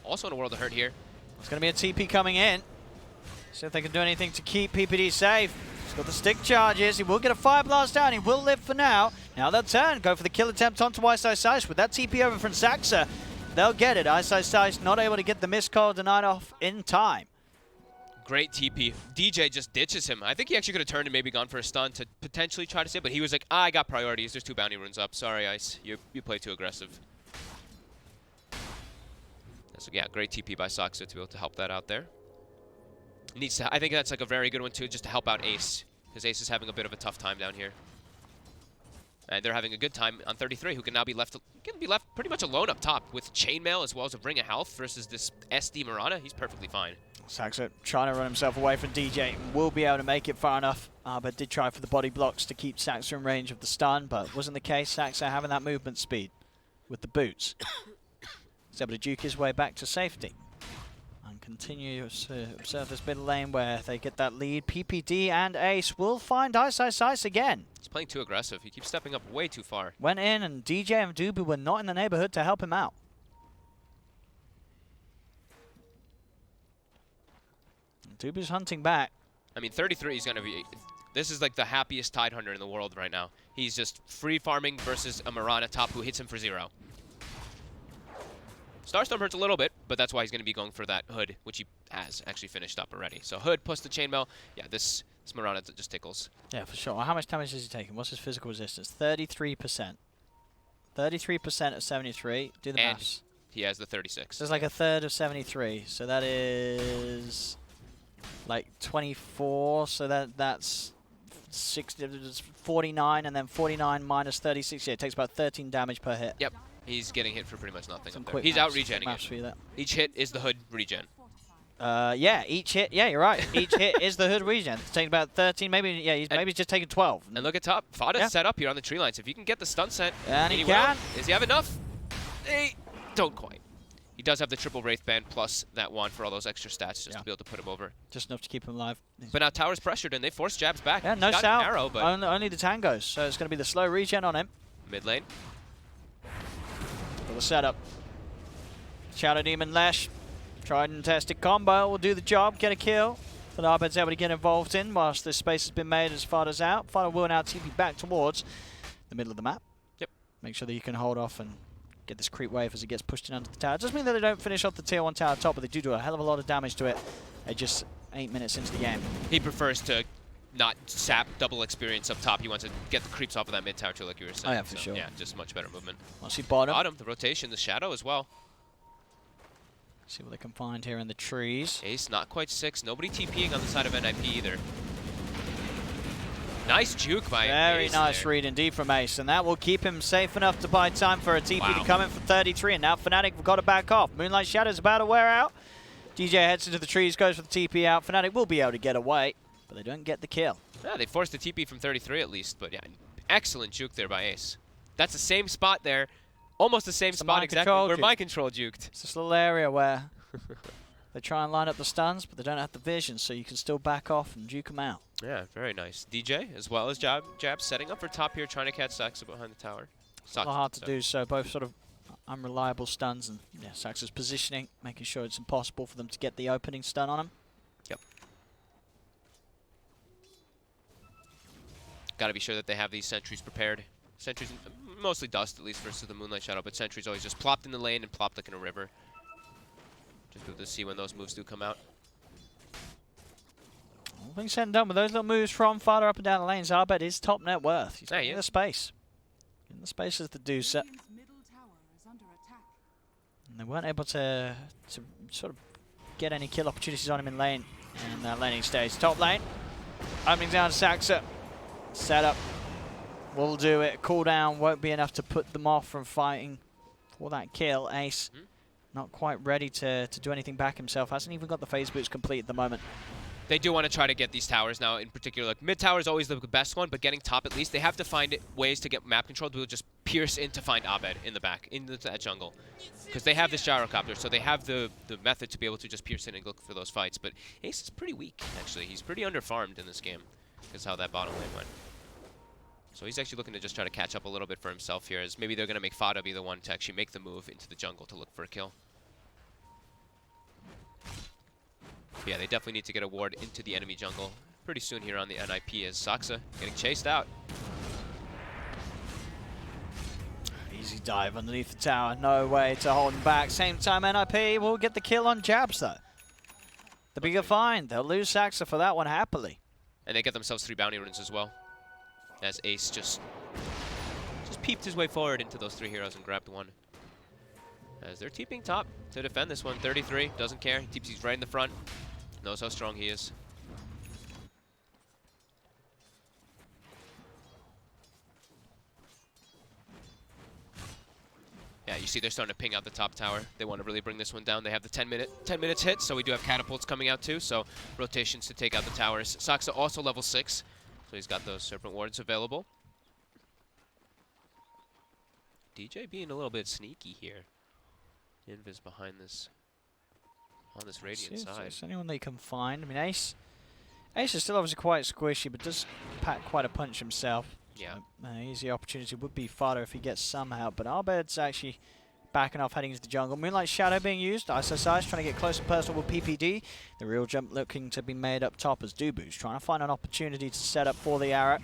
also in a world of hurt here. It's going to be a TP coming in. See if they can do anything to keep PPD safe. He's got the stick charges. He will get a Fire Blast down. He will live for now. Now they'll turn. Go for the kill attempt onto Ice. With that TP over from Saxa, they'll get it. Ice not able to get the missed call denied off in time. Great TP. DJ just ditches him. I think he actually could have turned and maybe gone for a stun to potentially try to save, but he was like, I got priorities. There's 2 bounty runes up. Sorry, Ice. You play too aggressive. So yeah, great TP by Saxa to be able to help that out there. Needs to. I think that's like a very good one too, just to help out Ace, because Ace is having a bit of a tough time down here. And they're having a good time on 33, who can now be left pretty much alone up top with Chainmail as well as a Ring of Health versus this SD Mirana. He's perfectly fine. Saxa trying to run himself away from DJ. Will be able to make it far enough, but did try for the body blocks to keep Saxa in range of the stun, but wasn't the case. Saxa having that movement speed with the boots. He's able to juke his way back to safety. And continue to observe this middle lane where they get that lead. PPD and Ace will find Ice again. He's playing too aggressive. He keeps stepping up way too far. Went in and DJ and Dubu were not in the neighborhood to help him out. Dubu's hunting back. I mean, 33 is going to be... This is like the happiest Tide Hunter in the world right now. He's just free farming versus a Mirana top who hits him for 0. Starstorm hurts a little bit, but that's why he's going to be going for that Hood, which he has actually finished up already. So Hood plus the Chainmail. Yeah, this Mirana just tickles. Yeah, for sure. Well, how much damage is he taking? What's his physical resistance? 33%. 33% of 73. Do the And maths. he has the 36. So it's like a third of 73. So that is like 24. So that's 49, and then 49 minus 36. Yeah, it takes about 13 damage per hit. Yep. He's getting hit for pretty much nothing Some up there. quick He's maths, out regenning maths it. for you there. Each hit is the Hood regen. Yeah, each hit. Yeah, you're right. Each hit is the Hood regen. It's taking about 13. Maybe, yeah, maybe he's just taking 12. And look at top. Fada's set up here on the tree lines. If you can get the stun set, And he will. can. Does he have enough? They don't quite. He does have the triple Wraith Band plus that one for all those extra stats just to be able to put him over. Just enough to keep him alive. But now Tower's pressured and they force jabs back. Yeah, no He's got sound. an arrow, but Only the tangos. So it's going to be the slow regen on him. mid lane. For the setup. Shadow Demon Lash. Tried and tested combo. Will do the job. Get a kill. But Arbed's able to get involved in whilst this space has been made as Fada's out. Fada will now TP back towards the middle of the map. Yep. Make sure that you can hold off and get this creep wave as it gets pushed in under the tower. It doesn't mean that they don't finish off the tier 1 tower top, but they do a hell of a lot of damage to it. They're just 8 minutes into the game. He prefers to not sap double experience up top. He wants to get the creeps off of that mid tower too, like you were saying. Oh yeah, for sure. Yeah, just much better movement. Once you bottom. Bottom, the rotation, the shadow as well. See what they can find here in the trees. Ace not quite 6. Nobody TPing on the side of NIP either. Nice juke by Very Ace nice there. read indeed from Ace, and that will keep him safe enough to buy time for a TP to come in for 33, and now Fnatic have got to back off. Moonlight Shadow's about to wear out. DJ heads into the trees, goes for the TP out. Fnatic will be able to get away, but they don't get the kill. Yeah, they forced the TP from 33 at least, but yeah, excellent juke there by Ace. That's the same spot there, almost the same spot exactly where juke. my control juked. It's this little area where they try and line up the stuns, but they don't have the vision, so you can still back off and juke them out. Yeah, very nice. DJ, as well as Jab setting up for top here, trying to catch Saxa behind the tower. It's a lot hard to do so. Both sort of unreliable stuns, and yeah, Saxa's positioning, making sure it's impossible for them to get the opening stun on him. Yep. Got to be sure that they have these sentries prepared. Sentries, mostly dust at least versus the Moonlight Shadow, but sentries always just plopped in the lane and plopped like in a river. Just be able to see when those moves do come out. All things said and done with those little moves from farther up and down the lanes, Arbed is top net worth. He's in the space. In the space as the Deucer. And they weren't able to sort of get any kill opportunities on him in lane. And that laning stage. Top lane. Opening down to Saxa. Setup. Will do it. Cooldown won't be enough to put them off from fighting for that kill. Ace not quite ready to do anything back himself. Hasn't even got the phase boots complete at the moment. They do want to try to get these towers now, in particular. Like, mid tower is always the best one, but getting top at least, they have to find ways to get map control to just pierce in to find Abed in the back, into that jungle. Because they have this gyrocopter, so they have the method to be able to just pierce in and look for those fights. But Ace is pretty weak, actually. He's pretty underfarmed in this game, because how that bottom lane went. So he's actually looking to just try to catch up a little bit for himself here, as maybe they're going to make Fada be the one to actually make the move into the jungle to look for a kill. Yeah, they definitely need to get a ward into the enemy jungle pretty soon here on the NIP as Saxa getting chased out. Easy dive underneath the tower. No way to hold him back. Same time, NIP will get the kill on Jabs, though. The bigger find. They'll lose Saxa for that one happily. And they get themselves 3 bounty runes as well. As Ace just peeped his way forward into those 3 heroes and grabbed one. As they're TPing top to defend this one. 33, doesn't care. He TPs, he's right in the front. Knows how strong he is. Yeah, you see they're starting to ping out the top tower. They want to really bring this one down. They have the 10 minutes hit, so we do have catapults coming out too, so rotations to take out the towers. Saxa also level 6, so he's got those Serpent Wards available. DJ being a little bit sneaky here. Invis behind this, on this Radiant side. It's anyone they can find. I mean, Ace is still obviously quite squishy, but does pack quite a punch himself. Yeah. So, easy opportunity would be Fada if he gets some help, but Arbed's actually backing off, heading into the jungle. Moonlight Shadow being used. Ice trying to get close and personal with PPD. The real jump looking to be made up top as Dubu's trying to find an opportunity to set up for the arrow.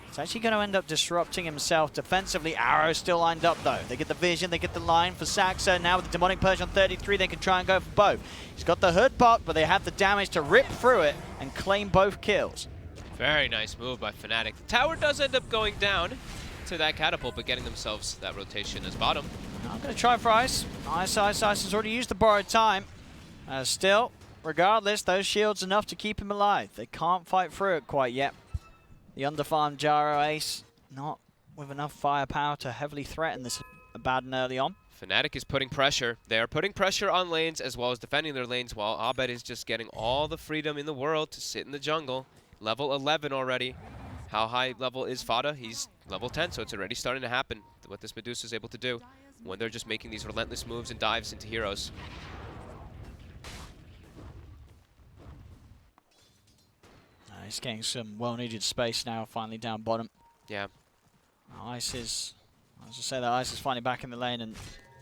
It's actually going to end up disrupting himself defensively. Arrow still lined up, though. They get the vision, they get the line for Saxa. Now with the Demonic Purge on 33, they can try and go for both. He's got the hood pop, but they have the damage to rip through it and claim both kills. Very nice move by Fnatic. The tower does end up going down to that catapult, but getting themselves that rotation as bottom. I'm going to try for Ice. Ice has already used the borrowed time. Still, regardless, those shields enough to keep him alive. They can't fight through it quite yet. The underfarmed Jaro Ace, not with enough firepower to heavily threaten this Abaddon early on. Fnatic is putting pressure. They are putting pressure on lanes as well as defending their lanes, while Abed is just getting all the freedom in the world to sit in the jungle. Level 11 already. How high level is Fada? He's level 10, so it's already starting to happen, what this Medusa is able to do when they're just making these relentless moves and dives into heroes. He's getting some well-needed space now, finally down bottom. Yeah. Ice is, as I say, that Ice is finally back in the lane, and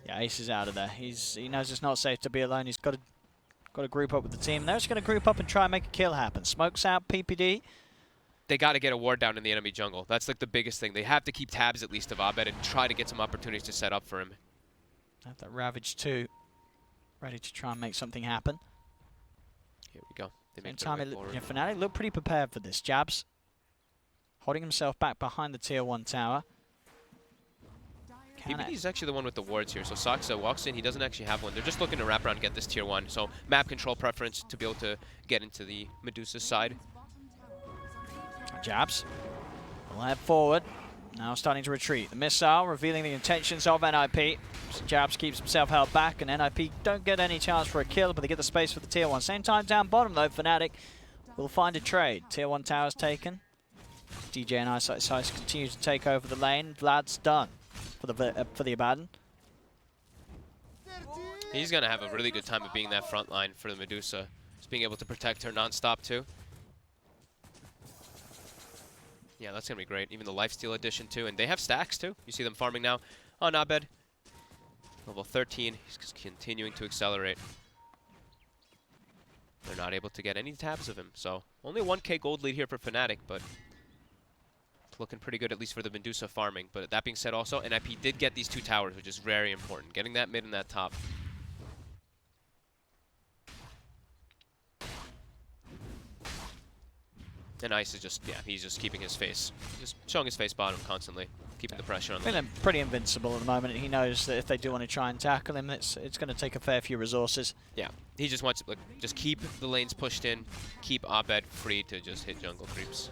yeah, Ace is out of there. He knows it's not safe to be alone. He's got to group up with the team. They're just going to group up and try and make a kill happen. Smokes out PPD. They got to get a ward down in the enemy jungle. That's like the biggest thing. They have to keep tabs at least of Abed and try to get some opportunities to set up for him. Have that Ravage too, ready to try and make something happen. Here we go. They Same time, Fnatic look pretty prepared for this. Jabs holding himself back behind the tier 1 tower. PPD's actually the one with the wards here. So Saxa walks in. He doesn't actually have one. They're just looking to wrap around and get this tier 1. So map control preference to be able to get into the Medusa side. Jabs will head forward. Now starting to retreat. The missile revealing the intentions of NIP. So Jabs keeps himself held back, and NIP don't get any chance for a kill, but they get the space for the tier 1. Same time down bottom though, Fnatic will find a trade. Tier 1 tower's taken. DJ and Ice continue to take over the lane. Vlad's done for the Abaddon. He's going to have a really good time of being that front line for the Medusa. Just being able to protect her non-stop too. Yeah, that's going to be great. Even the lifesteal addition, too. And they have stacks, too. You see them farming now on Abed. Level 13. He's just continuing to accelerate. They're not able to get any tabs of him. So only 1k gold lead here for Fnatic, but it's looking pretty good, at least for the Medusa farming. But that being said, also, NIP did get these 2 towers, which is very important. Getting that mid and that top. And Ice is just, yeah, he's just keeping his face. Just showing his face bottom constantly. Keeping the pressure on them. Feeling pretty invincible at the moment. He knows that if they do want to try and tackle him, it's going to take a fair few resources. Yeah, he just wants to like, just keep the lanes pushed in, keep Abed free to just hit jungle creeps.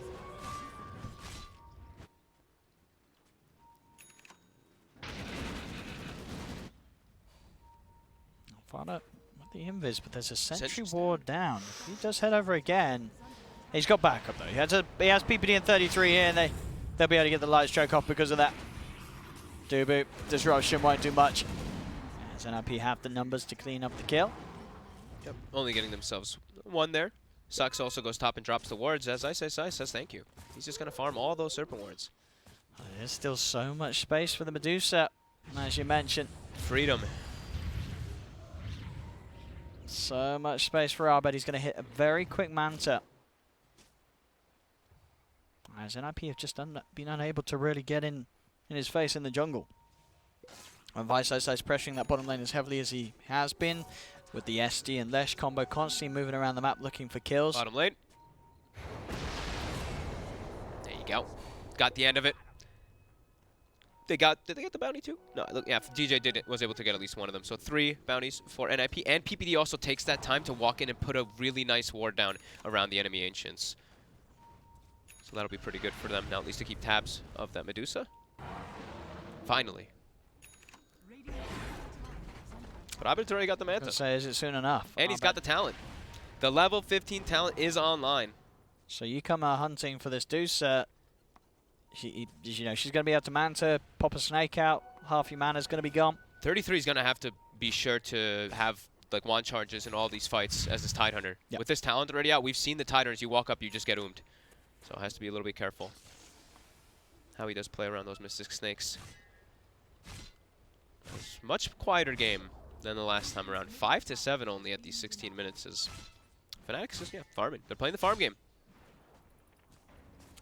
Find out what the invis, but there's a sentry ward down. If he does head over again, he's got backup though. He has PPD in 33 here, and they'll be able to get the light stroke off because of that. Dubu disruption won't do much. As NIP have the numbers to clean up the kill. Yep, only getting themselves 1 there. Sux also goes top and drops the wards. As I say, Sai says thank you. He's just going to farm all those Serpent wards. There's still so much space for the Medusa, as you mentioned. Freedom. So much space for Abed. He's going to hit a very quick Manta. As NIP have just been unable to really get in his face in the jungle. And Vice is pressuring that bottom lane as heavily as he has been, with the SD and Lesh combo constantly moving around the map looking for kills. Bottom lane. There you go. Got the end of it. Did they get the bounty too? No, look, yeah, DJ was able to get at least 1 of them. So 3 bounties for NIP, and PPD also takes that time to walk in and put a really nice ward down around the enemy Ancients. So that'll be pretty good for them now, at least to keep tabs of that Medusa. Finally. But Abed's already got the Manta. Say, is it soon enough? And he's got the talent. The level 15 talent is online. So you come hunting for this Deuce. You know, she's going to be able to Manta, pop a snake out, half your mana's going to be gone. 33 is going to have to be sure to have like wand charges in all these fights as this Tidehunter. Yep. With this talent already out, we've seen the Tidehunters, you walk up, you just get oomed. So it has to be a little bit careful how he does play around those Mystic Snakes. It's a much quieter game than the last time around. 5 to 7 only at these 16 minutes as Fnatic is, yeah, farming. They're playing the farm game.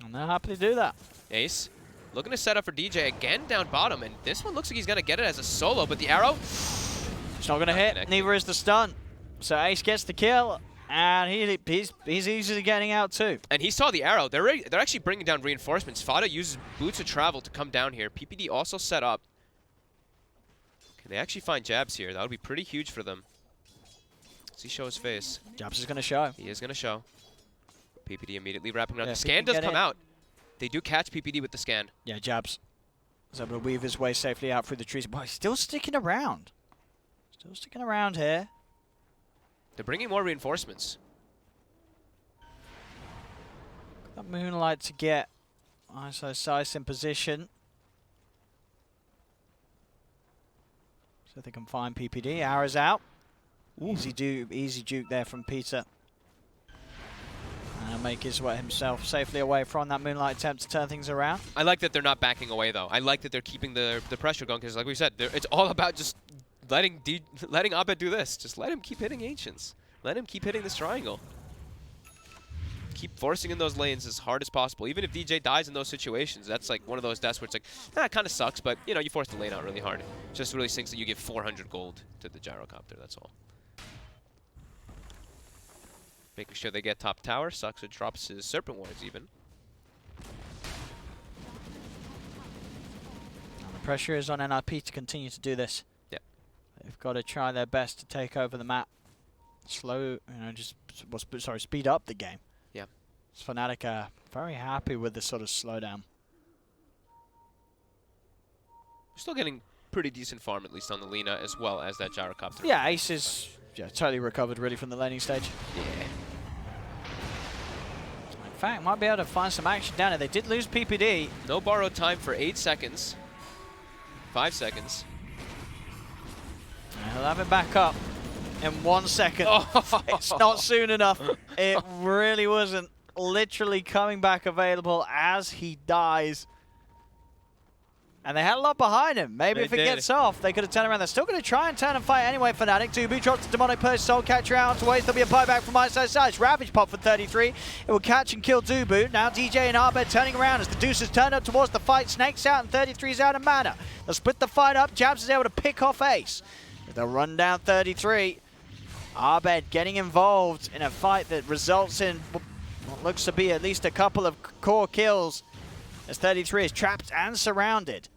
And they're happy to do that. Ace looking to set up for DJ again down bottom, and this one looks like he's going to get it as a solo, but the arrow... It's not going to hit, connected. neither is the stun. So Ace gets the kill, and he's easily getting out too. And he saw the arrow. They're actually bringing down reinforcements. Fada uses Boots of Travel to come down here. PPD also set up. Can they actually find Jabs here? That would be pretty huge for them. Does he show his face? Jabs is going to show. He is going to show. PPD immediately wrapping around. Yeah, The scan does come in. out. They do catch PPD with the scan. Yeah, Jabs is able to weave his way safely out through the trees. Boy, he's still sticking around. Still sticking around here. They're bringing more reinforcements. Got that Moonlight to get ISO Sice in position. So they can find PPD. Arrows out. Easy juke there from Peter. And make his way himself safely away from that Moonlight attempt to turn things around. I like that they're not backing away, though. I like that they're keeping the pressure going, because like we said, it's all about just letting Abed do this. Just let him keep hitting Ancients. Let him keep hitting this triangle. Keep forcing in those lanes as hard as possible. Even if DJ dies in those situations, that's like one of those deaths where it's like, it kind of sucks, but you know, you force the lane out really hard. Just really stinks that you give 400 gold to the gyrocopter, that's all. Making sure they get top tower. Sucks it drops his Serpent Wards even. And the pressure is on NIP to continue to do this. Yeah. They've got to try their best to take over the map. Speed up the game. Yeah. Fnatic are very happy with this sort of slowdown. We're still getting pretty decent farm, at least on the Lina, as well as that gyrocopter. Yeah, Ace is totally recovered really from the laning stage. Yeah. In fact, might be able to find some action down here. They did lose PPD. No borrowed time for 8 seconds. 5 seconds. He'll have it back up in 1 second. Oh. It's not soon enough. It really wasn't. literally coming back available as he dies. And they had a lot behind him. Maybe if it gets off, they could have turned around. They're still going to try and turn and fight anyway, Fnatic. Dubu drops the Demonic Purge, Soul Catcher out to waste. There'll be a buyback from Ice. Ravage pop for 33. It will catch and kill Dubu. Now DJ and Arbed turning around as the Deuce has turned up towards the fight. Snake's out and 33's out of mana. They'll split the fight up. Jabs is able to pick off Ace. They'll run down 33. Arbed getting involved in a fight that results in what looks to be at least a couple of core kills as 33 is trapped and surrounded.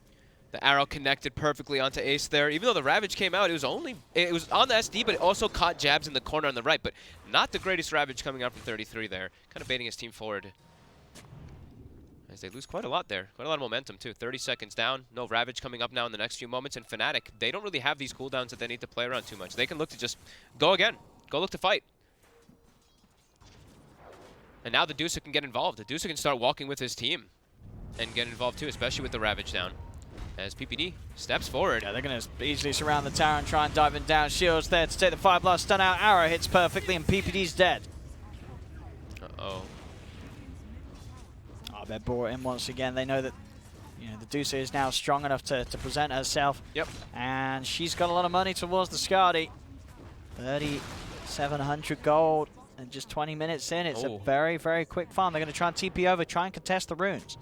The arrow connected perfectly onto Ace there. Even though the Ravage came out, it was on the SD, but it also caught Jabs in the corner on the right. But not the greatest Ravage coming out from 33 there. Kind of baiting his team forward. As they lose quite a lot there. Quite a lot of momentum too. 30 seconds down. No Ravage coming up now in the next few moments. And Fnatic, they don't really have these cooldowns that they need to play around too much. They can look to just go again. Go look to fight. And now the Deucer can get involved. The Deucer can start walking with his team and get involved too, especially with the Ravage down. As PPD steps forward. Yeah, they're going to easily surround the tower and try and dive in down. Shields there to take the Fire Blast stun out. Arrow hits perfectly and PPD's dead. Uh-oh. Oh, they're brought in once again. They know that the Deuce is now strong enough to present herself. Yep. And she's got a lot of money towards the Skadi. 3,700 gold. And just 20 minutes in, it's a very, very quick farm. They're going to try and TP over, try and contest the runes.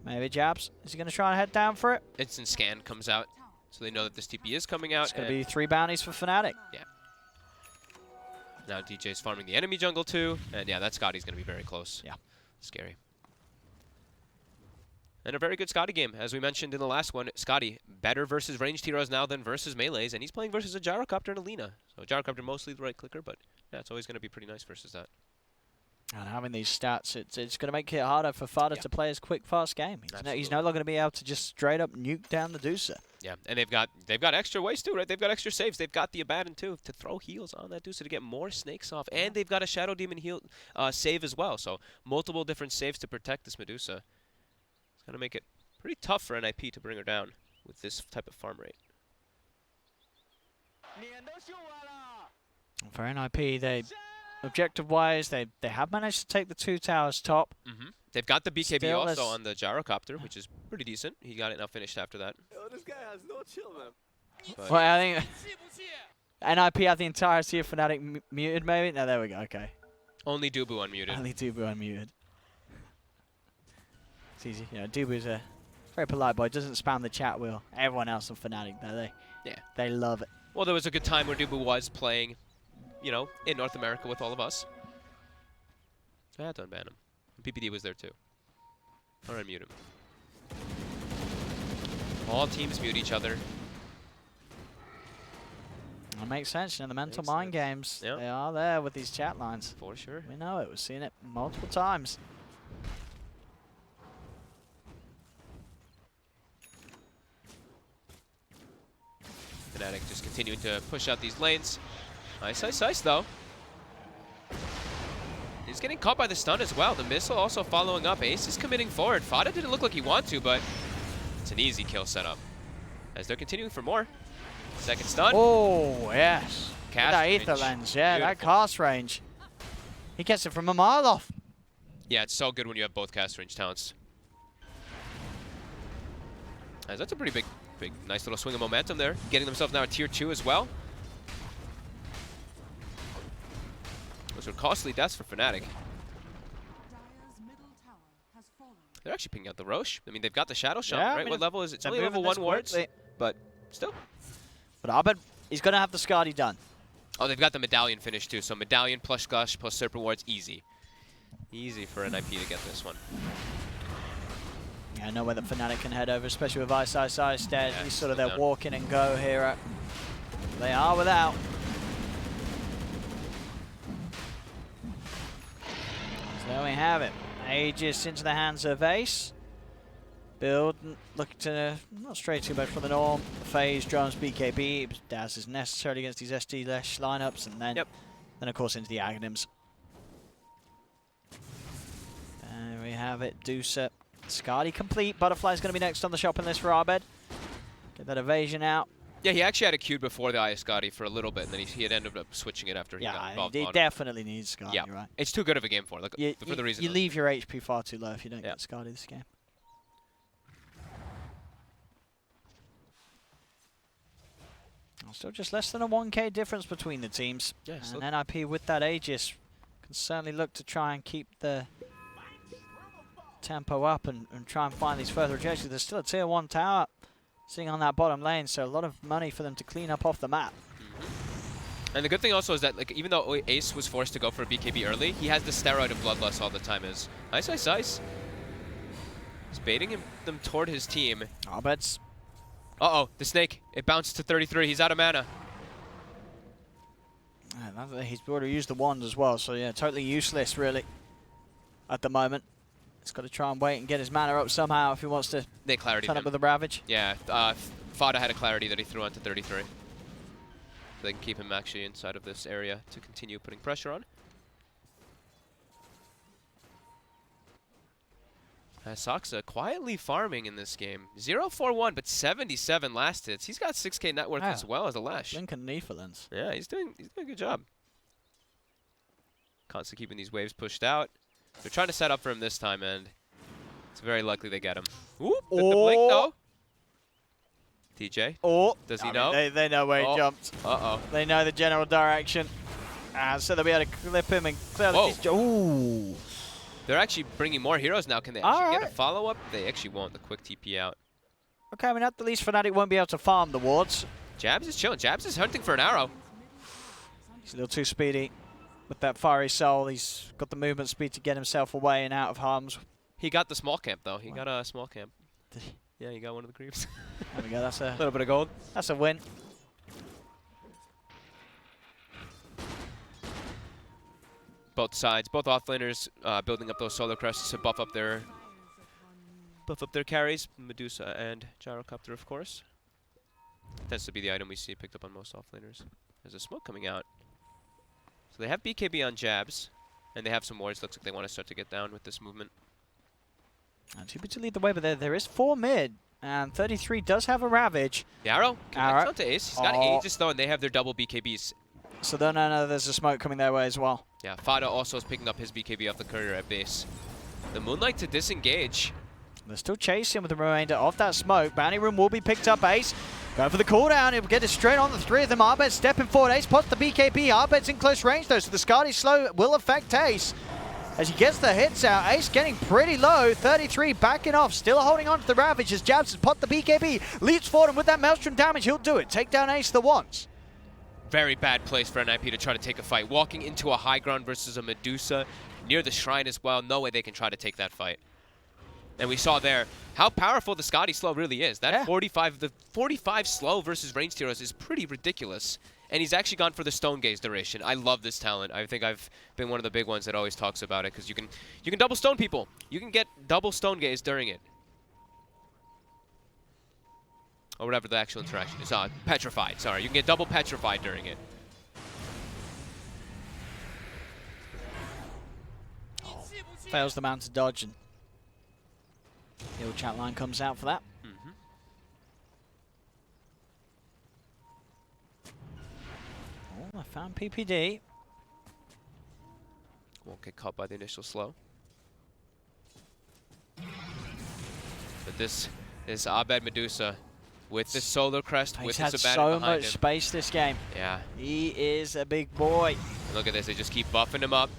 Maybe Jabs. Is he going to try and head down for it? Instant scan comes out, so they know that this TP is coming out. It's going to be 3 bounties for Fnatic. Yeah. Now DJ's farming the enemy jungle too, and yeah, that Scotty's going to be very close. Yeah. Scary. And a very good Scotty game. As we mentioned in the last one, Scotty better versus ranged heroes now than versus melees, and he's playing versus a Gyrocopter and a Lina. So Gyrocopter mostly the right clicker, but yeah, it's always going to be pretty nice versus that. And having these stats, it's going to make it harder for Fada to play his quick, fast game. He's no longer going to be able to just straight up nuke down the Deucer. Yeah, and they've got extra ways too, right? They've got extra saves. They've got the Abaddon too to throw heals on that Deucer to get more snakes off, and they've got a Shadow Demon heal save as well. So multiple different saves to protect this Medusa. It's going to make it pretty tough for NIP to bring her down with this type of farm rate. For NIP, objective-wise, they have managed to take the 2 towers top. They've got the BKB Still also on the Gyrocopter, which is pretty decent. He got it now finished after that. This guy has no chill, man. But Well, I think NIP had the entirety of Fnatic muted, maybe? No, there we go, okay. only Dubu unmuted. Only Dubu unmuted. It's easy. Dubu's a very polite boy, doesn't spam the chat wheel. Everyone else on Fnatic, though, they love it. Well, there was a good time where Dubu was playing, in North America with all of us. I had to unban him. And PPD was there too. Or unmute him. All teams mute each other. That makes sense. The mental Makes mind sense. games, Yep. they are there with these chat lines. For sure. We know it. We've seen it multiple times. Fnatic just continuing to push out these lanes. Nice though. He's getting caught by the stun as well. The missile also following up. Ace is committing forward. Fada didn't look like he wanted to, but it's an easy kill setup. As they're continuing for more. Second stun. Oh, yes. Cast that range. ether lens, yeah, that Beautiful. cast range. He gets it from a mile off. Yeah, it's so good when you have both cast range talents. As that's a pretty big, nice little swing of momentum there. Getting themselves now a tier 2 as well. Those are costly deaths for Fnatic. Dire's middle tower has fallen. They're actually picking out the Roche. I mean, they've got the Shadow Shot, Yeah, I right? mean, What level is it? It's they're only level moving 1 this wards, quickly. but still. But Arbed, he's going to have the Skadi done. Oh, they've got the Medallion finish too. So Medallion plus Gush plus Serpent Wards, easy. Easy for NIP to get this one. Yeah, I know where the Fnatic can head over, especially with Ice dead. Yeah, He's sort of still their down. walk in and go hero. They are without. So there we have it. Aegis into the hands of Ace. Build, look to not stray too much from the norm. Phase, drums, BKB. Daz is necessary against these SD-Lesh lineups, and then, then of course into the Aghanims. There we have it. Deucer. Skadi complete. Butterfly's going to be next on the shopping list for Arbed. Get that evasion out. Yeah, he actually had a queued before the Scotty for a little bit, and then he had ended up switching it after he got involved. He on definitely needs Scotty, Yeah, right? it's too good of a game for it. Like, for the reason You leave your HP far too low if you don't get Scotty this game. Still just less than a 1k difference between the teams. Yeah, and NIP with that Aegis can certainly look to try and keep the tempo up and try and find these further objectives. There's still a tier 1 tower sitting on that bottom lane, so a lot of money for them to clean up off the map. And the good thing also is that, like, even though Ace was forced to go for a BKB early, he has the steroid of Bloodlust all the time. Is nice. He's baiting them toward his team. Abed's. Uh-oh, the snake. It bounced to 33. He's out of mana. He's already used the wand as well, so yeah, totally useless really at the moment. He's got to try and wait and get his mana up somehow if he wants to turn up with a Ravage. Yeah, Fada had a clarity that he threw onto 33. So they can keep him actually inside of this area to continue putting pressure on. Saksa quietly farming in this game. 0-4-1, but 77 last hits. He's got 6k net worth as well as a Lesh. Lincoln Neferlands. Yeah, he's doing a good job. Constantly keeping these waves pushed out. They're trying to set up for him this time, and it's very likely they get him. Ooh, the blink though. TJ. Does he know? They know where he jumped. Uh-oh. They know the general direction. So they'll be able to clip him and clear the Ooh. They're actually bringing more heroes now. Can they actually get a follow-up? They actually won't. The quick TP out. Okay, I mean, at the least Fnatic won't be able to farm the wards. Jabs is chilling. Jabs is hunting for an arrow. He's a little too speedy with that fiery soul. He's got the movement speed to get himself away and out of harm's. He got the small camp, though. He got a small camp. Did he? Yeah, he got one of the creeps. There we go. That's a little bit of gold. That's a win. Both sides, both offlaners building up those solar crests to buff up their carries. Medusa and Gyrocopter, of course. Tends to be the item we see picked up on most offlaners. There's a smoke coming out. So they have BKB on Jabs, and they have some wards. Looks like they want to start to get down with this movement. And 2B to lead the way, but there is 4 mid, and 33 does have a Ravage. The arrow connects onto Ace. He's got Aegis though, and they have their double BKBs. So then there's a smoke coming their way as well. Yeah, Fada also is picking up his BKB off the courier at base. The Moonlight to disengage. They're still chasing with the remainder of that smoke. Bounty Room will be picked up. Ace going for the cooldown. He'll get it straight on the 3 of them. Arbed stepping forward. Ace pots the BKB. Arbed's in close range though, so the Skadi slow will affect Ace. As he gets the hits out, Ace getting pretty low. 33 backing off, still holding on to the Ravage as Jabs has popped the BKB. Leaps forward, and with that Maelstrom damage, he'll do it. Take down Ace the once. Very bad place for NIP to try to take a fight. Walking into a high ground versus a Medusa near the shrine as well. No way they can try to take that fight. And we saw there how powerful the Skadi slow really is. That 45 slow versus ranged heroes is pretty ridiculous. And he's actually gone for the Stone Gaze duration. I love this talent. I think I've been one of the big ones that always talks about it because you can double stone people. You can get double Stone Gaze during it. Or whatever the actual interaction is. Petrified, sorry. You can get double petrified during it. Fails the man to dodge, and the old chat line comes out for that. Oh, I found PPD. Won't get caught by the initial slow. But this is Abed Medusa with the solar crest, with He's his had Abaddon so behind much him. space this game. Yeah. He is a big boy. Look at this, they just keep buffing him up.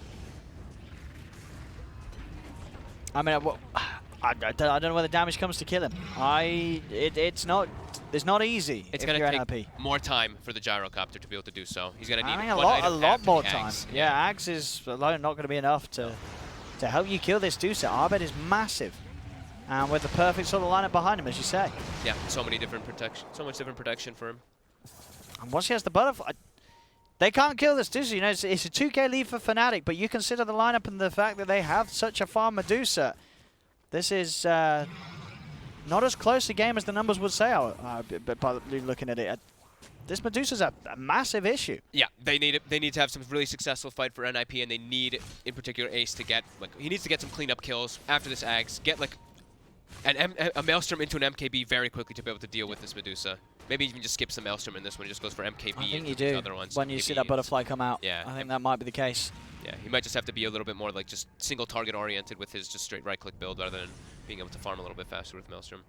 I mean, I don't know where the damage comes to kill him. It's not easy. It's going gonna to take more time for the Gyrocopter to be able to do so. He's gonna need a lot more time. Yeah, Axe is alone not going to be enough to help you kill this Dusa. Arbed is massive, and with the perfect sort of lineup behind him, as you say. Yeah, so many different protection, so much different protection for him. And once he has the butterfly, they can't kill this Dusa. You know, it's a 2k lead for Fnatic, but you consider the lineup and the fact that they have such a farm Medusa. This is not as close a game as the numbers would say, by looking at it. This Medusa's a massive issue. Yeah, they need to have some really successful fight for NIP, and they need, in particular, Ace to get he needs to get some cleanup kills after this Ags. Get a Maelstrom into an MKB very quickly to be able to deal with this Medusa. Maybe even just skips the Maelstrom in this one and just goes for MKB. I think into you the do. other ones. When you see that butterfly come out, yeah, I think that might be the case. Yeah, he might just have to be a little bit more like just single target oriented with his just straight right-click build rather than being able to farm a little bit faster with Maelstrom.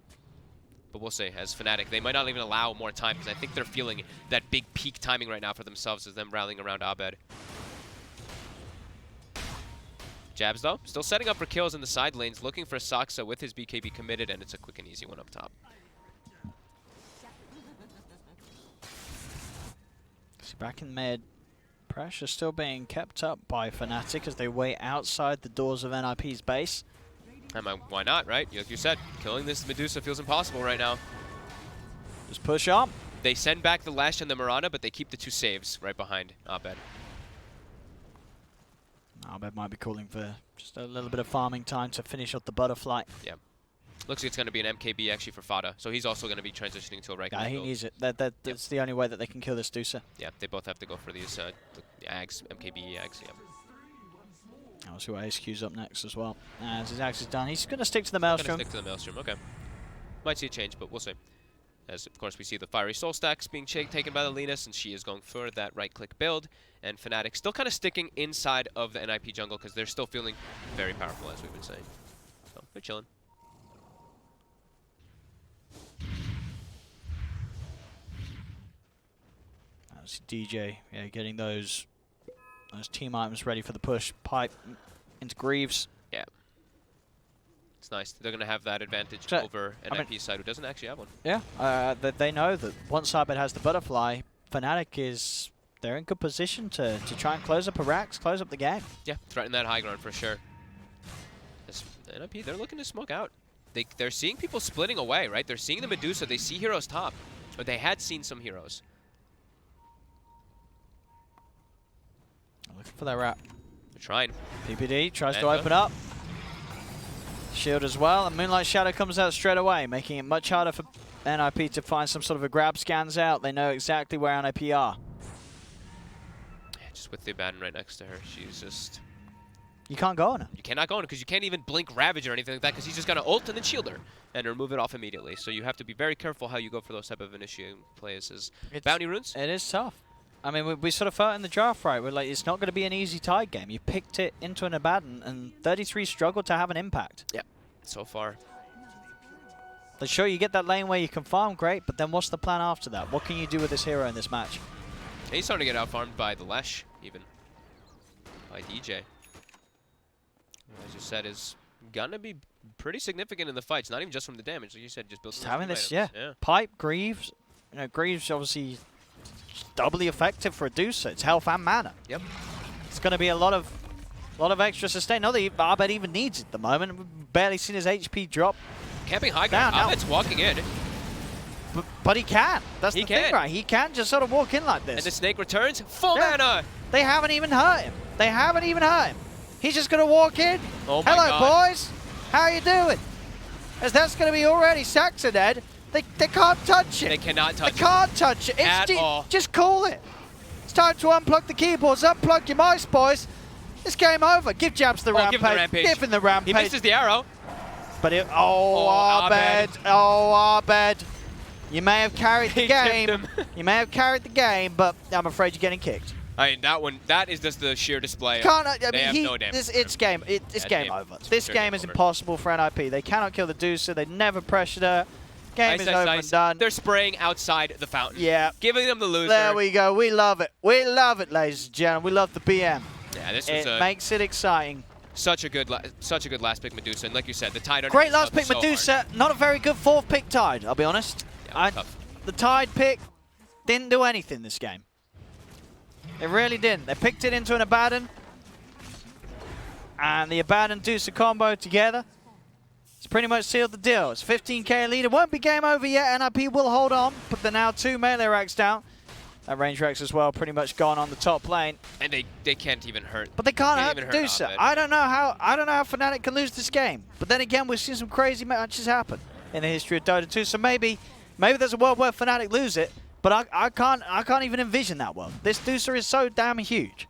But we'll see. As Fnatic, they might not even allow more time because I think they're feeling that big peak timing right now for themselves as them rallying around Abed. Jabs, though, still setting up for kills in the side lanes, looking for Saksa with his BKB committed, and it's a quick and easy one up top. So back in mid, pressure still being kept up by Fnatic as they wait outside the doors of NIP's base. Why not, right? Like you said, killing this Medusa feels impossible right now. Just push on. They send back the Lash and the Mirana, but they keep the 2 saves right behind Abed. Abed might be calling for just a little bit of farming time to finish up the butterfly. Yeah. Looks like it's going to be an MKB actually for Fada, so he's also going to be transitioning to a right. Yeah, he needs it. That's the only way that they can kill this Dusa. Yeah, they both have to go for these the Ags, MKB Ags, yeah. I'll see what Ace Q's up next as well. As his axe is done, he's going to stick to the Maelstrom. Going to stick to the Maelstrom, okay. Might see a change, but we'll see. As, of course, we see the Fiery Soul stacks being taken by the Linus, and she is going for that right-click build. And Fnatic still kind of sticking inside of the NIP jungle because they're still feeling very powerful, as we've been saying. So, they're chilling. That's DJ, yeah, getting those team items ready for the push. Pipe into Greaves. Yeah. It's nice. They're going to have that advantage So, over NIP's side, who doesn't actually have one. Yeah, they know that once Abed has the butterfly, Fnatic they're in good position to try and close up a Rax, close up the game. Yeah, threaten that high ground for sure. This NIP, they're looking to smoke out. They're seeing people splitting away, right? They're seeing the Medusa. They see heroes top. Or they had seen some heroes. Looking for that wrap. They're trying. PPD tries to open up. Shield as well, and Moonlight Shadow comes out straight away, making it much harder for NIP to find some sort of a grab. Scans out. They know exactly where NIP are. Yeah, just with the Abaddon right next to her, she's just... You can't go on her. You cannot go on her because you can't even blink Ravage or anything like that because he's just going to ult and then shield her and remove it off immediately. So you have to be very careful how you go for those type of initiating plays. Bounty runes? It is tough. I mean, we sort of felt in the draft, right? We're like, it's not going to be an easy tide game. You picked it into an Abaddon, and 33 struggled to have an impact. Yeah, so far. Like, sure, you get that lane where you can farm, great, but then what's the plan after that? What can you do with this hero in this match? And he's starting to get out-farmed by the Lash, even. By DJ. As you said, is going to be pretty significant in the fights, not even just from the damage. Like you said, just building having this, items. yeah. Pipe, Greaves. You know, Greaves obviously doubly effective for a Dusa. It's health and mana. Yep. It's going to be a lot of extra sustain. Not that Abed even needs it at the moment. We've barely seen his HP drop. Camping high ground. Down, Abed's walking in. But he can. That's He the thing, can. right? He can just sort of walk in like this. And the snake returns. Full Yeah. mana. They haven't even hurt him. They haven't even hurt him. He's just going to walk in. Oh my Hello, God. boys. How you doing? As that's going to be already Saxon dead. They can't touch it. They cannot touch They can't touch it. At all. Just call it. It's time to unplug the keyboards. Unplug your mice, boys. It's game over. Give Jabs the rampage. Give him the rampage. Give him the rampage. He misses the arrow. But Oh, Abed. Oh, Abed. You may have carried the He tipped game. him. You may have carried the game, but I'm afraid you're getting kicked. I mean, that is just the sheer display. Can't, I They have mean, no damage. it's game. It's game over. This sure game game is over. impossible for NIP. They cannot kill the Dusa. They never pressured her. Game Ice, is ice, over ice. and done. They're spraying outside the fountain. Yeah. Giving them the loser. There we go. We love it. We love it, ladies and gentlemen. We love the BM. Yeah, this was It makes it exciting. such a good last pick Medusa, and like you said, the Tide. Great last pick, so Medusa. Not a very good fourth pick Tide, I'll be honest. Yeah, tough. The Tide pick didn't do anything this game. It really didn't. They picked it into an Abaddon. And the Abaddon Dusa combo together. It's pretty much sealed the deal. It's 15k lead. It won't be game over yet. NIP will hold on, but they're now 2 melee racks down. That range racks as well, pretty much gone on the top lane. And they can't even hurt. But they can't hurt even the hurt Dusa. Abed. I don't know how Fnatic can lose this game. But then again, we've seen some crazy matches happen in the history of Dota 2. So maybe there's a world where Fnatic lose it. But I can't even envision that world. This Dusa is so damn huge.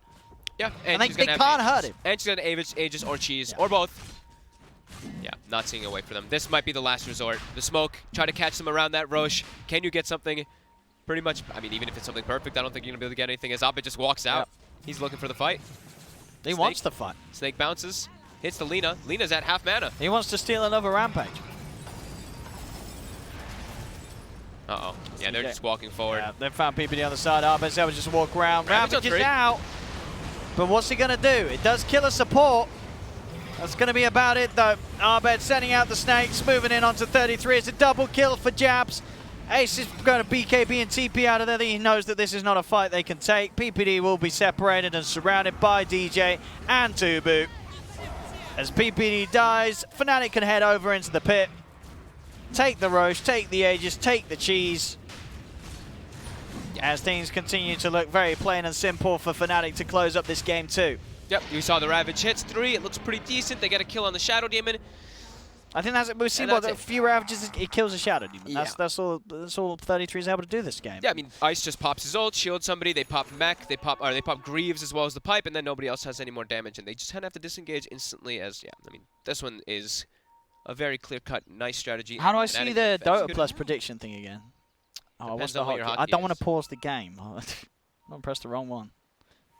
Yeah, And she's they gonna have can't Aegis. hurt him. And she's gonna Aegis or Cheese or both. Yeah, not seeing a way for them. This might be the last resort. The smoke, try to catch them around that Roche. Can you get something pretty much, I mean, even if it's something perfect, I don't think you're going to be able to get anything as Abed just walks out. He's looking for the fight. He wants the fight. Snake bounces, hits the Lina. Lina's at half mana. He wants to steal another rampage. Uh-oh. Yeah, they're just walking forward. Yeah, they found people on the other side. Abed's able to just walk around. Ravage Rampage on is 3. out. But what's he going to do? It does kill a support. That's going to be about it, though. Abed sending out the snakes, moving in onto 33. It's a double kill for Jabs. Ace is going to BKB and TP out of there. He knows that this is not a fight they can take. PPD will be separated and surrounded by DJ and Tubu. As PPD dies, Fnatic can head over into the pit. Take the Roche, take the Aegis, take the cheese. As things continue to look very plain and simple for Fnatic to close up this game too. Yep, you saw the Ravage hits 3. It looks pretty decent. They get a kill on the Shadow Demon. I think we've seen And what a few Ravages, it kills a Shadow Demon. Yeah. That's all 33 is able to do this game. Yeah, I mean, Ice just pops his ult, shields somebody, they pop Mech, they pop Greaves as well as the pipe, and then nobody else has any more damage, and they just kind of have to disengage instantly as, yeah, I mean, this one is a very clear-cut, nice strategy. How do I And see adding the defense, Dota good. Plus prediction thing again? Oh, what's Depends the on what your hotkey? I hotkey don't want is. to pause the game. I'm going to press the wrong one.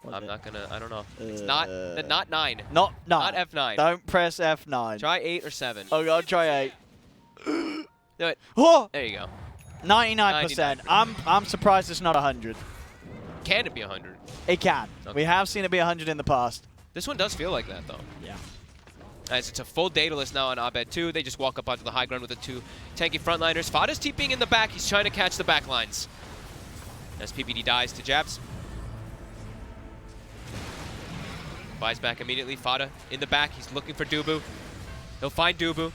What is I'm it? not gonna, I don't know. It's not 9. Not 9. Not F9. Don't press F9. Try 8 or 7. Oh god, try 8. Do it. Oh! There you go. 99%. I'm surprised it's not 100. Can it be 100? It can. Okay. We have seen it be 100 in the past. This one does feel like that, though. Yeah. As it's a full Daedalus now on Abed 2. They just walk up onto the high ground with the 2 tanky frontliners. Fada's TPing in the back. He's trying to catch the back lines. As PPD dies to Jabs. Buys back immediately. Fada in the back. He's looking for Dubu. He'll find Dubu.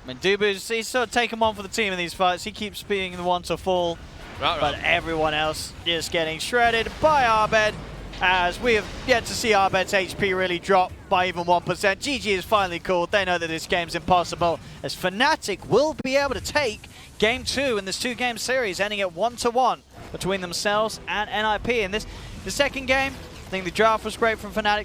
I mean, Dubu's, he's sort of taken one for the team in these fights. He keeps being the one to fall. But everyone else is getting shredded by Abed, as we have yet to see Abed's HP really drop by even 1%. GG is finally called. They know that this game's impossible, as Fnatic will be able to take Game 2 in this 2-game series, ending at 1-1 between themselves and NIP. In the second game, I think the draft was great from Fnatic.